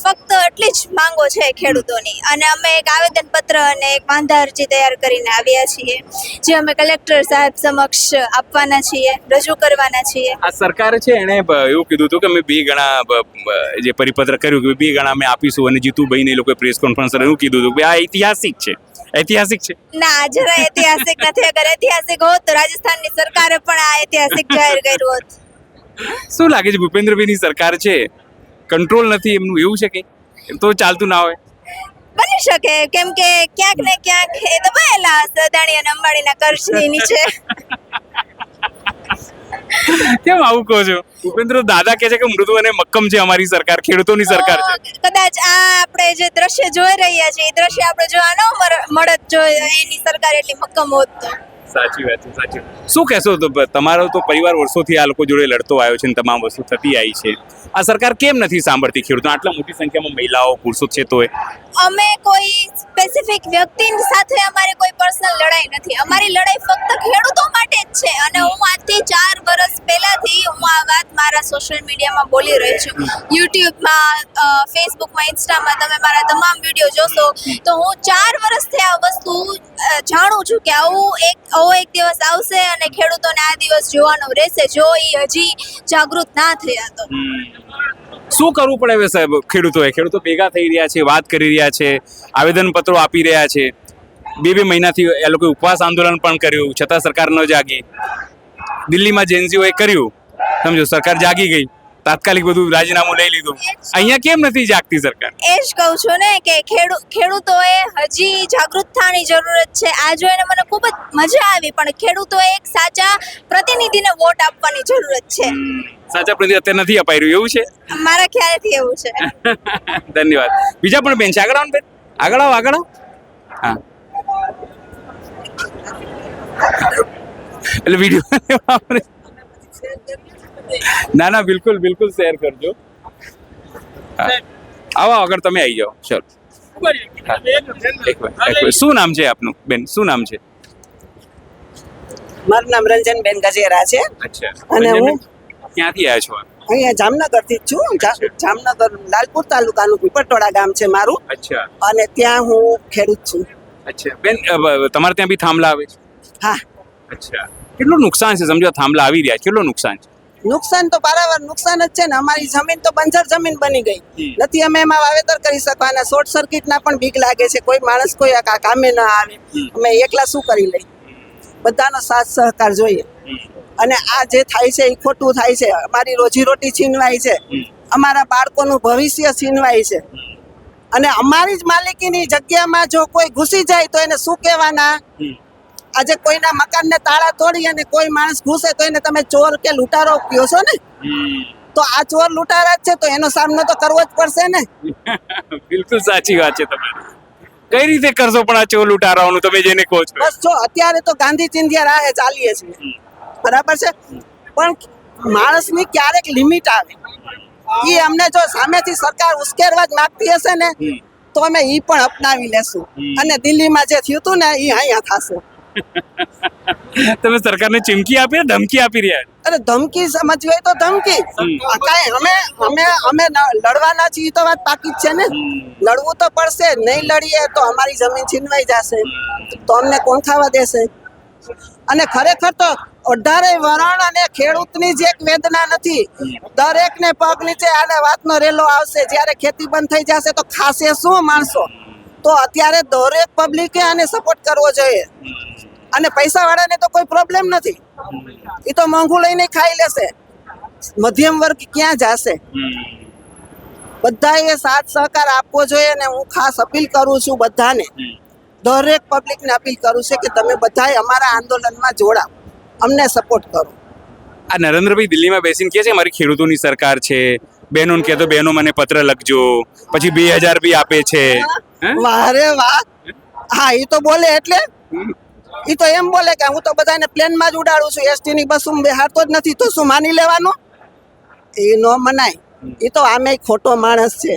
ફક્ત એટલી જ માંગો છે ખેડૂતોની. અને અમે એક આવેદનપત્ર અને એક વાંધા અરજી તૈયાર કરીને આવ્યા છીએ, જે અમે કલેક્ટર સાહેબ સમક્ષ આપવાના છીએ, રજૂ કરવાના છીએ. આ સરકારે છે એણે એવું કીધું હતું કે અમે 2 ગણા જે પરિપત્ર કર્યું કે 2 ગણા અમે આપીશું. અને જીતુભાઈ ને લોકો પ્રેસ કોન્ફરન્સ એવું કીધું હતું કે આ ઐતિહાસિક છે. ના, જરા ઐતિહાસિક નથી. અગર ઐતિહાસિક હોત તો રાજસ્થાનની સરકારે પણ આ ઐતિહાસિક જાહેર કર્યું હોત. શું લાગે છે ભૂપેન્દ્રભાઈની સરકાર છે, કંટ્રોલ નથી એમનું, એવું છે કે તો ચાલતું ના હોય? બની શકે, કેમ કે ક્યાંક ને ક્યાંક એ દબાયેલા અદાણી અને અંબાણીના કર્જની નીચે. કેમ આવું કહો છો? ભૂપેન્દ્ર દાદા કહે છે કે મૃદુ અને મક્કમ છે અમારી સરકાર, ખેડૂતોની સરકાર છે. કદાચ આ આપણે જે દ્રશ્ય જોઈ રહ્યા છીએ એ દ્રશ્ય આપણે જોવા ન મળત જો એની સરકાર એટલી મક્કમ હોત તો. સાચી વાત છે, સાચી. શું કહેશો? તો તમારો તો પરિવાર વર્ષોથી આ લોકો જોડે લડતો આવ્યો છે અને તમામ વસ્તુ થતી આવી છે. આ સરકાર કેમ નથી સાંભળતી ખેડૂતો? આટલા મોટી સંખ્યામાં મહિલાઓ, પુરુષો છે તોય. અમે કોઈ સ્પેસિફિક વ્યક્તિની સાથે અમારી કોઈ પર્સનલ લડાઈ નથી. અમારી લડાઈ ફક્ત ખેડૂતો માટે જ છે. અને હું આજથી 4 વર્ષ પહેલાથી હું આ વાત મારા સોશિયલ મીડિયામાં બોલી રહી છું. યુટ્યુબમાં, ફેસબુકમાં, ઇન્સ્ટામાં તમે મારા તમામ વિડીયો જોશો તો હું 4 વર્ષથી આ વસ્તુ જાણું છું કે આવો એક દિવસ આવશે અને ખેડૂતોને આ દિવસ જોવાનો રહેશે જો એ હજી જાગૃત ના થયા તો. શું કરવું પડે હવે સાહેબ ખેડૂતો ભેગા થઈ રહ્યા છે, વાત કરી રહ્યા છે, આવેદનપત્રો આપી રહ્યા છે. 2 મહિનાથી એ લોકો ઉપવાસ આંદોલન પણ કર્યું, છતાં સરકાર ન જાગી. દિલ્હીમાં જેએનજીઓએ કર્યું, સમજો સરકાર જાગી ગઈ, તાત્કાલિક બધું રાજીનામું લઈ લીધું. અહીંયા કેમ નથી જાગતી સરકાર? એ જ કહું છું ને કે ખેડૂતોએ હજી જાગૃત થવાની જરૂરત છે. આ જોઈને મને ખૂબ જ મજા આવી, પણ ખેડૂતોએ એક સાચા પ્રતિનિધિને વોટ આપવાની જરૂરત છે. સાચા પ્રતિનિધિ અત્યારે નથી અપાઈ રહ્યું, એવું છે મારા ખ્યાલથી, એવું છે. ધન્યવાદ. બીજા પણ બેન છે, આગળ આવો બેન, આગળ આવો. હા, એટલે વિડીયો ના બિલકુલ બિલકુલ શેર કરજો. હા. આવો આગળ તમે આવી જાઓ. ચલો એક મિનિટ. શું નામ છે આપનું બેન? શું નામ છે? મારું નામ રંજનબેન ગજેરા છે. અચ્છા. અને હું ક્યાંથી આવ્યા છો? અહીંયા જામનગર થી જ છું. જામનગર લાલપુર તાલુકાનું પીપળટોડા ગામ છે મારું. અચ્છા. અને ત્યાં હું ખેડૂત છું. અચ્છા બેન, તમારે ત્યાં બી થાંભલા આવે છે? હા. અચ્છા. કેટલું નુકસાન છે? સમજો થાંભલા આવી રહ્યા, કેટલું નુકસાન છે? નુકસાન તો પારાવાર નુકસાન જ છે ને. અમારી જમીન તો બંજર જમીન બની ગઈ નથી. અમે એમાં વાવેતર કરી શકવાના. શોર્ટ સર્કિટ ના પણ બીક લાગે છે. કોઈ માણસ કોઈ કામે ના આવે. અમે એકલા શું કરી લઈ? બધાનો સાથ સહકાર જોઈએ. અને આ જે થાય છે એ ખોટું થાય છે. અમારી રોજીરોટી છીનવાય છે. અમારા બાળકોનું ભવિષ્ય છીનવાય છે. અને અમારી જ માલિકીની જગ્યામાં જો કોઈ ઘૂસી જાય તો એને શું કહેવાના? આજે કોઈના મકાનને તાળા તોડી અને કોઈ માણસ ઘૂસે તો એને તમે ચોર કે લૂંટારો કહો છો ને. તો આ ચોર લૂંટારા જ છે, તો એનો સામનો તો કરવો જ પડશે ને. બિલકુલ સાચી વાત છે તમારી. કઈ રીતે કરશો પણ આ ચોર લૂંટારાઓનું, તમે જેને કહો છો? બસ જો અત્યારે તો ગાંધી ચિંધ્યા રાહે ચાલીએ છીએ, બરાબર છે. પણ માણસની ક્યારેક લિમિટ આવે. એ અમને જો સામેથી સરકાર ઉશ્કેરવા જ માંગતી હશે ને તો અમે ઈ પણ અપનાવી લેશું. અને દિલ્હીમાં જે થયું હતું ને એ અહીંયા થશે. તમે સરકારને ચીમકી આપી, ધમકી આપી રહ્યા? અરે ધમકી સમજવી હોય તો ધમકી. કાંઈ અમે લડવાના છીએ તો વાત પાકી જ છે ને. લડવું તો પડશે. નહીં લડીએ તો અમારી જમીન છીનવાઈ જશે. તો અમને કોણ ખાવા દેશે? અને ખરેખર તો 18 વરણ અને ખેડૂતની જ એક વેદના નથી. દરેકને પગ નીચે આને વાતનો રેલો આવશે. જ્યારે ખેતી બંધ થઈ જશે તો ખાશે શું માણસો? તો અત્યારે દરેક પબ્લિકે આને સપોર્ટ કરવો જોઈએ. અને પૈસા વાળાને તો કોઈ પ્રોબ્લેમ નથી. એ તો મોંઘું લઈને ખાઈ લેશે. મધ્યમ વર્ગ ક્યાં જશે? બધાએ સાથ સહકાર આપવો જોઈએ. ને હું ખાસ અપીલ કરું છું બધાને, દરેક પબ્લિકને અપીલ કરું છું કે તમે બધાએ અમારા આંદોલનમાં જોડાઓ, અમને સપોર્ટ કરો. આ નરેન્દ્રભાઈ દિલ્હીમાં બેસીને કહે છે મારી ખેડૂતોની સરકાર છે. બહેનોને કહે તો બહેનો મને પત્ર લખજો, પછી 2000 બી આપે છે. વાહ રે વાહ. હા, એ તો બોલે એટલે એ તો એમ બોલે કે હું તો બધાને પ્લેનમાં જ ઉડાડું છું, એસટી ની બસમાં બેહારતો જ નથી. તો શું માની લેવાનું? એ નો મનાય. એ તો આમે ખોટો માણસ છે.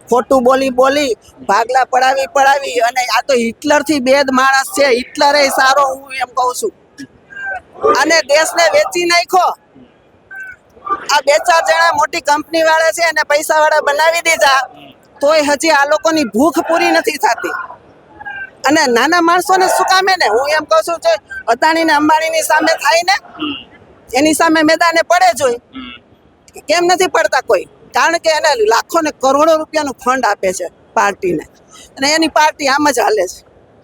ખોટું બોલી ભાગલા પડાવી અને આ તો હિટલર થી બેદ માણસ છે. હિટલર એ સારો, હું એમ કહું છું. અને દેશને વેચી નાખ્યો. આ 2-4 જણા મોટી કંપની વાળા છે અને પૈસા વાળા બનાવી દીધા, તોય હજી આ લોકોની ભૂખ પૂરી નથી થતી. અને નાના માણસોને શું કામે ને? હું એમ કહું છું કે અદાણી ને અંબાણીની સામે થાય ને, એની સામે મેદાને પડે જોઈ. કેમ નથી પડતા કોઈ? કારણ કે એને લાખો ને કરોડો રૂપિયાનું ફંડ આપે છે પાર્ટીને, અને એની પાર્ટી આમ જ હાલે છે.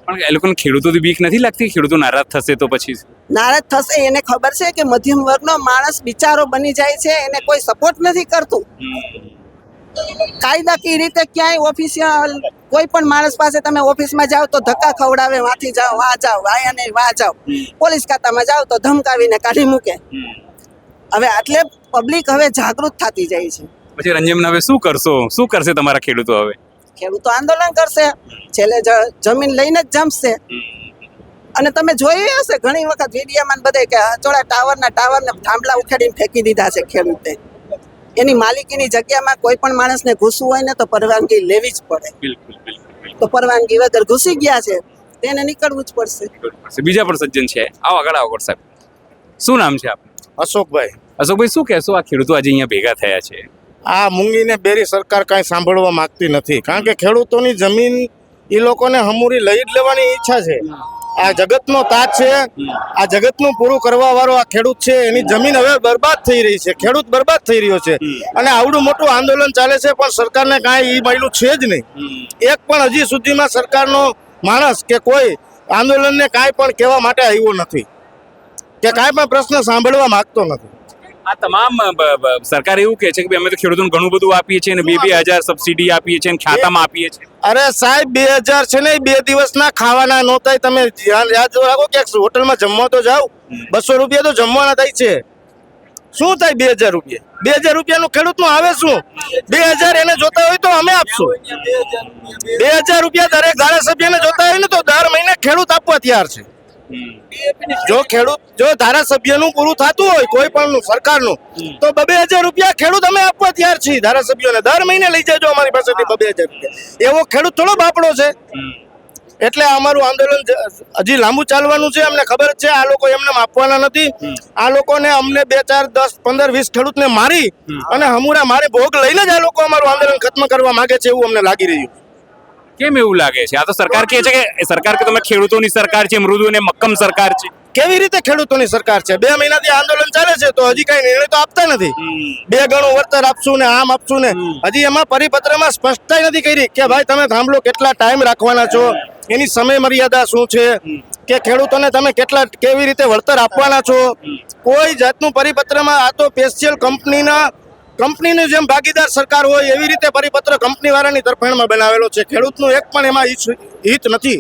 પણ એ લોકોને ખેડૂતોથી બીક નથી લાગતી? ખેડૂતો નારાજ થશે તો પછી? નારાજ થશે. એને ખબર છે કે મધ્યમ વર્ગનો માણસ બિચારો બની જાય છે, એને કોઈ સપોર્ટ નથી કરતું. કાયદાકીય રીતે ક્યાંય ઓફિશિયલ કોઈ પણ માણસ પાસે તમે ઓફિસમાં જાઓ તો ધક્કા ખવડાવે, વાંથી જાઓ, વાં જાઓ, વાયા નહીં વાં જાઓ. પોલીસ ખાતામાં જાઓ તો ધમકાવીને કાઢી મૂકે. હવે એટલે પબ્લિક હવે જાગૃત થતી જાય છે. પછી રંજન, હવે શું કરશો? શું કરશે તમારા ખેડૂતો? હવે ખેડૂતો આંદોલન કરશે, છેલ્લે જમીન લઈને જ જમશે. અને તમે જોયું હશે ઘણી વખત વિડીયોમાં બધે કે ચોળા ટાવરને થાંભલા ઉખેડીને ફેંકી દીધા છે ખેડૂતે. એની માલિકીની જગ્યામાં કોઈ પણ માણસને ઘૂસવું હોય ને તો પરવાનગી લેવી જ પડે. તો પરવાનગી વગર ઘૂસી ગયા છે તેને નીકળવું જ પડશે. બીજા પણ સજ્જન છે, આવો આગળ આવો સાહેબ. શું નામ છે આપનું? અશોકભાઈ. અશોકભાઈ, શું કહેશો? આ ખેડૂતો આજે અહીંયા ભેગા થયા છે. આ મૂંગીને બેરી સરકાર કાંઈ સાંભળવા માંગતી નથી. કારણ કે ખેડૂતોની જમીન એ લોકોને હમૂરી લઈ જ લેવાની ઈચ્છા છે. આ જગતનો તાજ છે. આ જગતનું પૂરું કરવા વાળો આ ખેડૂત છે. એની જમીન હવે બરબાદ થઈ રહી છે. ખેડૂત બરબાદ થઈ રહ્યો છે. અને આવડું મોટું આંદોલન ચાલે છે પણ સરકારને કાંઈ એ મળ્યું છે જ નહીં. એક પણ હજી સુધીમાં સરકારનો માણસ કે કોઈ આંદોલનને કાંઈ પણ કહેવા માટે આવ્યો નથી, કે કાંઈ પણ પ્રશ્ન સાંભળવા માંગતો નથી. આ તમામ સરકાર એવું કહે છે કે અમે તો ખેડૂતોને ઘણું બધું આપીએ છીએ, 2,000 સબસિડી આપીએ છીએ, ખાતામાં આપીએ છીએ. અરે સાહેબ, 2000 છે ને 2 દિવસના ખાવાના નહોતા. તમે યાદ રાખો કે હોટલમાં જમવા તો જાઓ, 200 રૂપિયા તો જમવાના થાય છે. શું થાય 2000 રૂપિયા? 2000 રૂપિયાનું ખેડૂતનું આવે શું? 2000 એને જોતા હોય તો અમે આપશું. 2000 રૂપિયા દરેક ધારાસભ્યને જોતા હોય ને તો દર મહિને ખેડૂત આપવા તૈયાર છે. જો ખેડૂત જો ધારાસભ્યનું પૂરું થતું હોય કોઈ પણ સરકારનું તો 2,000 રૂપિયા ખેડૂત અમે આપવા તૈયાર છીએ ધારાસભ્યોને દર મહિને લઈ જજો અમારી પાસેથી 2,000 રૂપિયા એવો ખેડૂત થોડો બાપડો છે એટલે અમારું આંદોલન હજી લાંબુ ચાલવાનું છે અમને ખબર છે આ લોકો એમને આપવાના નથી આ લોકોને અમને 2 4 10 15 20 ખેડૂતને મારી અને હમુરા મારે ભોગ લઈને જ આ લોકો અમારું આંદોલન ખત્મ કરવા માંગે છે એવું અમને લાગી રહ્યું કેમ એવું લાગે છે? આ તો સરકાર કહે છે કે સરકાર કે તમે ખેડૂતોની સરકાર છે, મૃદુ અને મક્કમ સરકાર છે. કેવી રીતે ખેડૂતોની સરકાર છે? 2 મહિનાથી આંદોલન ચાલે છે તો હજી કઈ નિર્ણય તો આપતા નથી. 2 ગણું વળતર આપશું ને આમ આપશું ને હજી એમાં પરિપત્રમાં સ્પષ્ટતા નથી કરી કે ભાઈ તમે થાંભલો કેટલા ટાઈમ રાખવાના છો, એની સમય મર્યાદા શું છે, કે ખેડૂતોને તમે કેટલા કેવી રીતે વળતર આપવાના છો, કોઈ જાતનું પરિપત્રમાં આ તો સ્પેશિયલ કંપનીની જેમ ભાગીદાર સરકાર હોય એવી રીતે પરિપત્ર કંપની વાળાની તરફેણમાં બનાવેલો છે. ખેડૂતનું એક પણ એમાં હિત નથી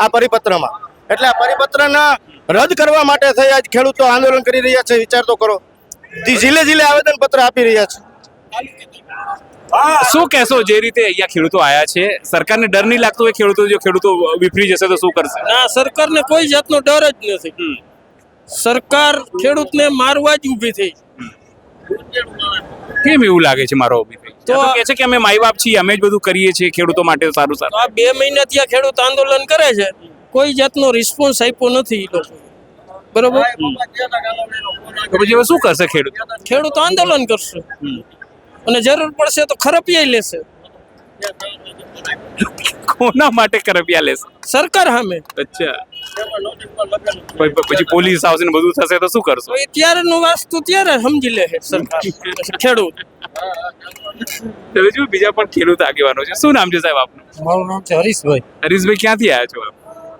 આ પરિપત્રમાં. એટલે આ પરિપત્રના રદ કરવા માટે થઈ આજ ખેડૂતો આંદોલન કરી રહ્યા છે. વિચાર તો કરો, જિલ્લે આવેદન પત્ર આપી રહ્યા છે. શું કહેશો? જે રીતે અહીંયા ખેડૂતો આયા છે, સરકારને ડર નહીં લાગતો હોય ખેડૂતો વિફરી જશે તો શું કરશે? ના, સરકારને કોઈ જાતનો ડર જ નથી. સરકાર ખેડૂતને મારવા જ ઊભી થઈ. કેમ એવું લાગે છે મારો ઊભી થઈ? તો કહે છે કે અમે માય બાપ છીએ, અમે જ બધું કરીએ છીએ ખેડૂતો માટે સારું. આ 2 મહિનાથી આ ખેડૂત આંદોલન કરે છે, કોઈ જાતનો રિસ્પોન્સ આપ્યો નથી લોકો. બરોબર, તો પછી હવે શું કરશે ખેડૂત? ખેડૂત આંદોલન કરશે અને જરૂર પડશે તો ખરપિયા લેશે. કોના માટે ખરપિયા લેશે? સરકાર સામે. અચ્છા, પછી પોલીસ આવશે ને બધું થશે તો શું કરશો? ત્યારનું વાસ્તુ ત્યારે સમજી લે સરકાર ખેડૂત. હવે જો બીજા પણ ખેડૂત આગેવાનો છે. શું નામ છે સાહેબ આપનું? મારું નામ છે હરીશભાઈ. હરીશભાઈ, ક્યાંથી આવ્યા છો આપ?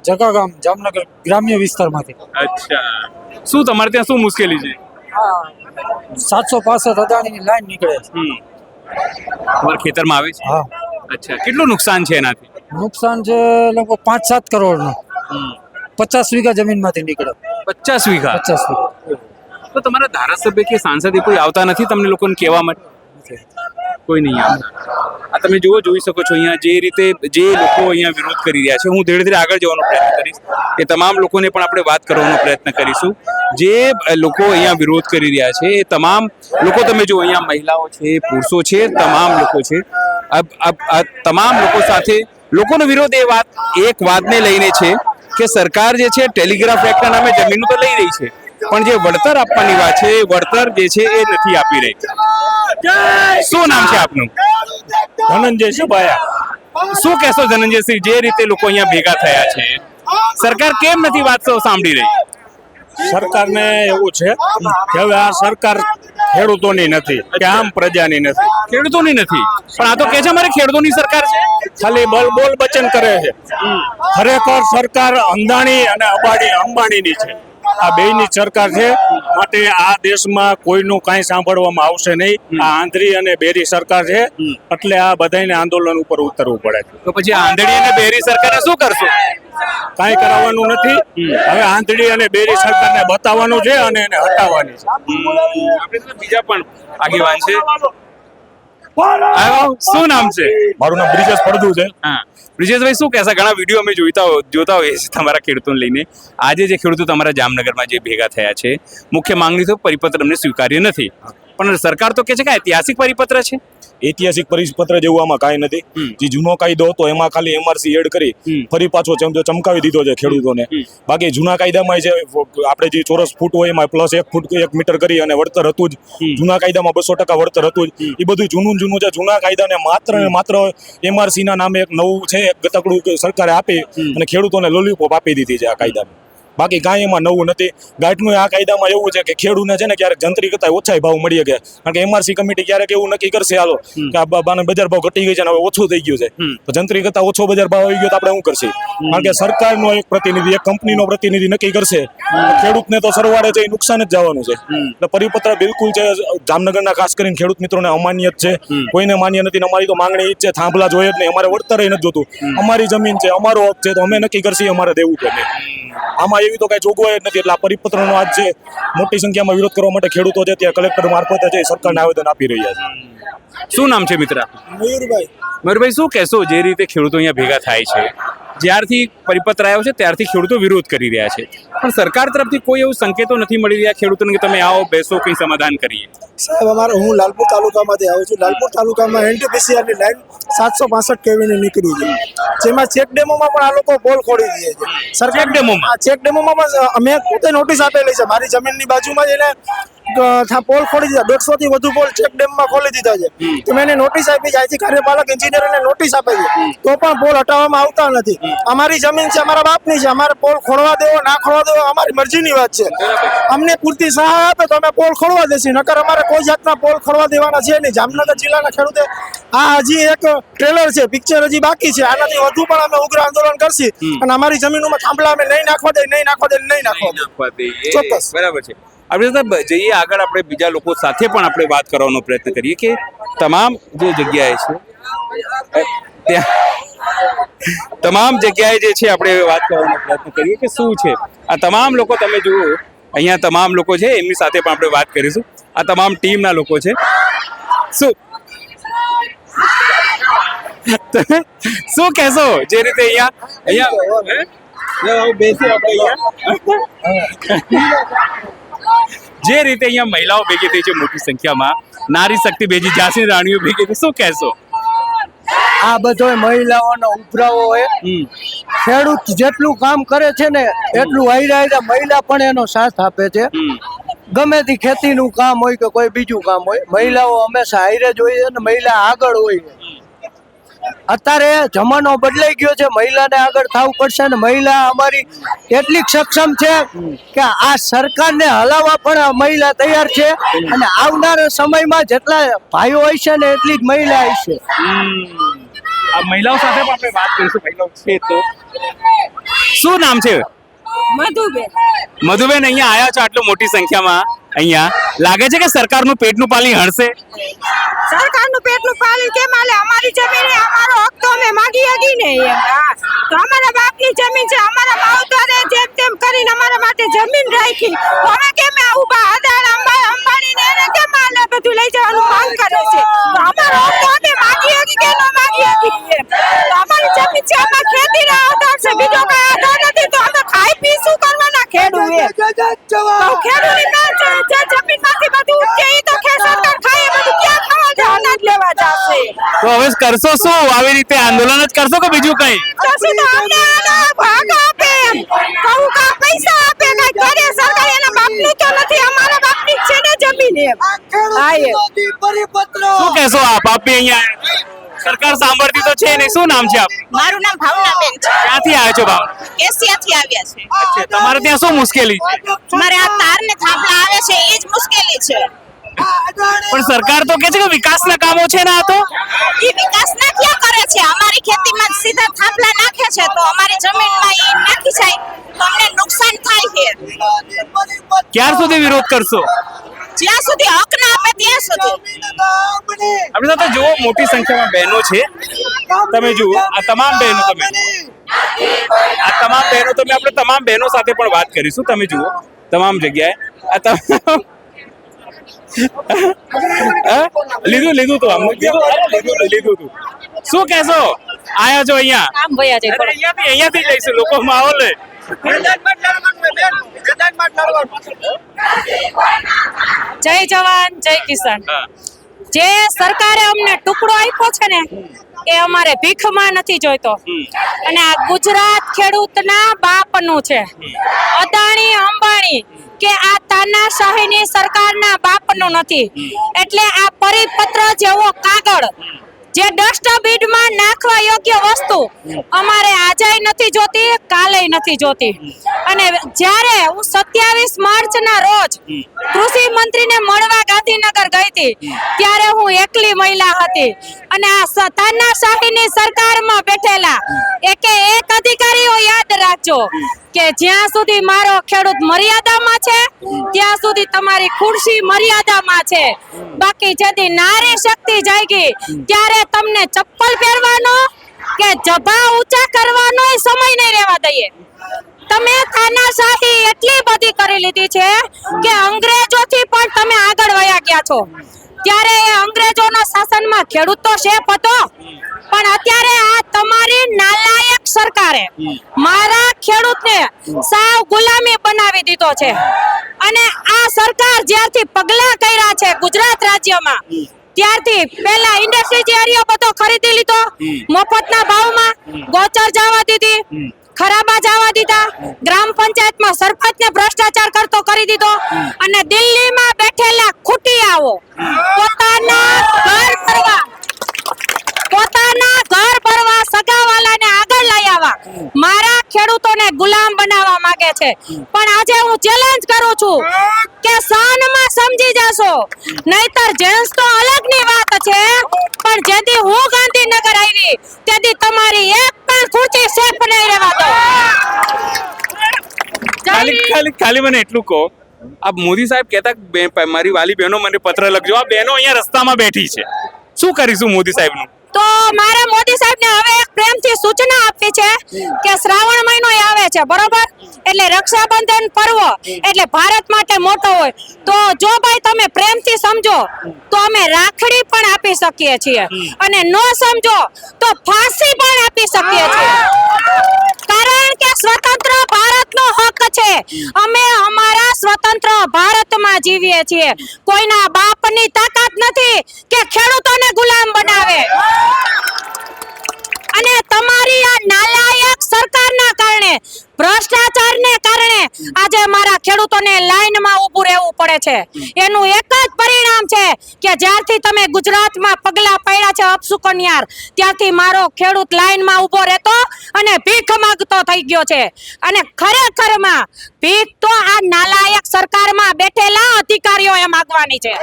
જકાગામ, જામનગર ગ્રામ્ય વિસ્તારમાંથી. અચ્છા, શું તમારે ત્યાં શું મુશ્કેલી છે? 765 અદાણીની લાઈન નીકળે છે. તમારા ખેતરમાં આવે છે? હા. અચ્છા, કેટલું નુકસાન છે એનાથી? નુકસાન છે લગભગ 5-7 કરોડનું. 50 વીઘા જમીનમાંથી નીકળે. 50 વીઘા? 50 વીઘા. તો તમારા ધારાસભ્ય કે સાંસદ કોઈ આવતા નથી તમને લોકોને કહેવા માટે? કોઈ નહીં આવતા. આ તમે જોઈ શકો છો અહીંયા જે રીતે જે લોકો અહીંયા વિરોધ કરી રહ્યા છે. હું ધીરે ધીરે આગળ જવાનો પ્રયત્ન કરીશ. એ તમામ લોકોને પણ આપણે વાત કરવાનો પ્રયત્ન કરીશું. જે લોકો અહીંયા વિરોધ કરી રહ્યા છે એ તમામ લોકો તમે જો અહીંયા મહિલાઓ છે, પુરુષો છે, તમામ લોકો છે. આ તમામ લોકો સાથે લોકોનો વિરોધ એક વાતને લઈને છે કે સરકાર જે છે ટેલિગ્રાફ એક્ટના નામે જમીનો તો લઈ રહી છે, પણ જે વળતર આપવાની વાત છે વળતર જે છે એ નથી આપી રહી. શું નામ છે આપનું? ધનંજય સુબાયા. શું કહેશો ધનંજયસિંહ, જે રીતે લોકો અહીંયા ભેગા થયા છે, સરકાર કેમ નથી વાત સાંભળી રહી? સરકારને એવું છે કે હવે આ સરકાર ખેડૂતોની નથી કે આમ પ્રજાની નથી. ખેડૂતોની નથી, પણ આ તો કે છે અમારે ખેડૂતોની સરકાર છે. ખાલી બોલ બચન કરે છે. ખરેખર સરકાર અંદાણી અને અંબાણીની છે. આ બેયની સરકાર છે, માટે આ દેશમાં કોઈનું કાંઈ સાંભળવામાં આવશે નહીં. આ આંધળી અને બેરી સરકાર છે, એટલે આ બધાને આંદોલન ઉપર ઉતરવું પડે છે. તો પછી આંધળી અને બેરી સરકારને શું કરશો? કાંઈ કરાવવાનું નથી. હવે આંધળી અને બેરી સરકારને બતાવવાનું છે અને એને હટાવવાની છે. આપણે બીજા પણ આગેવાન છે. શું નામ છે? મારું નામ બ્રિજેશ પડધુ છે. હા, બ્રિજેશભાઈ, શું કહેશા? ઘણા વિડીયો અમે જોતા હોઈએ છીએ તમારા ખેડૂતોને લઈને. આજે જે ખેડૂતો તમારા જામનગરમાં જે ભેગા થયા છે, મુખ્ય માંગણી તો પરિપત્ર અમને સ્વીકાર્ય નથી, પણ સરકાર તો કહે છે કે ઐતિહાસિક પરિપત્ર છે. ઐતિહાસિક પરિપત્ર જેવું આમાં કાંઈ નથી. જે જૂનો કાયદો હતો એમાં ખાલી MRC એડ કરી ફરી પાછો ચમકાવી દીધો છે ખેડૂતોને. બાકી જૂના કાયદામાં જે આપણે જે ચોરસ ફૂટ હોય એમાં +1 ફૂટ 1 મીટર કરી અને વળતર હતું જ. જૂના કાયદામાં 200% વળતર હતું જ. એ બધું જૂનું છે. જૂના કાયદાને માત્ર ને માત્ર MRC ના નામે એક નવું છે એક ગતકડું સરકારે આપી અને ખેડૂતોને લોલીપોપ આપી દીધી છે આ કાયદામાં. બાકી કાંઈ એમાં નવું નથી. ગાંઠનું આ કાયદામાં એવું છે કે ખેડૂતને છે ને ક્યારેક જંત્રી કરતા ઓછા ભાવ મળી શકે. કારણ કે MRC કમિટી ક્યારેક એવું નક્કી કરશે હાલો કે આ બજાર ભાવ ઘટી ગઈ છે અને હવે ઓછું થઈ ગયું છે, તો જંત્રી કરતા ઓછો બજાર ભાવ આવી ગયો તો આપણે શું કરશે? કારણ કે સરકારનો એક પ્રતિનિધિ, એક કંપનીનો પ્રતિનિધિ નક્કી કરશે તો ખેડૂતને તો સરવાળે છે એ નુકસાન જ જવાનું છે. એટલે પરિપત્ર બિલકુલ છે જામનગરના ખાસ કરીને ખેડૂત મિત્રોને અમાન્ય જ છે. કોઈને માન્ય નથી. અમારી તો માંગણી જ છે, થાંભલા જોઈએ જ નહીં. અમારે વળતર નથી જોતું. અમારી જમીન છે, અમારો હક છે, તો અમે નક્કી કરશે અમારે દેવું કે નહીં. આમાં એવી તો કઈ જોગવાઈ જ નથી. એટલે આ પરિપત્રનો આજ છે મોટી સંખ્યામાં વિરોધ કરવા માટે ખેડૂતો છે ત્યાં કલેક્ટર મારફતે જઈ સરકારને આવેદન આપી રહ્યા છે. શું નામ છે મિત્ર? મયુરભાઈ. મયુરભાઈ, શું કહેશો? જે રીતે ખેડૂતો અહીંયા ભેગા થાય છે, જ્યારથી પરિપત્ર આવ્યો છે ત્યારથી ખેડૂતો વિરોધ કરી રહ્યા છે, પણ સરકાર તરફથી કોઈ એવું સંકેતો નથી મળી રહ્યા ખેડૂતોને કે તમે આવો બેસો કંઈ સમાધાન કરીએ. સાહેબ અમારે હું લાલપુર તાલુકામાંથી આવું છું. લાલપુર તાલુકામાં NTPCR ની લાઈન 765 kV ની નીકળી છે, જેમાં ચેક ડેમોમાં પણ આ લોકો પોલ ખોડી દે છે. સરકાર ચેક ડેમોમાં પણ અમે પોતે નોટિસ આપેલી છે. મારી જમીનની બાજુમાં જ એને પોલ ખોલી દીધા, 150 થી વધુ પોલ ચેક ડેમમાં ખોલી દીધા છે. તો મેં એને નોટિસ આપી છે, અહીંથી કાર્યપાલક એન્જિનિયરને નોટિસ આપી છે, તો પણ પોલ હટાવવામાં આવતા નથી. અમારી જમીન છે, અમારા બાપની છે, અમારે પોલ ખોલવા દેવો ના ખોલવા દેવો અમારી મરજીની વાત છે. અમને પૂરતી સહાય આપે તો અમે પોલ ખોલવા દેશું, નકર અમારે કોઈ જાતના પોલ ખોલવા દેવાના છે નહીં. જામનગર જિલ્લાના ખેડૂતે આ હજી એક ટ્રેલર છે, પિક્ચર હજી બાકી છે. આનાથી વધુ પણ અમે ઉગ્ર આંદોલન કરશી અને અમારી જમીનોમાં થાંભલા અમે નહીં નાખવા દે, નહીં નાખવા દે, નહીં નાખવા દે. ચોક્કસ. બરાબર છે. આપણે જઈએ આગળ, આપણે બીજા લોકો સાથે પણ આપણે વાત કરવાનો પ્રયત્ન કરીએ કે તમામ જે જગ્યાએ છે ત્યાં તમામ જગ્યાએ જે છે આપણે વાત કરવાનો પ્રયત્ન કરીએ કે શું છે આ તમામ લોકો. તમે જુઓ અહીંયા તમામ લોકો છે, એમની સાથે પણ આપણે વાત કરીશું. આ તમામ ટીમના લોકો છે. શું કહેશો જે રીતે અહીંયા બેસી આપણે જે રીતે અહીંયા મહિલાઓ ભેગી થઈ છે મોટી સંખ્યામાં, નારી શક્તિ ભેગી, ઝાંસી રાણીઓ ભેગી થઈ, શું કહેશો? આ બધો મહિલાઓનો ઉપરાવો હોય. ખેડૂત જેટલું કામ કરે છે ને એટલું હાઈરા મહિલા પણ એનો સાથ આપે છે. ગમે તે ખેતીનું કામ હોય કે કોઈ બીજું કામ હોય, મહિલાઓ હંમેશા હાઈરે જ હોય અને મહિલા આગળ હોય. અત્યારે જમાનો બદલાઈ ગયો છે, મહિલાને આગળ થવું પડશે ને મહિલા અમારી એટલી સક્ષમ છે કે આ સરકારને હલાવવા પણ મહિલા તૈયાર છે અને આવનારા સમયમાં જેટલા ભાઈઓ હોય છે ને એટલી જ મહિલા હશે. આ મહિલાઓ સાથે પણ આપણે વાત કરીશું. મહિલાઓ છે તો શું નામ છે? મધુબેન. મધુબેન, અહીંયા આવ્યા છો આટલી મોટી સંખ્યામાં, અહીંયા લાગે છે કે સરકારનું પેટનું પાણી હળશે? સરકારનું પેટનું પાણી કેમ હાલે? અમારી જમીન અમારો હક તો અમે માગી હગી ને તો અમારા બાપની જમીન છે, અમારા માવતરે જેમ તેમ કરીને અમારા માટે જમીન રાખી. હવે કેમ ઉભા અદાણ અંબાણી ને એને કેમ હાલે બધું લઈ જવાનું માંગ કરે છે? તો અમારો હક તો અમે માગી હગી કે ન માગી હગી? તો અમારી જમીન છે, અમાર ખેતી ના આધાર છે, બીજો કઈ આધાર નથી. તો અમે ખાઈ પી શું કરવાના ખેડૂત? તો ખેડૂતની જે જમીનમાંથી બધું ઉપજે ઈ તો સરકાર ખાય, બધું ક્યાં ખાવા જાય? અનાજ લેવા જશે. તો હવે કરશો શું? આવી રીતે આંદોલન જ કરશો કે બીજું કઈ? તો શું તો અમને આનો ભાગ આપે, કહું કા પૈસા આપે, કઈ કરે સરકાર? એના બાપની તો નથી, અમારા બાપની જ છે ને જમીન. શું કહેશો આપ? આપી અહીંયા સરકાર સાંભળતી તો છે નહીં. શું નામ છે આપ? મારું નામ ભાવનાબેન છે. ક્યાંથી આવ્યા છો ભાવ? કેશિયાથી આવ્યા છે. અચ્છા, તમારે ત્યાં શું મુશ્કેલી છે? મારે આ તાર ને થાંભલા આવે છે એ જ મુશ્કેલી છે. પણ સરકાર તો કે છે કે વિકાસના કામો છે ને, આ તો એ વિકાસના ક્યાં કરે છે? અમારી ખેતીમાં સીધા થાંભલા નાખે છે તો અમારી જમીનમાં એ નાખી જાય તો અમને નુકસાન થાય છે. ક્યાર સુધી વિરોધ કરશો? જ્યાં સુધી હક ના આપે ત્યાં સુધી. આપણે સાથે જુઓ મોટી સંખ્યામાં બહેનો છે. તમે જુઓ આ તમામ બહેનો, આપણે તમામ બહેનો સાથે પણ વાત કરીશું. તમે જુઓ તમામ જગ્યાએ આ તમામ લીધું તો લીધું. શું કહેશો? આયા છો અહીંયા? અહીંયાથી જઈશું. લોકો માહોલ જય જવાન જય કિસાન. જે સરકારે અમને ટુકડો આપ્યો છે ને એ અમારે ભીખમાં નથી જોઈતો અને આ ગુજરાત ખેડૂતના બાપનું છે. અદાણી અંબાણી કે આ તાનાશાહીની સરકારના બાપનું નથી. એટલે આ પરિપત્ર જેવો કાગળ જે ડસ્ટબિનમાં નાખવા યોગ્ય વસ્તુ અમારે આજે નથી જોતી, કાલે નથી જોતી. અને જ્યારે હું 27 માર્ચના રોજ કૃષિ મંત્રીને મળવા ગાંધીનગર ગઈ હતી ત્યારે હું એકલી મહિલા હતી અને આ તાનાશાહીની સરકારમાં બેઠેલા એક અધિકારીઓ યાદ રાખજો કે જ્યાં સુધી મારો ખેડૂત મર્યાદામાં છે ત્યાં સુધી તમારી ખુરશી મર્યાદામાં છે. બાકી જેથી નારી શક્તિ જાગી ત્યારે તમને ચપ્પલ પહેરવાનો કે કે જભા ઊંચા કરવાનો સમય નહીં રહેવા દઈએ. તમે તાનાશાહી એટલી બધી કરી લીધી છે કે અંગ્રેજોથી પણ તમે આગળ વયા ગયા છો. ત્યારે એ અંગ્રેજોના શાસનમાં ખેડૂત તો શેફ હતો, પણ અત્યારે આ તમારી નાલાયક સરકારે મારા ખેડૂતને સાવ ગુલામી બનાવી દીધો છે. અને આ સરકાર જ્યારથી પગલા કર્યા છે ગુજરાત રાજ્યમાં, ત્યારથી પહેલા ઇન્ડસ્ટ્રીઝ એરિયા બધો ખરીદી લીધો, મફતના ભાવમાં ગોચર જવા દીધી, ખરાબા જવા દીધા, ગ્રામ પંચાયતમાં સરપંચને ભ્રષ્ટાચાર કરતો કરી દીધો, અને દિલ્હીમાં બેઠેલા ખૂટિયાઓ પોતાના ઘર ભરવા સગાવાલાને આગળ લઈ આવવા મારા ખેડૂતોને ગુલામ બનાવવા માંગે છે. પણ આજે હું ચેલેન્જ કરું છું કે શાનમાં સમજી જશો, નહીતર જેન્ટ્સ તો અલગની વાત છે, પણ જેથી હું ગાંધીનગર આવી તેથી તમારી એક પણ ખુરશી સેફ નહીં રહેવા દો. ખાલી મને એટલું કહો, આ મોદી સાહેબ કહેતા મારી વાલી બહેનો મને પત્ર લખજો. આ બહેનો અહીંયા રસ્તામાં બેઠી છે, શું કરીશું મોદી સાહેબનું? તો મારે મોદી સાહેબને હવે એક પ્રેમથી સૂચના આપવી છે કે શ્રાવણ મહિનો આવે છે, બરોબર? એટલે રક્ષાબંધન પર્વ એટલે ભારત માટે મોટો હોય, તો જો ભાઈ તમે પ્રેમથી સમજો તો અમે રાખડી પણ આપી શકીએ છીએ, અને ન સમજો તો ફાંસી પણ આપી શકીએ છીએ. કારણ કે સ્વતંત્ર ભારતનો હક છે. અમે અમારા સ્વતંત્ર ભારતમાં જીવીએ છીએ. કોઈના બાપની તાકાત નથી કે ખેડૂતોને ગુલામ બનાવે. અને તમારી આ નાલાયક સરકારના કારણે, ભ્રષ્ટાચારને કારણે આજે મારા ખેડૂતોને લાઈનમાં ઊભું રહેવું પડે છે. એનું એક જ પરિણામ છે કે જ્યારથી તમે ગુજરાતમાં પગલા પડ્યા છે અપશુકનિયાર, ત્યારથી મારો ખેડૂત લાઈનમાં ઊભો રહેતો અને ભીખ માંગતો થઈ ગયો છે. અને ખરેખરમાં ભીખ તો આ નાલાયક સરકારમાં બેઠેલા અધિકારીઓએ માંગવાની છે.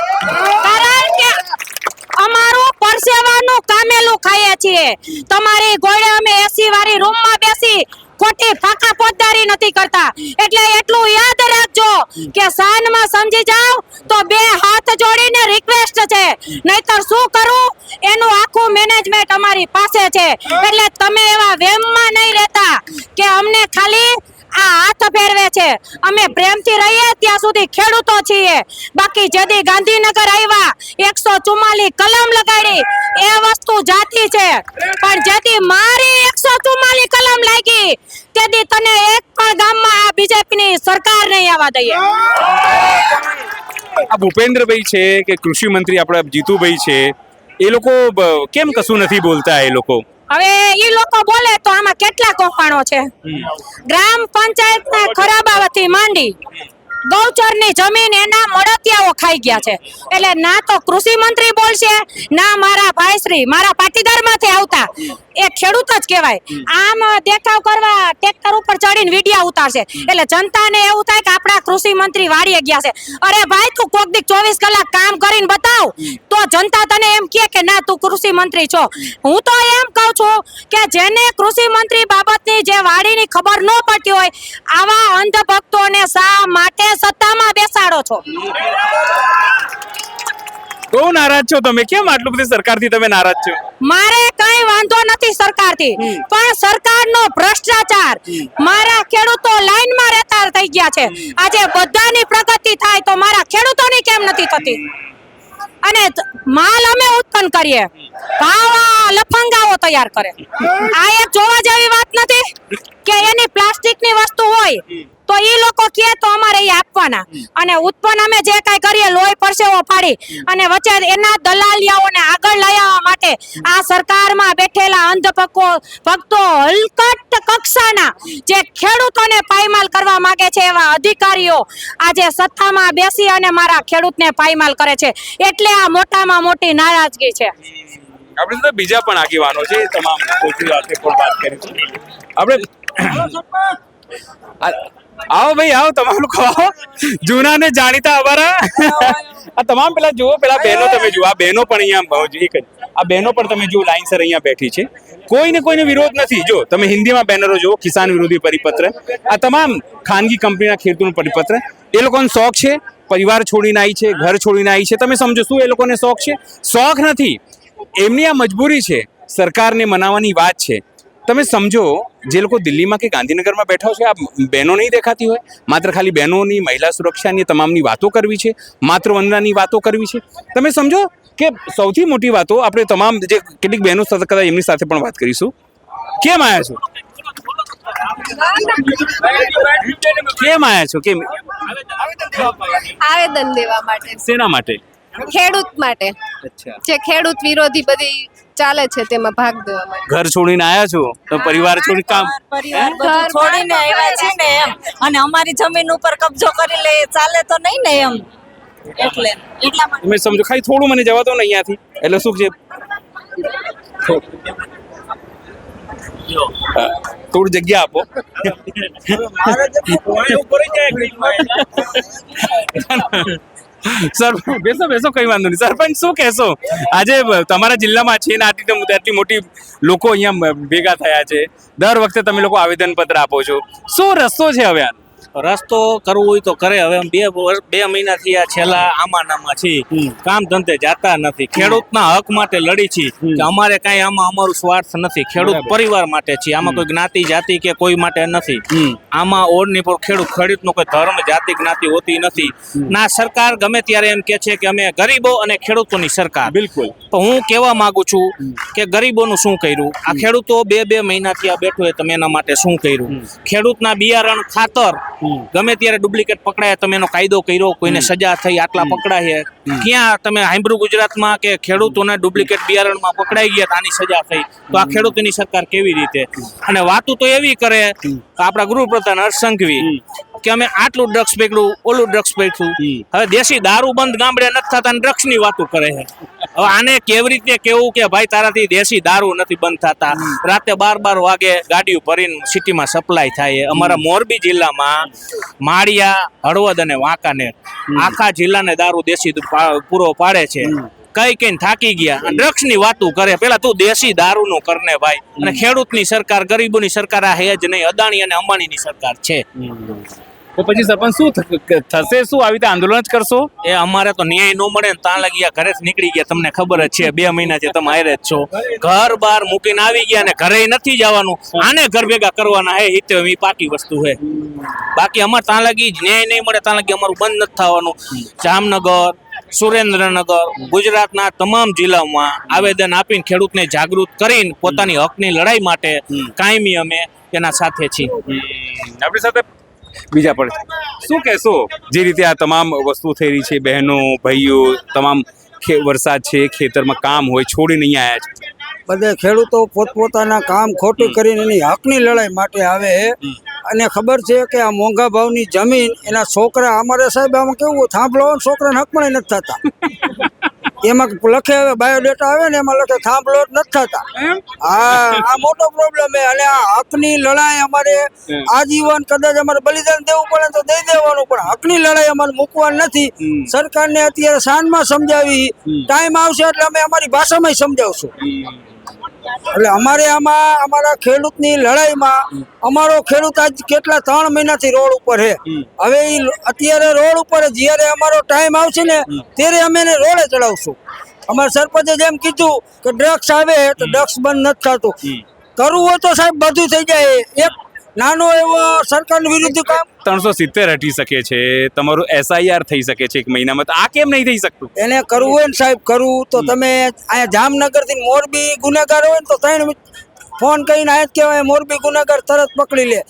કારણ કે અમારું પરસેવાનું કામેલું ખાઈએ છીએ. તમારી ગોળે અમે એસી વાળી રૂમમાં બેસી ખોટી ફાકા પોતદારી નથી કરતા. એટલે એટલું યાદ રાખજો કે શાનમાં સમજી જાવ તો બે હાથ જોડીને રિક્વેસ્ટ છે, નહીતર શું કરું એનું આખું મેનેજમેન્ટ અમારી પાસે છે. એટલે તમે એવા વેમમાં નહીં રહેતા કે અમને ખાલી આ હાથ ફેરવે છે. અમે પ્રેમથી રહીએ ત્યાં સુધી ખેડૂતો છીએ. બાકી જેથી ગાંધીનગર આવ્યા 144 કલમ લગાડી એ વસ્તુ જાતિ છે, પણ જેથી મારી 144 કલમ લાગી તેથી તને એક પણ ગામમાં આ બીજેપીની સરકાર નહીં આવવા દઈએ. આ ભૂપેન્દ્રભાઈ છે કે કૃષિ મંત્રી આપણા જીતુભાઈ છે, એ લોકો કેમ કશું નથી બોલતા? એ લોકો હવે ઈ લોકો બોલે તો આમાં કેટલા કૌભાંડો છે. ગ્રામ પંચાયતના ખરાબાથી માંડી ગૌચરની જમીન એના મળતિયાઓ ખાઈ ગયા છે. એટલે ના તો કૃષિ મંત્રી બોલશે, ના મારા ભાઈશ્રી મારા પાટીદારમાંથી આવતા એ ખેડૂત જ કહેવાય. આમ દેખાવ કરવા ટ્રેક્ટર ઉપર ચડીને વિડિયા ઉતારશે એટલે જનતાને એવું થાય કે આપણા કૃષિ મંત્રી વાડીએ ગયા છે. અરે ભાઈ, તું કોક દી 24 કલાક કામ કરીને બતાવ તો જનતા તને એમ કહે કે ના તું કૃષિ મંત્રી છો. હું તો એમ કહું છું કે જેને કૃષિ મંત્રી બાબતની જે વાડીની ખબર ન પડતી હોય, આવા અંધભક્તોને શા માટે સત્તામાં બેસાડો છો? બહુ નારાજ છો તમે. કેમ આટલું બધી સરકારથી તમે નારાજ છો? મારે કઈ વાંધો નથી સરકારથી, પણ સરકારનો ભ્રષ્ટાચાર. મારા ખેડૂતો લાઈનમાં રહેતા થઈ ગયા છે. આજે બધાની પ્રગતિ થાય તો મારા ખેડૂતોની કેમ નથી થતી? અને માલ અમે ઉત્પન્ન કરીએ, ભાવ લફંગાઓ તૈયાર કરે. આ એક જોવા જેવી વાત નથી કે એની પ્લાસ્ટિકની વસ્તુ હોય તો એ લોકો કહે તો અમારે એ આપવાના, અને ઉત્પન્ન અમે જે કાંઈ કરીએ લોહી પરસેવો પાડી અને વચ્ચે એના દલાલિયાઓને આગળ લઈ આવવા માટે આ સરકારમાં બેઠેલા ભક્તો હલકટ કક્ષાના જે ખેડૂતોને પાયમાલ કરવા માંગે છે એવા અધિકારીઓ આજે સત્તામાં બેસી અને મારા ખેડૂતને પાયમાલ કરે છે. એટલે આ મોટામાં મોટી નારાજગી છે. આપણે તો બીજા પણ આગેવાનો છે, તમામ સાથે પણ વાત કરીશું. આપણે આવો ભાઈ, આવો તમામ લોકો આવો. જૂના ને જાણીતા અમારા આ તમામ પેલા જુઓ, પેલા બહેનો તમે જુઓ, આ બહેનો પણ અહીંયા આ બહેનો પણ તમે જુઓ લાઈનસર અહીંયા બેઠી છે. કોઈને વિરોધ નથી. જો તમે હિન્દીમાં બેનરો જુઓ, કિસાન વિરોધી પરિપત્ર, આ તમામ ખાનગી કંપનીના ખેડૂતોનું પરિપત્ર. એ લોકોનો શોખ છે, પરિવાર છોડીને આવી છે, ઘર છોડીને આવી છે. તમે સમજો શું એ લોકોને શોખ છે? શોખ નથી, એમની આ મજબૂરી છે. સરકારને મનાવવાની વાત છે તમે સમજો જે લોકો દિલ્હીમાં કે ગાંધીનગરમાં બેઠા છે, આ બહેનો નહીં દેખાતી હોય? માત્ર ખાલી બહેનોની મહિલા સુરક્ષાની તમામની વાતો કરવી છે, માત્ર વંદનાની વાતો કરવી છે. તમે સમજો કે સૌથી મોટી વાતો આપણે તમામ જે કેટલીક બહેનો સાથે કદાચ એમની સાથે પણ વાત કરીશું. કેમ આવ્યા છો? કેમ આવ્યા છો? કેમ આવેદન દેવા માટે. શેના માટે? ખેડૂત માટે. અચ્છા. જે ખેડૂત વિરોધી બધી ચાલે છે તેમાં ભાગ દેવા માટે. ઘર છોડીને આવ્યા છો તો પરિવાર છોડી કામ પરિવાર બધું છોડીને આવ્યા છે ને એમ, અને અમારી જમીન ઉપર કબજો કરી લે ચાલે તો નહીં ને એમ, એટલે એટલા માટે. તમે સમજો, ખાલી થોડું મને જવા દો ને અહીંયાથી. એટલે શું છે, થોડી જગ્યા આપો. સર બેસો બેસો, કઈ વાંધો નહીં. સરપંચ શું કહેશો? આજે તમારા જિલ્લામાં છે ને આટલી મોટી લોકો અહીંયા ભેગા થયા છે, દર વખતે તમે લોકો આવેદન પત્ર આપો છો, શું રસ્તો છે હવે આનો? રસ્તો કરવો હોય તો કરે. હવે 2 મહિનાથી આ છેલ્લા આમાં છીએ, કામ ધંધે જાતા નથી. ખેડૂતના હક માટે લડી છીએ કે અમારે કાંઈ આમાં અમારું સ્વાર્થ નથી. ખેડૂત પરિવાર માટે છીએ, આમાં કોઈ જ્ઞાતિ જાતિ કે કોઈ માટે નથી. આમાં ઓળની પર ખેડૂતનો કોઈ ધર્મ જાતિ જ્ઞાતિ હોતી નથી. ના સરકાર ગમે ત્યારે એમ કે છે કે અમે ગરીબો અને ખેડૂતોની સરકાર. બિલકુલ. તો હું કહેવા માંગુ છું કે ગરીબોનું શું કર્યું? આ ખેડૂતો 2 મહિનાથી આ બેઠો હોય, તમે એના માટે શું કર્યું? ખેડૂતના બિયારણ ખાતર ગમે ત્યારે ડુપ્લિકેટ પકડાય, તમે એનો કાયદો કર્યો, કોઈને સજા થઈ, આટલા પકડાય. ક્યાં તમે સાંભળ્યું ગુજરાતમાં કે ખેડૂતોને ડુપ્લિકેટ બિયારણમાં પકડાઈ ગયા, આની સજા થઈ? તો આ ખેડૂતોની સરકાર કેવી રીતે? અને વાતો તો એવી કરે આપણા ગૃહપ્રધાન હર્ષ સંઘવી કે અમે આટલું ડ્રગ્સ પકડ્યું, ઓલું ડ્રગ્સ પકડ્યું. હવે દેશી દારૂ બંધ ગામડે નથી થતા, ડ્રગ્સની વાતો કરે છે. હવે આને કેવી રીતે કેવું કે ભાઈ તારાથી દેશી દારૂ નથી બંધ થતા? રાતે 12 વાગે ગાડીઓ ભરીને સિટીમાં સપ્લાય થાય. અમારા મોરબી જિલ્લામાં માળિયા, હળવદ અને વાંકાનેર આખા જિલ્લાને દારૂ દેશી પૂરો પાડે છે. કઈ થાકી ગયા, ડ્રગ્સ ની વાતો કરે. પેલા તું દેશી દારૂ નું કરને ભાઈ. અને ખેડૂતની સરકાર, ગરીબોની સરકાર આ હે જ નહીં, અદાણી અને અંબાણીની સરકાર છે. તો પછી સરપંચ શું થશે? શું આવી રીતે આંદોલન જ કરશો? એ અમારે તો ન્યાય ન મળે ને ત્યાં લાગી ઘરે નીકળી ગયા. તમને ખબર જ છે 2 મહિનાથી તમે હારે જ છો. ઘર બાર મૂકીને આવી ગયા ને ઘરે નથી જવાનું. આને ઘર ભેગા કરવાના હે, હિતે એ પાકી વસ્તુ હે. બાકી અમારે ત્યાં લાગી ન્યાય નહીં મળે ત્યાં લાગી અમારું બંધ નથી થવાનું. જામનગર, સુરેન્દ્રનગર, ગુજરાતના તમામ જિલ્લાઓમાં આવેદન આપીને ખેડૂતને જાગૃત કરીને પોતાની હકની લડાઈ માટે કાયમી અમે એના સાથે છીએ. આપણી સાથે બીજા પણ શું કહેશો? જે રીતે આ તમામ વસ્તુ થઈ રહી છે, બહેનો ભાઈઓ તમામ વરસાદ છે, ખેતરમાં કામ હોય, છોડીને અહીંયા આવ્યા છે. બધા ખેડૂતો પોતપોતાના કામ ખોટું કરીને એની હકની લડાઈ માટે આવે. અને ખબર છે કે આ મોંઘા ભાવની જમીન એના છોકરા, અમારે સાહેબ આમાં કેવું થાંભલો છોકરાને હક પણ નથી થતા. એમાં લખે હવે બાયોડેટા આવે ને એમાં લખે થાંભલો નથી થતા. આ મોટો પ્રોબ્લેમ છે. અને આ હકની લડાઈ અમારે આજીવન કદાચ અમારે બલિદાન દેવું પડે તો દઈ દેવાનું, પણ હકની લડાઈ અમારે મૂકવાની નથી. સરકારને અત્યારે શાનમાં સમજાવી, ટાઈમ આવશે એટલે અમે અમારી ભાષામાં સમજાવશું. એટલે અમારે આમાં અમારા ખેડૂતની લડાઈમાં અમારો ખેડૂત આજ કેટલા 3 મહિનાથી રોડ ઉપર છે. હવે અત્યારે રોડ ઉપર જ્યારે અમારો ટાઈમ આવશે ને ત્યારે અમે એને રોડે ચડાવશું. અમારા સરપંચે જેમ કીધું કે ડ્રગ્સ આવે તો ડ્રગ્સ બંધ નથી થતું. કરવું હોય તો સાહેબ બધું થઈ જાય. એક નાનો એવો સરકારની વિરુદ્ધ કામ 370 હટી શકે છે, તમારું SIR થઈ શકે છે 1 મહિનામાં. તો આ કેમ નહીં થઈ શકતું? એને કરવું હોય ને સાહેબ, કરવું તો તમે અહીંયા જામનગર થી મોરબી ગુનેગાર હોય ને તો 3 ફોન કરીને આયા જ કહેવાય મોરબી ગુનેગાર તરત પકડી લે.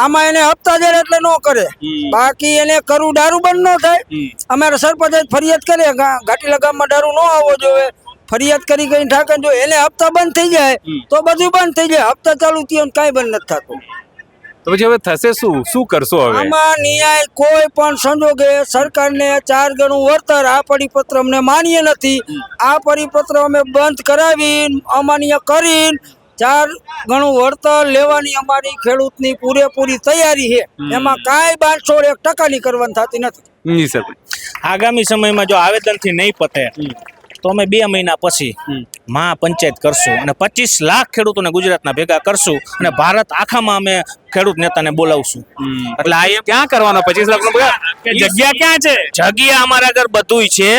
આમાં એને હપ્તા દેર એટલે ન કરે. બાકી એને કરવું દારૂ બંધ ન થાય. અમારા સરપંચ ફરિયાદ કરે ઘાટીલા ગામમાં દારૂ ન આવવો જોઈએ, ફરિયાદ કરી ગઈ ઠાકર. જો એને હપ્તા બંધ થઈ જાય તો બધું બંધ થઈ જાય. હપ્તા ચાલુ થયો કાંઈ બંધ નથી થતું. તો પછી હવે થશે શું કરશો હવે? આમાં ન્યાય કોઈ પણ સંજોગે સરકારને 4 ગણું વળતર આ પરિપત્ર અમને માન્ય નથી. આ પરિપત્ર અમે બંધ કરાવીને અમાન્ય કરીને 4 ગણું વળતર લેવાની અમારી ખેડૂતની પૂરેપૂરી તૈયારી છે. એમાં કાંઈ બાંધછોડ 1% કરવાની થતી નથી. આગામી સમયમાં જો આવેદનથી નહીં પતે તો અમે 2 મહિના પછી મહાપંચાયત કરશું અને 25 લાખ ખેડૂતોને ગુજરાતના ભેગા કરશું અને ભારત આખામાં અમે ખેડૂત નેતાને બોલાવશું. એટલે આ એમ ક્યાં કરવાનો 25 લાખ નો જગ્યા ક્યાં છે? જગ્યા અમારા આગળ બધુંય છે.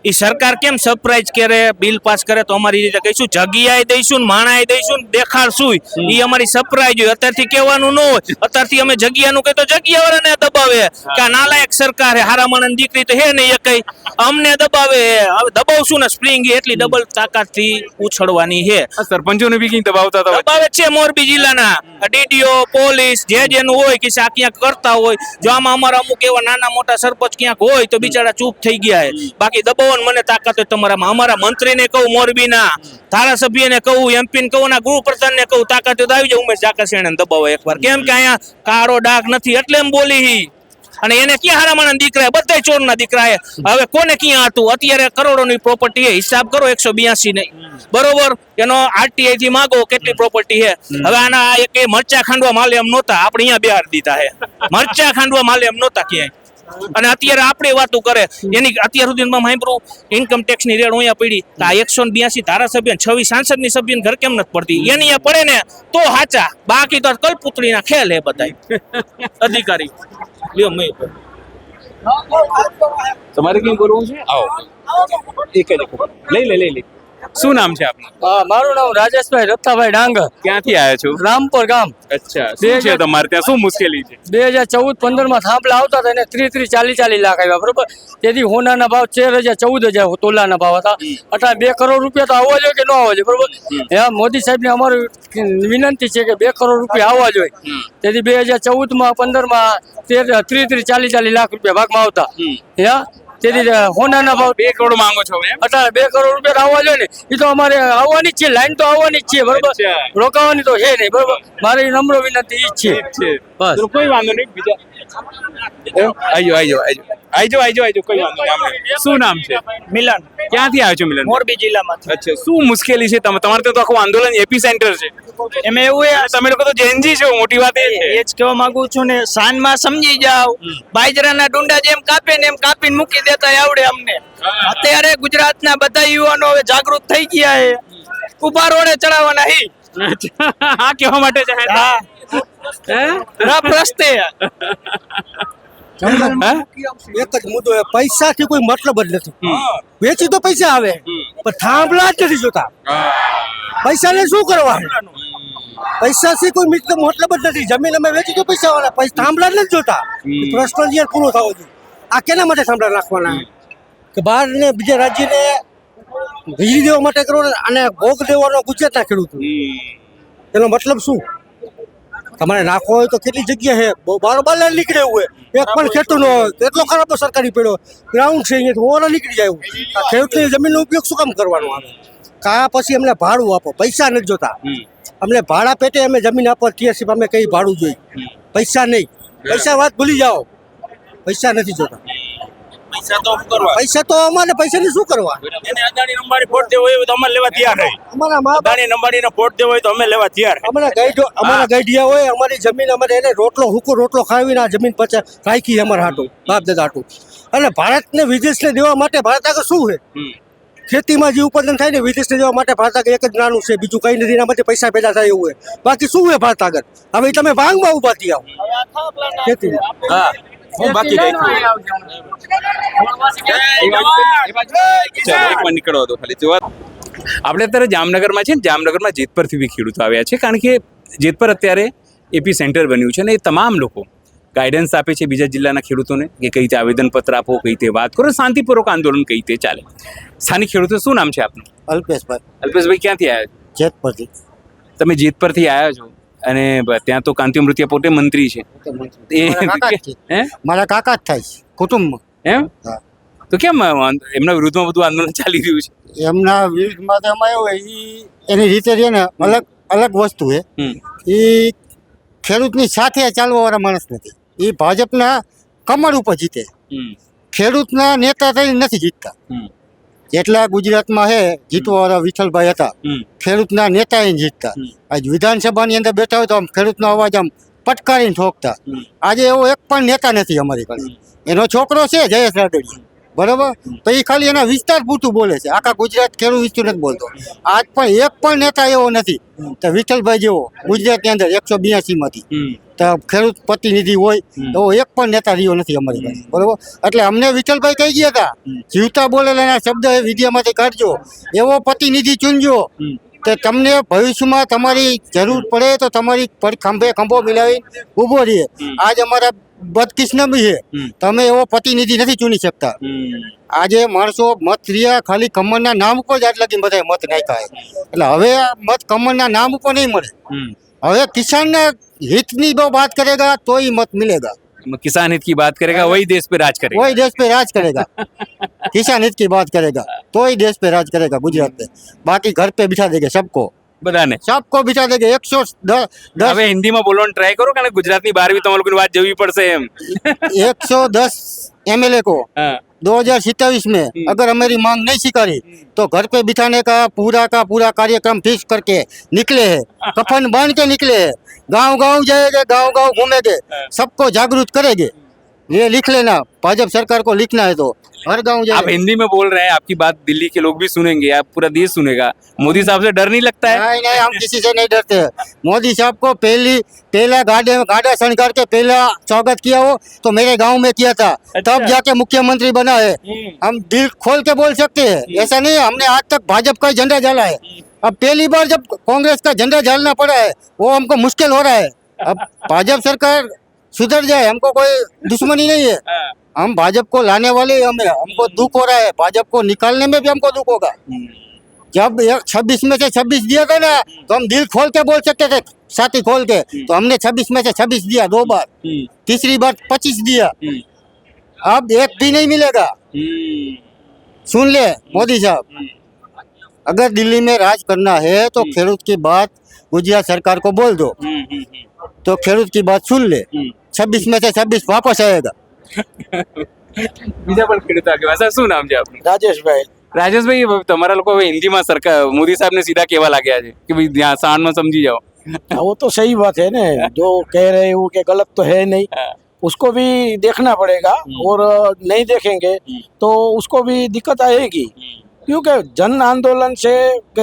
એ સરકાર કેમ સરપ્રાઈઝ કરે, બિલ પાસ કરે તો અમારી રીતે કહીશું જગ્યાએ દઈશું ને માણાએ દઈશું ને દેખાડશું. એ અમારી સરપ્રાઈઝ હોય. અત્યારથી કહેવાનું ન હોય. અત્યારથી અમે જગ્યાનું કહી તો જગ્યા વાળાને દબાવે કે આ નાલાયક સરકાર હે, હારા માણસ દીકરી તો હે નહીં એ કઈ અમને દબાવે. હવે દબાવશું ને સ્પ્રિંગ એટલી ડબલ તાકાતથી ઉછળવાની છે. સરપંચોને બી કઈ દબાવતા દબાવે છે મોરબી જિલ્લાના ડીડીઓ પોલીસ જે જેનું હોય કે આ ક્યાંક કરતા હોય. જો આમાં અમારા અમુક એવા નાના મોટા સરપંચ ક્યાંક હોય તો બિચારા ચૂપ થઈ ગયા છે. બાકી દબાવવાનું મને તાકાત હોય તમારામાં. અમારા મંત્રીને કહું, મોરબીના ધારાસભ્યને કહું, એમપીને કહું, ના ગૃહપ્રધાનને કહું, તાકાત હોય તો આવી જાય ઉમેશ જાકરસિંહને દબાવો એકવાર. કેમ કે અહીંયા કાળો ડાઘ નથી એટલે એમ બોલી. અને એને ક્યાં હારામાના દીકરા બધા ચોરના દીકરા હે. હવે કોને ક્યાં હતું? અત્યારે કરોડોની પ્રોપર્ટી હે, હિસાબ કરો 182 નહીં બરોબર. એનો આરટીઆઈ થી માગો કેટલી પ્રોપર્ટી હે. હવે આના એક મરચા ખાંડવા માલે એમ નહોતા, આપણે અહીંયા બિહાર દીધા હે. મરચા ખાંડવા માલે એમ નહોતા ક્યાંય. અને અત્યારે આપણે વાતો કરે એની અત્યાર સુધીમાં સાંભળ્યું ઇન્કમ ટેક્સ ની રેડ અહીંયા પડી. આ 182 ધારાસભ્ય 26 સાંસદ ની સભ્ય ઘર કેમ નથી પડતી? એની અહીંયા પડે ને તો હાચા, બાકી તો કલપુતળીના ખેલ હે બધા અધિકારી. તમારે કઈ બોલવું છે? આવો એક જ લઈ લે. શું નામ છે આપનું? મારું નામ રાજેશભાઈ રત્તાભાઈ ડાંગર. ક્યાંથી આવ્યા છો? રામપર ગામ. અચ્છા, શું છે તમારે ત્યાં શું મુશ્કેલી છે? 2014-15 માં થાંભલા આવતા હતા એને 30-40 લાખ આવ્યા બરોબર. તેથી હોનાના ભાવ 13,000-14,000 તોલાના ભાવ હતા. અત્યારે 2 કરોડ રૂપિયા તો આવવા જોઈએ કે ન આવવા જોઈએ બરોબર. મોદી સાહેબને અમારી વિનંતી છે કે 2 કરોડ રૂપિયા આવવા જોઈએ. તેથી 2014-માં 15માં 30-40 લાખ રૂપિયા ભાગમાં આવતા. તેથી હોનાના ભાવ 2 કરોડ માંગો છો? અત્યારે 2 કરોડ રૂપિયા આવવા જોઈએ ને એ તો અમારે આવવાની જ છે. લાઈન તો આવવાની જ છે બરોબર. રોકાવાની તો છે નહીં બરોબર. મારી નમ્ર વિનંતી એ જ છે બસ. કોઈ વાંધો નહીં. બીજા આઈજો કોઈ વાંધો નહીં. શું નામ છે? મિલન. ક્યાંથી આવ્યો છો મિલન? મોરબી જિલ્લામાંથી. અચ્છા, શું મુશ્કેલી છે? તમારે તો આખું આંદોલન એપી સેન્ટર છે. એમાં એવું તમે લોકો તો જેનજી છો, મોટી વાત એ છે. એ જ કહેવા માંગુ છું ને, સાંજમાં સમજી જાવ. બાજરાના ડુંડા જેમ કાપે ને એમ કાપીને મૂકી દેતા આવડે અમને. અત્યારે ગુજરાતના બધા યુવાનો હવે જાગૃત થઈ ગયા છે. ઉભા રોડે ચડાવવાના હી. હા, કહેવા માટે છે. રસ્તે એક જ મુદ્દો પૈસાથી કોઈ મતલબ જ નથી. વેચી તો પૈસા આવે પણ થાંભલા જ નથી જોતા. પૈસાને શું કરવા? પૈસાથી કોઈ મતલબ જ નથી. જમીન અમે વેચી તો પૈસા વાળા, થાંભલા જ નથી જોતા. પ્રશ્ન જે પૂરો થવો જોઈએ. આ કેના માટે થાંભલા નાખવાના? કે બહાર ને બીજા રાજ્યને વીજળી દેવા માટે કરો અને ભોગ દેવાનો ગુજરાતના ખેડૂતો. એનો મતલબ શું? તમારે નાખવો હોય તો કેટલી જગ્યા છે બારોબાર નીકળે એવું હોય. એક પણ ખેડૂત નો હોય કેટલો ખરાબ સરકારી પડ્યો ગ્રાઉન્ડ છે અહીંયા ઓરો નીકળી જાય. આ ખેડૂતની જમીનનો ઉપયોગ શું કામ કરવાનો આવે? કા પછી અમને ભાડું આપો, પૈસા નથી જોતા. અમને ભાડા પેટે અમે જમીન આપો TSC અમે કઈ ભાડું જોઈએ, પૈસા નહીં. પૈસા વાત ભૂલી જાઓ, પૈસા નથી જોતા. પૈસા તો અમારે પૈસાની શું કરવા? એને અદાણી અંબાણી વોટ દેવો હોય તો અમે લેવા તૈયાર રહી. અમારા અદાણી અંબાણીને વોટ દેવો હોય તો અમે લેવા તૈયાર. અમારા ગઈઢિયા હોય અમારી જમીન અમારે એને હુકો રોટલો ખાવીને આ જમીન પછી રાખી અમારા હાટું, બાપ દાદા હાટું. અને ભારતને વિદેશને દેવા માટે ભારત આગળ શું છે? ખેતીમાં જે ઉત્પાદન થાય ને વિદેશને દેવા માટે ભારત આગળ એક જ નાનું છે, બીજું કઈ નથી. એના માટે પૈસા પેદા થાય એવું હોય. બાકી શું હોય ભારત આગળ? હવે તમે ભાંગમાં ઉભા થઈ આવો ખેતી. હા, હું બાકી નીકળો હતો ખાલી જોવા. આપણે અત્યારે જામનગરમાં છે ને, જામનગરમાં જેતપરથી બી ખેડૂતો આવ્યા છે. કારણ કે જેતપર અત્યારે એપી સેન્ટર બન્યું છે અને એ તમામ લોકો ગાઈડન્સ આપે છે બીજા જિલ્લાના ખેડૂતોને કે કઈ રીતે આવેદનપત્ર આપો, કઈ રીતે વાત કરો, શાંતિપૂર્વક આંદોલન કઈ રીતે ચાલે. સ્થાનિક ખેડૂતો, શું નામ છે આપનું? અલ્પેશભાઈ. અલ્પેશભાઈ, ક્યાંથી આવ્યા? જેતપરથી. તમે જેતપરથી આવ્યા છો અને ત્યાં તો કાંતિ અમૃતિયા પોતે મંત્રી છે. મારા કાકા જ થાય છે કુટુંબમાં. એમ? તો કેમ એમના વિરુદ્ધમાં બધું આંદોલન ચાલી રહ્યું છે? એમના વિરુદ્ધમાં તો એમાં એવું હોય એની રીતે છે ને અલગ વસ્તુ છે. એ ખેડૂતની સાથે ચાલવા વાળા માણસ નથી. એ ભાજપના કમળ ઉપર જીતે, ખેડૂતના નેતા થઈને નથી જીતતા. જેટલા ગુજરાતમાં છે જીતવા વાળા વિઠ્ઠલભાઈ હતા, ખેડૂતના નેતા જીતતા. આજ વિધાનસભાની અંદર બેઠા હોય તો આમ ખેડૂતનો અવાજ આમ પટકારીને ઠોકતા. આજે એવો એક પણ નેતા નથી અમારી પાસે. એનો છોકરો છે જયેશ રાદડિયા, બરોબર, તો એ ખાલી એના વિસ્તાર પૂરતું બોલે છે, આખા ગુજરાત ખેડૂત વિસ્તું નથી બોલતો. આજ પણ એક પણ નેતા એવો નથી તો વિઠ્ઠલભાઈ જેવો ગુજરાતની અંદર 182 માંથી તો ખેડૂત પ્રતિનિધિ હોય એવો એક પણ નેતા રહ્યો નથી અમારી પાસે. બરોબર, એટલે અમને વિઠ્ઠલભાઈ કહી ગયા હતા જીવતા બોલેલા એના શબ્દ વિદ્યામાંથી કાઢજો, એવો પ્રતિનિધિ ચૂનજો કે તમને ભવિષ્યમાં તમારી જરૂર પડે તો તમારી ખંભે ખંભો મિલાવી ઊભો રહીએ. આજ અમારા બદકિસ્મતી છે, તમે એવો પ્રતિનિધિ નથી ચૂની શકતા. આજે માણસો મત રહ્યા ખાલી કમરના નામ ઉપર જ આટલા બધા મત નાખ્યા, એટલે હવે આ મત કમરના નામ ઉપર નહીં મળે. હવે કિસાનના हित वो बात करेगा तो ही मत मिलेगा. किसान हित की बात करेगा वही देश पे राज करेगा. वही देश पे राज करेगा. किसान हित की बात करेगा तो ही देश पे राज करेगा गुजरात पे. बाकी घर पे बिठा देंगे सबको, બધાને सबको बिठा देंगे. 110 હવે હિન્દીમાં બોલવાનું ટ્રાય કરો કારણ કે ગુજરાતની બહાર બી તમારે લોકોની વાત જવી પડશે એમ. 110 एमएलए को 2027 में अगर हमारी मांग नहीं स्वीकारी तो घर पे बिठाने का पूरा कार्यक्रम फिक्स करके निकले हैं. कफन बांध के निकले हैं, गांव गांव जाएंगे, गांव गांव घूमेंगे, सबको जागरूक करेंगे. ये लिख लेना, भाजपा सरकार को लिखना है तो हर गांव आप जाएंगे. हिंदी में बोल रहे हैं, आपकी बात दिल्ली के लोग भी सुनेंगे, आप पूरा देश सुनेगा. मोदी साहब से डर नहीं लगता है? नहीं, हम किसी से नहीं डरते हैं. मोदी साहब को पहला गाड़ा शृंगार के पहला स्वागत किया हो तो मेरे गांव में किया था. तब जाके मुख्यमंत्री बना है. हम दिल खोल के बोल सकते हैं, ऐसा नहीं है हमने आज तक भाजपा का झंडा झाला है. अब पहली बार जब कांग्रेस का झंडा झालना पड़ा है वो हमको मुश्किल हो रहा है. अब भाजपा सरकार सुधर जाए, हमको कोई दुश्मनी नहीं है. हम भाजपा को लाने वाले हमें, हमको दुख हो रहा है. भाजपा को निकालने में भी हमको दुख होगा. जब 26 में से 26 दिया था ना तो हम दिल खोल के बोल सकते थे, छाती खोल के. तो हमने 26 में से 26 दिया 2 बार, तीसरी बार 25 दिया. अब एक भी नहीं मिलेगा. सुन ले मोदी साहब, अगर दिल्ली में राज करना है तो खेडूत की बात गुजरात सरकार को बोल दो, तो खेडूत की बात सुन ले. 26 में से 26 वापस आएगा. બીજા પણ ખેડૂતો આગેવાન સર શું નામ છે આપનું? રાજેશભાઈ. રાજેશભાઈ તમારા લોકો હવે હિન્દીમાં સરકાર મોદી સાહેબને સીધા કહેવા લાગ્યા છે કે ભાઈ ત્યાં સાણમાં સમજી જાઓ. वो तो सही बात है ना, जो कह रहे हो कि गलत तो है नहीं, उसको भी देखना पड़ेगा. और नहीं देखेंगे तो उसको भी दिक्कत आएगी, क्योंकि जन आंदोलन से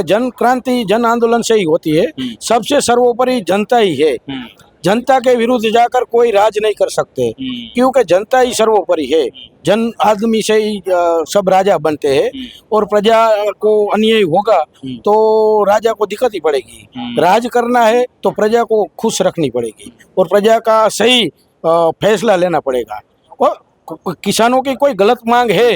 जन क्रांति जन आंदोलन से ही होती है. सबसे सर्वोपरि जनता ही है. जनता के विरुद्ध जाकर कोई राज नहीं कर सकते, क्योंकि जनता ही सर्वोपरि है. जन आदमी से ही सब राजा बनते हैं. और प्रजा को अन्याय होगा तो राजा को दिक्कत ही पड़ेगी. राज करना है तो प्रजा को खुश रखनी पड़ेगी और प्रजा का सही फैसला लेना पड़ेगा. और किसानों की कोई गलत मांग है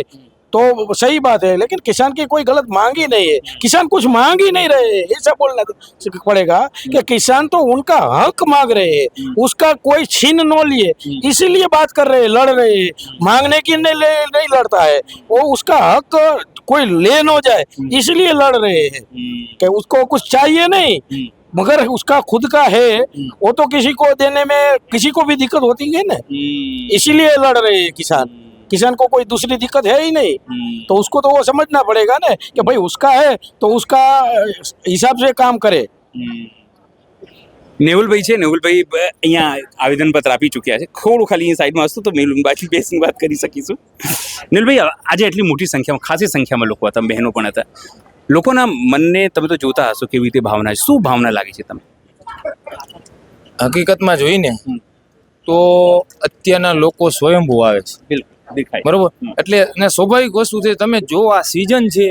तो सही बात है, लेकिन किसान की कोई गलत मांग ही नहीं है. किसान कुछ मांग ही नहीं रहे, ऐसा बोलना पड़ेगा कि किसान तो उनका हक मांग रहे हैं, उसका कोई छीन न लिए, इसीलिए बात कर रहे हैं, लड़ रहे हैं. मांगने की नहीं लड़ता है वो, उसका हक कोई ले न जाए इसलिए लड़ रहे हैं कि उसको कुछ चाहिए नहीं, मगर उसका खुद का है वो तो किसी को देने में किसी को भी दिक्कत होती है ना, इसीलिए लड़ रहे हैं किसान. किसान को कोई दूसरी दिक्कत है ही नहीं, तो उसको तो वो समझना पड़ेगा ना कि भाई उसका है तो उसका हिसाब से काम करे. નેહુલભાઈ છે, નેહુલભાઈ અહીંયા આવેદનપત્ર આપી ચૂક્યા છે. થોડું ખાલી અહીં સાઈડમાં હશું તો બાકી બેસીને વાત કરી શકીશું. નેહુલભાઈ આજે એટલી મોટી સંખ્યામાં ખાસી સંખ્યામાં લોકો હતા, બહેનો પણ હતા. લોકોના મનને તમે તો જોતા હશો કેવી રીતે ભાવના છે, શું ભાવના લાગી છે તમને? હકીકતમાં જોઈને તો અત્યારના લોકો સ્વયંભૂ આવે છે, બરોબર. એટલે ને સ્વાભાવિક વસ્તુ છે, તમે જો આ સિઝન છે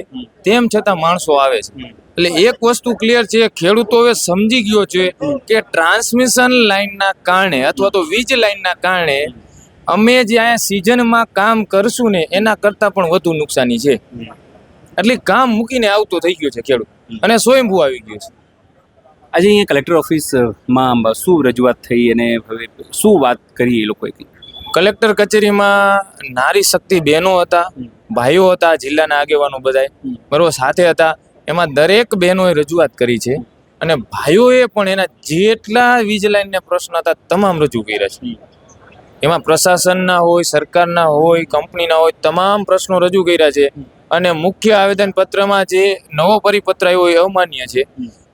તેમ છતાં માણસો આવે છે. એટલે એક વસ્તુ ક્લિયર છે, ખેડૂતો હવે સમજી ગયો છે કે ટ્રાન્સમિશન લાઈનના કારણે અથવા તો વીજ લાઈનના કારણે અમે જે અહીંયા સિઝનમાં કામ કરશું ને એના કરતાં પણ વધુ નુકસાની છે. એટલે કામ મૂકીને આવતો થઈ ગયો છે ખેડૂત અને સ્વયંભૂ આવી ગયો છે. આજે અહીંયા કલેક્ટર ઓફિસમાં શું રજૂઆત થઈ અને હવે શું વાત કરી એ લોકોએ? કલેક્ટર કચેરીમાં નારી શક્તિ બહેનો હતા, ભાઈઓ હતા, જિલ્લાના આગેવાનો બધાય બરોબર સાથે હતા. એમાં દરેક બહેનોએ રજૂઆત કરી છે અને ભાઈઓએ પણ એના જેટલા વીજ લાઈનના પ્રશ્ન હતા તમામ રજૂ કર્યા છે. એમાં પ્રશાસનના હોય, સરકારના હોય, કંપનીના હોય, તમામ પ્રશ્નો રજૂ કર્યા છે. અને મુખ્ય આવેદન પત્રમાં જે નવો પરિપત્ર આવ્યો એ અમાન્ય છે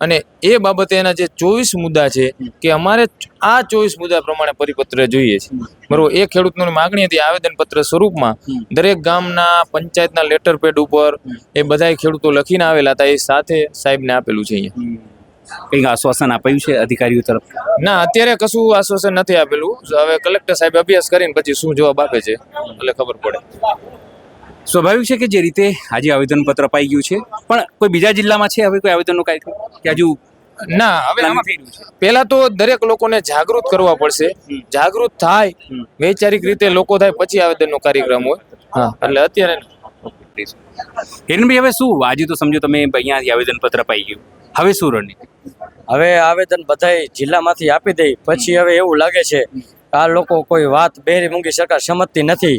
અને એ બાબતે એના જે 24 મુદ્દા છે કે અમારે આ 24 મુદ્દા પ્રમાણે પરિપત્ર જોઈએ છે બરોબર. એ ખેડૂતોની માગણી હતી આવેદન પત્ર સ્વરૂપમાં દરેક ગામના પંચાયતના લેટર પેડ ઉપર એ બધા ખેડૂતો લખીને આવેલા હતા. એ સાથે સાહેબને આપેલું છે અહીંયા. કંઈક આશ્વાસન આપ્યું છે અધિકારીઓ તરફ? ના, અત્યારે કશું આશ્વાસન નથી આપેલું. હવે કલેક્ટર સાહેબ અભ્યાસ કરીને પછી શું જવાબ આપે છે એટલે ખબર પડે. સ્વાભાવિક છે કે જે રીતે આજે આવેદનપત્ર અપાઈ ગયું છે, પણ કોઈ બીજા જિલ્લામાં છે હવે કોઈ આવેદનનો કાર્યક્રમ કે હજુ ના? હવે પેલા તો દરેક લોકોને જાગૃત કરવા પડશે. જાગૃત થાય, વૈચારિક રીતે લોકો થાય પછી આવેદનનો કાર્યક્રમ હોય. હા, એટલે અત્યારે હિરણભાઈ હવે શું આજે તો સમજો તમે અહીંયા આવેદનપત્ર અપાઈ ગયું, હવે શું રણનીતિ? હવે આવેદન બધાય જિલ્લામાંથી આપી દઈ પછી હવે એવું લાગે છે આ લોકો કોઈ વાત બેરી મૂંગી સરકાર સમજતી નથી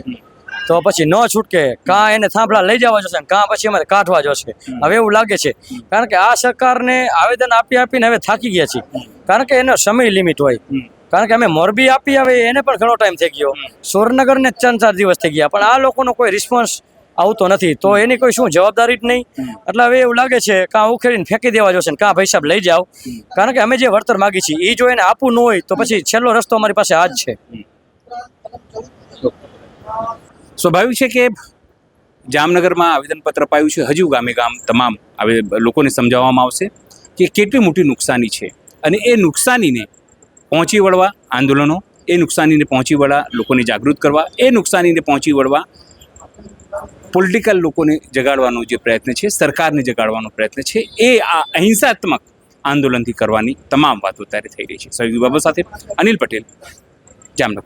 તો પછી ન છૂટકે કાં એને થાંભલા લઈ જવા જોશે કાં પછી અમારે કાઢવા જોશે. હવે એવું લાગે છે કારણ કે આ સરકારને આવેદન આપીને હવે થાકી ગયા છીએ. કારણ કે એનો સમય લિમિટ હોય. કારણ કે અમે મોરબી આપી હવે એને પણ ઘણો ટાઈમ થઈ ગયો, સુરેન્દ્રનગરને 3-4 દિવસ થઈ ગયા, પણ આ લોકોનો કોઈ રિસ્પોન્સ આવતો નથી. તો એની કોઈ શું જવાબદારી જ નહીં. એટલે હવે એવું લાગે છે કાં ઉખેડીને ફેંકી દેવા જોશે ને કાં ભાઈ સાહેબ લઈ જાઓ. કારણ કે અમે જે વળતર માગી છીએ એ જો એને આપવું ન હોય તો પછી છેલ્લો રસ્તો અમારી પાસે આ જ છે. સ્વાભાવિક છે કે જામનગરમાં આવેદનપત્ર અપાયું છે, હજુ ગામે ગામ તમામ લોકોને સમજાવવામાં આવશે કે કેટલી મોટી નુકસાની છે અને એ નુકસાનીને પહોંચી વળવા આંદોલનો, એ નુકસાનીને પહોંચી વળવા લોકોને જાગૃત કરવા, એ નુકસાનીને પહોંચી વળવા પોલિટિકલ લોકોને જગાડવાનો જે પ્રયત્ન છે, સરકારને જગાડવાનો પ્રયત્ન છે, એ આ અહિંસાત્મક આંદોલનથી કરવાની તમામ વાતો અત્યારે થઈ રહી છે. સહયોગી બાબા સાથે અનિલ પટેલ, જામનગર.